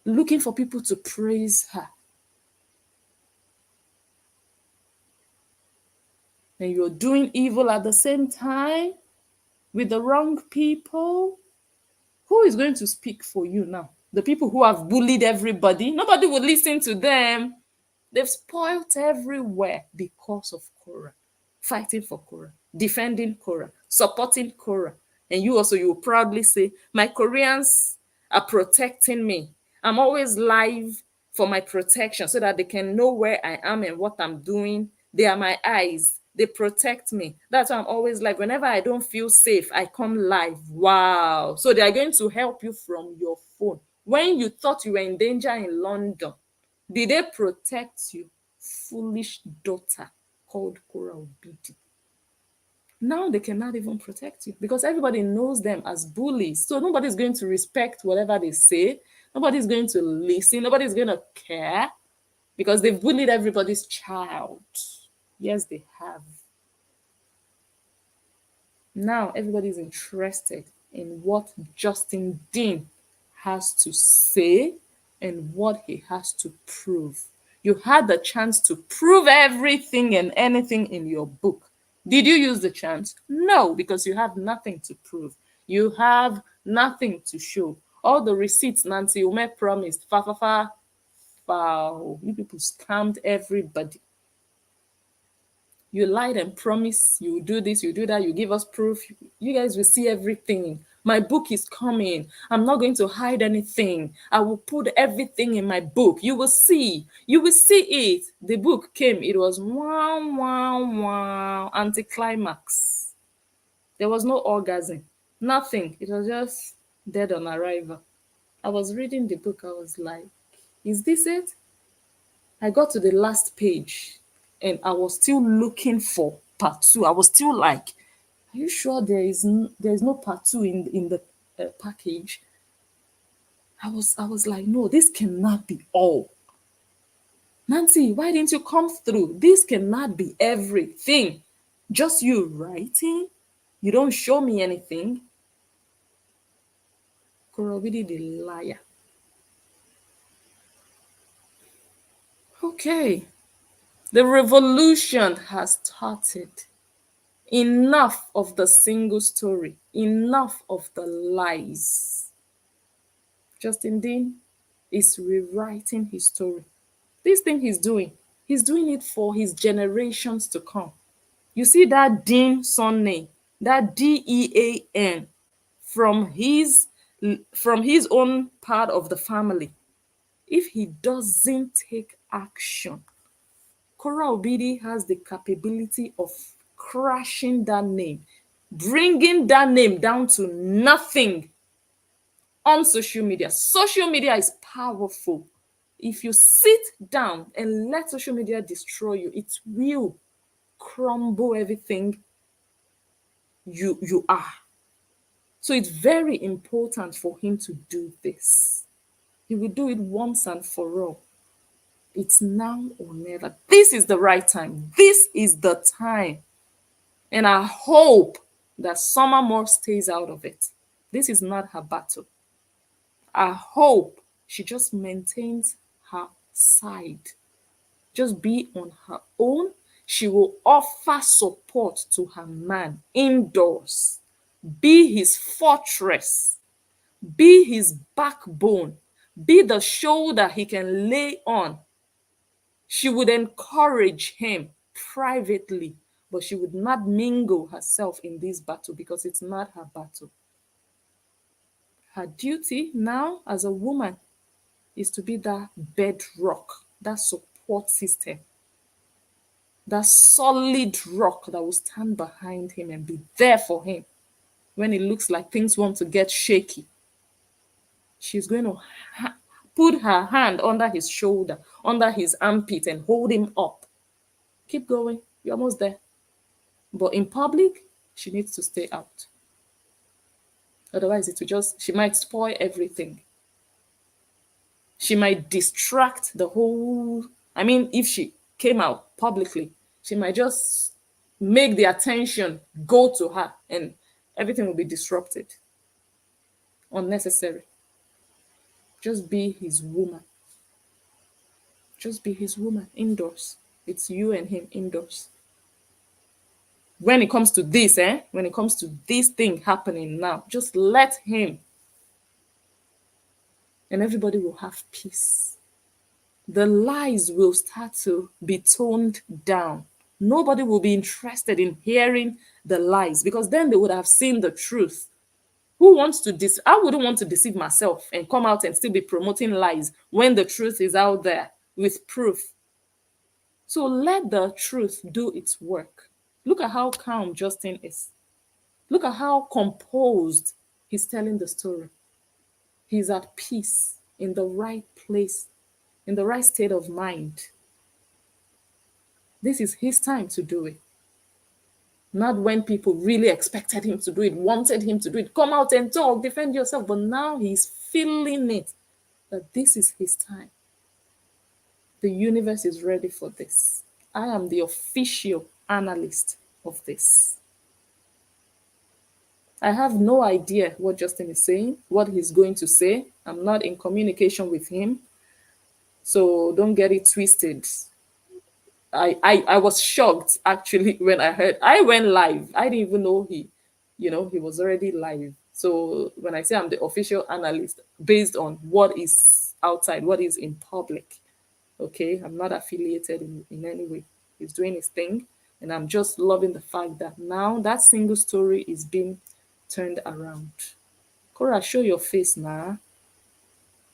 looking for people to praise her. And you're doing evil at the same time with the wrong people. Who is going to speak for you now? The people who have bullied everybody? Nobody will listen to them. They've spoiled everywhere because of Kora. Fighting for Kora, defending Kora, supporting Kora. And you also, you will proudly say, my Koreans are protecting me. I'm always live for my protection so that they can know where I am and what I'm doing. They are my eyes. They protect me. That's why I'm always live. Whenever I don't feel safe, I come live. Wow. So they are going to help you from your phone. When you thought you were in danger in London, did they protect you? Foolish daughter called Korra Obidi. Now they cannot even protect you because everybody knows them as bullies. So nobody's going to respect whatever they say. Nobody's going to listen. Nobody's going to care because they've bullied everybody's child. Yes, they have. Now everybody's interested in what Justin Dean has to say and what he has to prove. You had the chance to prove everything and anything in your book. Did you use the chance? No, because you have nothing to prove. You have nothing to show. All the receipts Nancy Ume promised, wow, you people scammed everybody. You lied and promised you do this, you do that, you give us proof. You guys will see everything. My book is coming. I'm not going to hide anything. I will put everything in my book. You will see. You will see it. The book came. It was wow, anticlimax. There was no orgasm. Nothing. It was just dead on arrival. I was reading the book. I was like, is this it? I got to the last page and I was still looking for part two. I was still like, are you sure there is no part two in the package? I was like, no, this cannot be all. Nancy, why didn't you come through? This cannot be everything. Just you writing? You don't show me anything. Korra Obidi the liar. Okay. The revolution has started. Enough of the single story. Enough of the lies. Justin Dean is rewriting his story. This thing he's doing it for his generations to come. You see that Dean son name, that Dean, from his from his own part of the family. If he doesn't take action, Korra Obidi has the capability of crashing that name, bringing that name down to nothing on social media. Social media is powerful. If you sit down and let social media destroy you, it will crumble everything you are. So it's very important for him to do this. He will do it once and for all. It's now or never. This is the right time. This is the time. And I hope that Summer Moore stays out of it. This is not her battle. I hope she just maintains her side. Just be on her own. She will offer support to her man indoors. Be his fortress. Be his backbone. Be the shoulder he can lay on. She would encourage him privately, but she would not mingle herself in this battle because it's not her battle. Her duty now as a woman is to be that bedrock, that support system, that solid rock that will stand behind him and be there for him when it looks like things want to get shaky. She's going to put her hand under his shoulder, under his armpit, and hold him up. Keep going. You're almost there. But in public, she needs to stay out. Otherwise, she might spoil everything. She might distract the whole. I mean, if she came out publicly, she might just make the attention go to her and everything will be disrupted. Unnecessary. Just be his woman. Just be his woman indoors. It's you and him indoors. When it comes to this, when it comes to this thing happening now, just let him. And everybody will have peace. The lies will start to be toned down. Nobody will be interested in hearing the lies because then they would have seen the truth. Who wants to I wouldn't want to deceive myself and come out and still be promoting lies when the truth is out there with proof. So let the truth do its work. Look at how calm Justin is. Look at how composed he's telling the story. He's at peace, in the right place, in the right state of mind. This is his time to do it. Not when people really expected him to do it, wanted him to do it. Come out and talk, defend yourself. But now he's feeling it, that this is his time. The universe is ready for this. I am the official analyst of this. I have no idea what Justin is saying, what he's going to say. I'm not in communication with him. So don't get it twisted. I was shocked actually when I heard. I went live. I didn't even know he was already live. So when I say I'm the official analyst based on what is outside, what is in public, okay, I'm not affiliated in any way. He's doing his thing, and I'm just loving the fact that now that single story is being turned around. Kora, show your face now.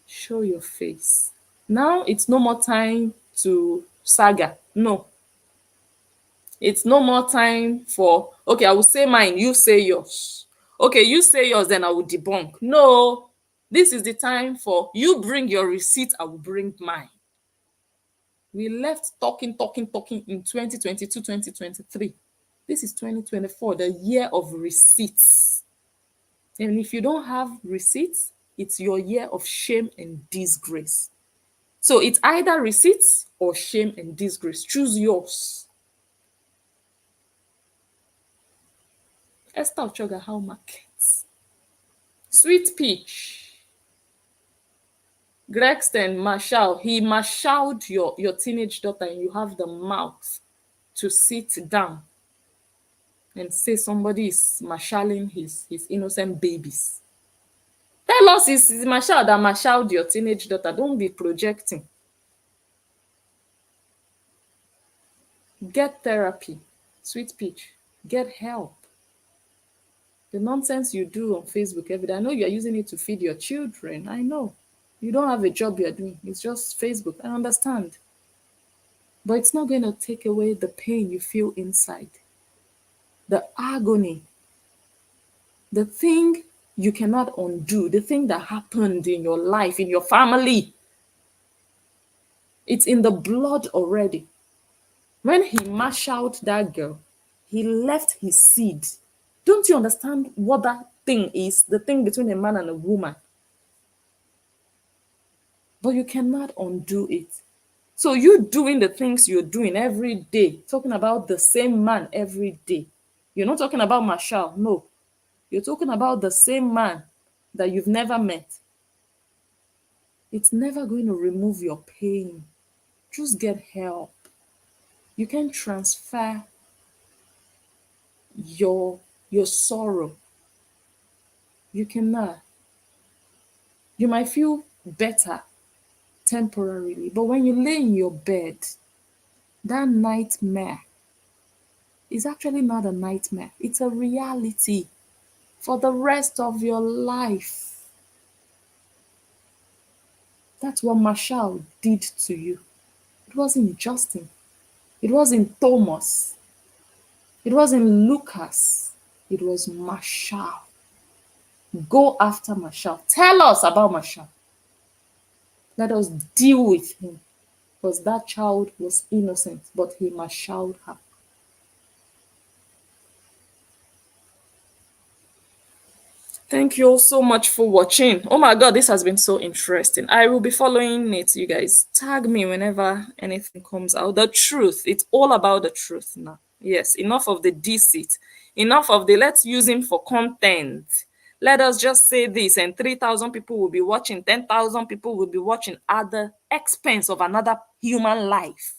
Show your face. Now it's no more time to saga. No. It's no more time for, okay, I will say mine, you say yours. Okay, you say yours, then I will debunk. No, this is the time for you bring your receipt, I will bring mine. We left talking in 2022, 2023. This is 2024, the year of receipts. And if you don't have receipts, it's your year of shame and disgrace. So it's either receipts or shame and disgrace. Choose yours. Esther Ochoga, how markets? Sweet Peach. Gregston Marshall. He marshalled your teenage daughter, and you have the mouth to sit down and say somebody is marshalling his innocent babies. Tell us it's Marshall that marshalled your teenage daughter. Don't be projecting. Get therapy. Sweet Peach. Get help. The nonsense you do on Facebook every day, I know you're using it to feed your children. I know. You don't have a job you're doing. It's just Facebook. I understand. But it's not going to take away the pain you feel inside, the agony, the thing you cannot undo, the thing that happened in your life, in your family. It's in the blood already. When he marshaled that girl, he left his seed. Don't you understand what that thing is? The thing between a man and a woman. But you cannot undo it. So you doing the things you're doing every day, talking about the same man every day. You're not talking about Marshall, no. You're talking about the same man that you've never met. It's never going to remove your pain. Just get help. You can transfer your sorrow. You cannot. You might feel better temporarily, but when you lay in your bed, that nightmare is actually not a nightmare. It's a reality for the rest of your life. That's what Marshall did to you. It wasn't Justin. It wasn't Thomas. It wasn't Lucas. It was Marshall. Go after Marshall. Tell us about Marshall. Let us deal with him. Because that child was innocent, but he marshalled her. Thank you all so much for watching. Oh my god, this has been so interesting. I will be following it, you guys. Tag me whenever anything comes out. The truth. It's all about the truth now. Yes, enough of the deceit. Enough of the let's use him for content. Let us just say this, and 3,000 people will be watching, 10,000 people will be watching at the expense of another human life.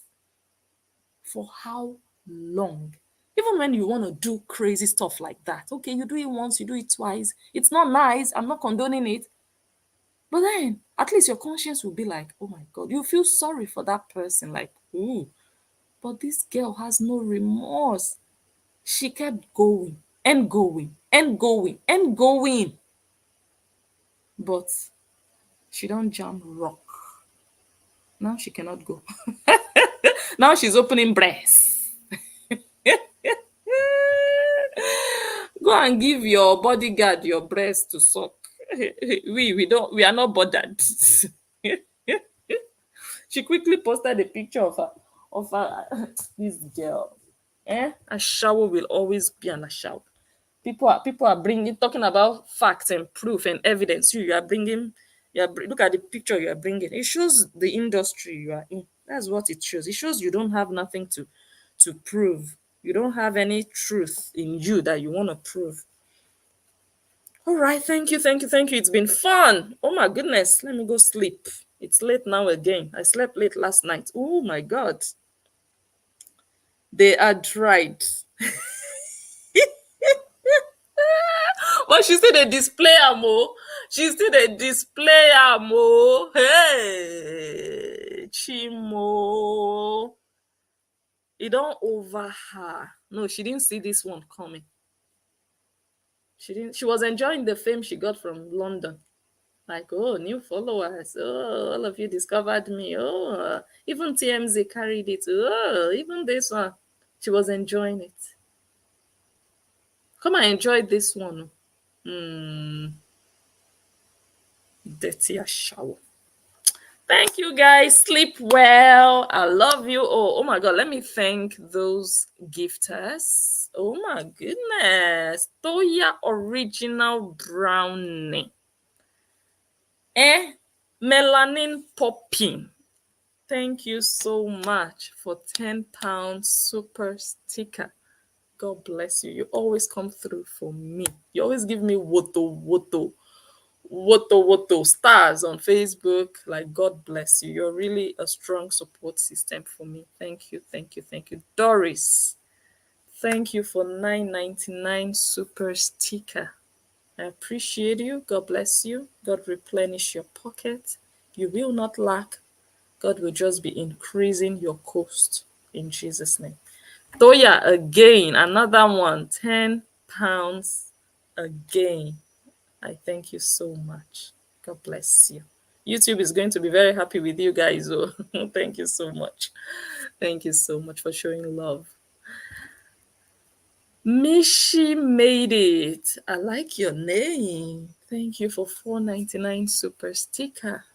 For how long? Even when you want to do crazy stuff like that, okay, you do it once, you do it twice. It's not nice. I'm not condoning it. But then at least your conscience will be like, oh my God, you feel sorry for that person. Like, ooh, but this girl has no remorse. She kept going and going and going and going. But she don't jam rock. Now she cannot go. Now she's opening breasts. Go and give your bodyguard your breast to suck. We are not bothered. She quickly posted a picture of her this girl. A shower will always be an shower. People are bringing talking about facts and proof and evidence. You are bringing. Look at the picture you are bringing. It shows the industry you are in. That's what it shows. It shows you don't have nothing to prove. You don't have any truth in you that you want to prove. All right, thank you, thank you, thank you. It's been fun. Oh my goodness, let me go sleep. It's late now again. I slept late last night. Oh my God. They are dried. But she still a display amo. She still a display amo. Hey, Chimo. It don't over her. No, she didn't see this one coming. She was enjoying the fame she got from London. Like, oh, new followers. Oh, all of you discovered me. Oh, even TMZ carried it. Oh, even this one. She was enjoying it. Come and enjoy this one. Dirty shower. Thank you guys. Sleep well. I love you. Oh my god. Let me thank those gifters. Oh my goodness. Toya original brownie. Melanin popping. Thank you so much for £10 super sticker. God bless you. You always come through for me. You always give me woto stars on Facebook. Like, God bless you. You're really a strong support system for me. Thank you, thank you, thank you. Doris, thank you for 9.99 super sticker. I appreciate you. God bless you. God replenish your pocket. You will not lack. God will just be increasing your cost in Jesus' name. Toya again, another one, £10 again. I thank you so much. God bless you. YouTube is going to be very happy with you guys. Oh, thank you so much. Thank you so much for showing love. Mishi made it. I like your name. Thank you for 4.99 super sticker.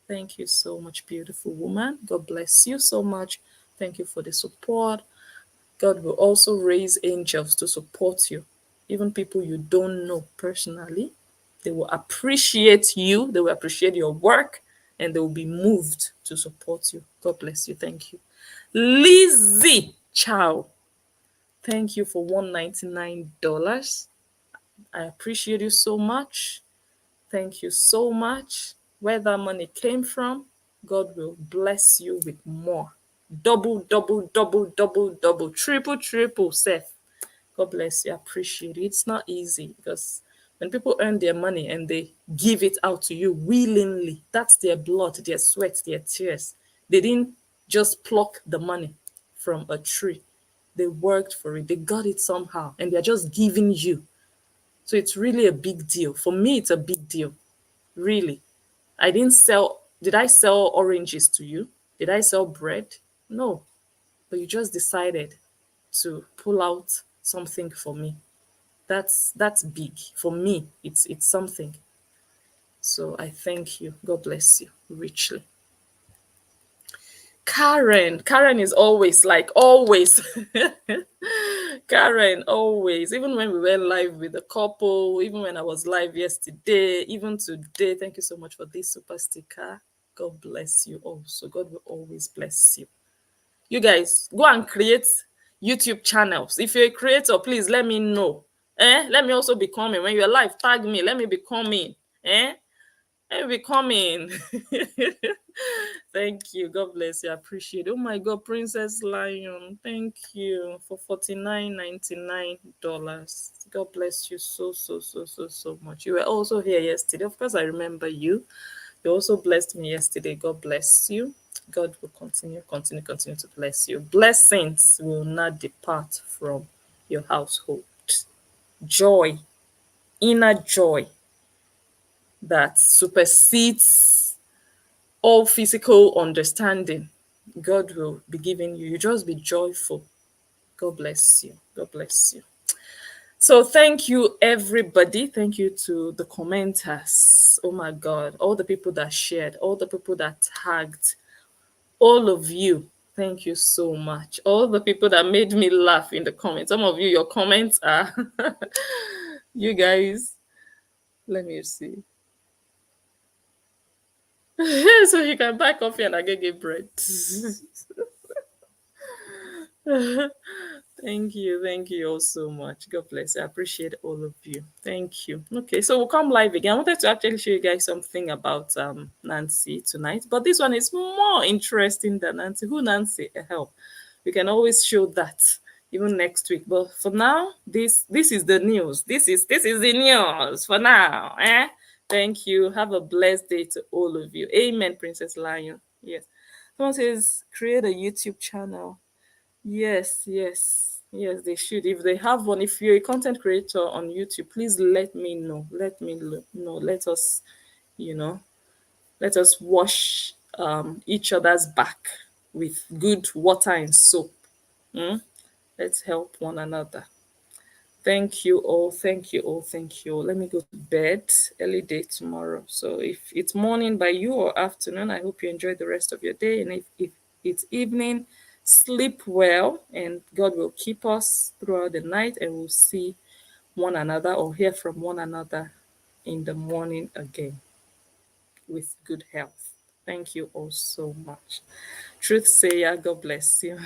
Thank you so much, beautiful woman. God bless you so much. Thank you for the support. God will also raise angels to support you, even people you don't know personally. They will appreciate you, they will appreciate your work, and they will be moved to support you. God bless you. Thank you. Lizzie Chow, thank you for $199. I appreciate you so much. Thank you so much. Where that money came from, God will bless you with more. Double, double, double, double, double, triple, triple, Seth. God bless you. I appreciate it. It's not easy because when people earn their money and they give it out to you willingly, that's their blood, their sweat, their tears. They didn't just pluck the money from a tree. They worked for it. They got it somehow, and they're just giving you. So it's really a big deal. For me, it's a big deal. Really. I didn't sell. Did I sell oranges to you? Did I sell bread? No. But you just decided to pull out something for me. That's big. For me, it's something. So I thank you. God bless you richly. Karen is always like always. Karen, always. Even when we were live with the couple, even when I was live yesterday, even today. Thank you so much for this super sticker. God bless you also. God will always bless you. You guys, go and create YouTube channels. If you're a creator, please let me know. Let me also be coming. When you're live, tag me. Let me be coming. Let me be coming. Thank you. God bless you. I appreciate it. Oh my God, Princess Lion. Thank you for $49.99. God bless you so much. You were also here yesterday. Of course, I remember you. You also blessed me yesterday. God bless you. God will continue to bless you. Blessings will not depart from your household. Joy, inner joy that supersedes all physical understanding. God will be giving you. You just be joyful. God bless you. God bless you. So thank you, everybody. Thank you to the commenters. Oh my God. All the people that shared, all the people that tagged, all of you. Thank you so much. All the people that made me laugh in the comments. Some of you, your comments are, you guys, let me see. So you can buy coffee and I can get bread. Thank you all so much. God bless. I appreciate all of you. Thank you. Okay, so we'll come live again. I wanted to actually show you guys something about Nancy tonight, but this one is more interesting than Nancy. Who Nancy? Help. We can always show that even next week. But for now, this is the news. This is the news for now. Thank you. Have a blessed day to all of you. Amen, Princess Lion. Yes. Someone says create a YouTube channel. Yes, they should. If they have one, if you're a content creator on YouTube, please let me know. Let me know. Let us, you know, let us wash each other's back with good water and soap. Let's help one another. Thank you all. Thank you all. Thank you all. Let me go to bed. Early day tomorrow. So if it's morning by you or afternoon, I hope you enjoy the rest of your day. And if it's evening, sleep well, and God will keep us throughout the night, and we'll see one another or hear from one another in the morning again with good health. Thank you all so much. Truth sayer, God bless you.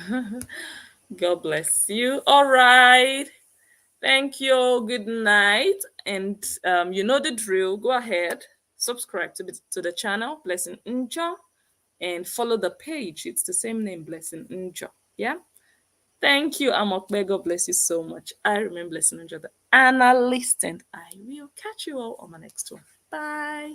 God bless you. All right. Thank you. Good night. And you know the drill. Go ahead, subscribe to the channel, Blessing Njo, and follow the page. It's the same name, Blessing Njo. Yeah. Thank you, Amokbe. God bless you so much. I remain Blessing Njo, the analyst, and I will catch you all on my next one. Bye.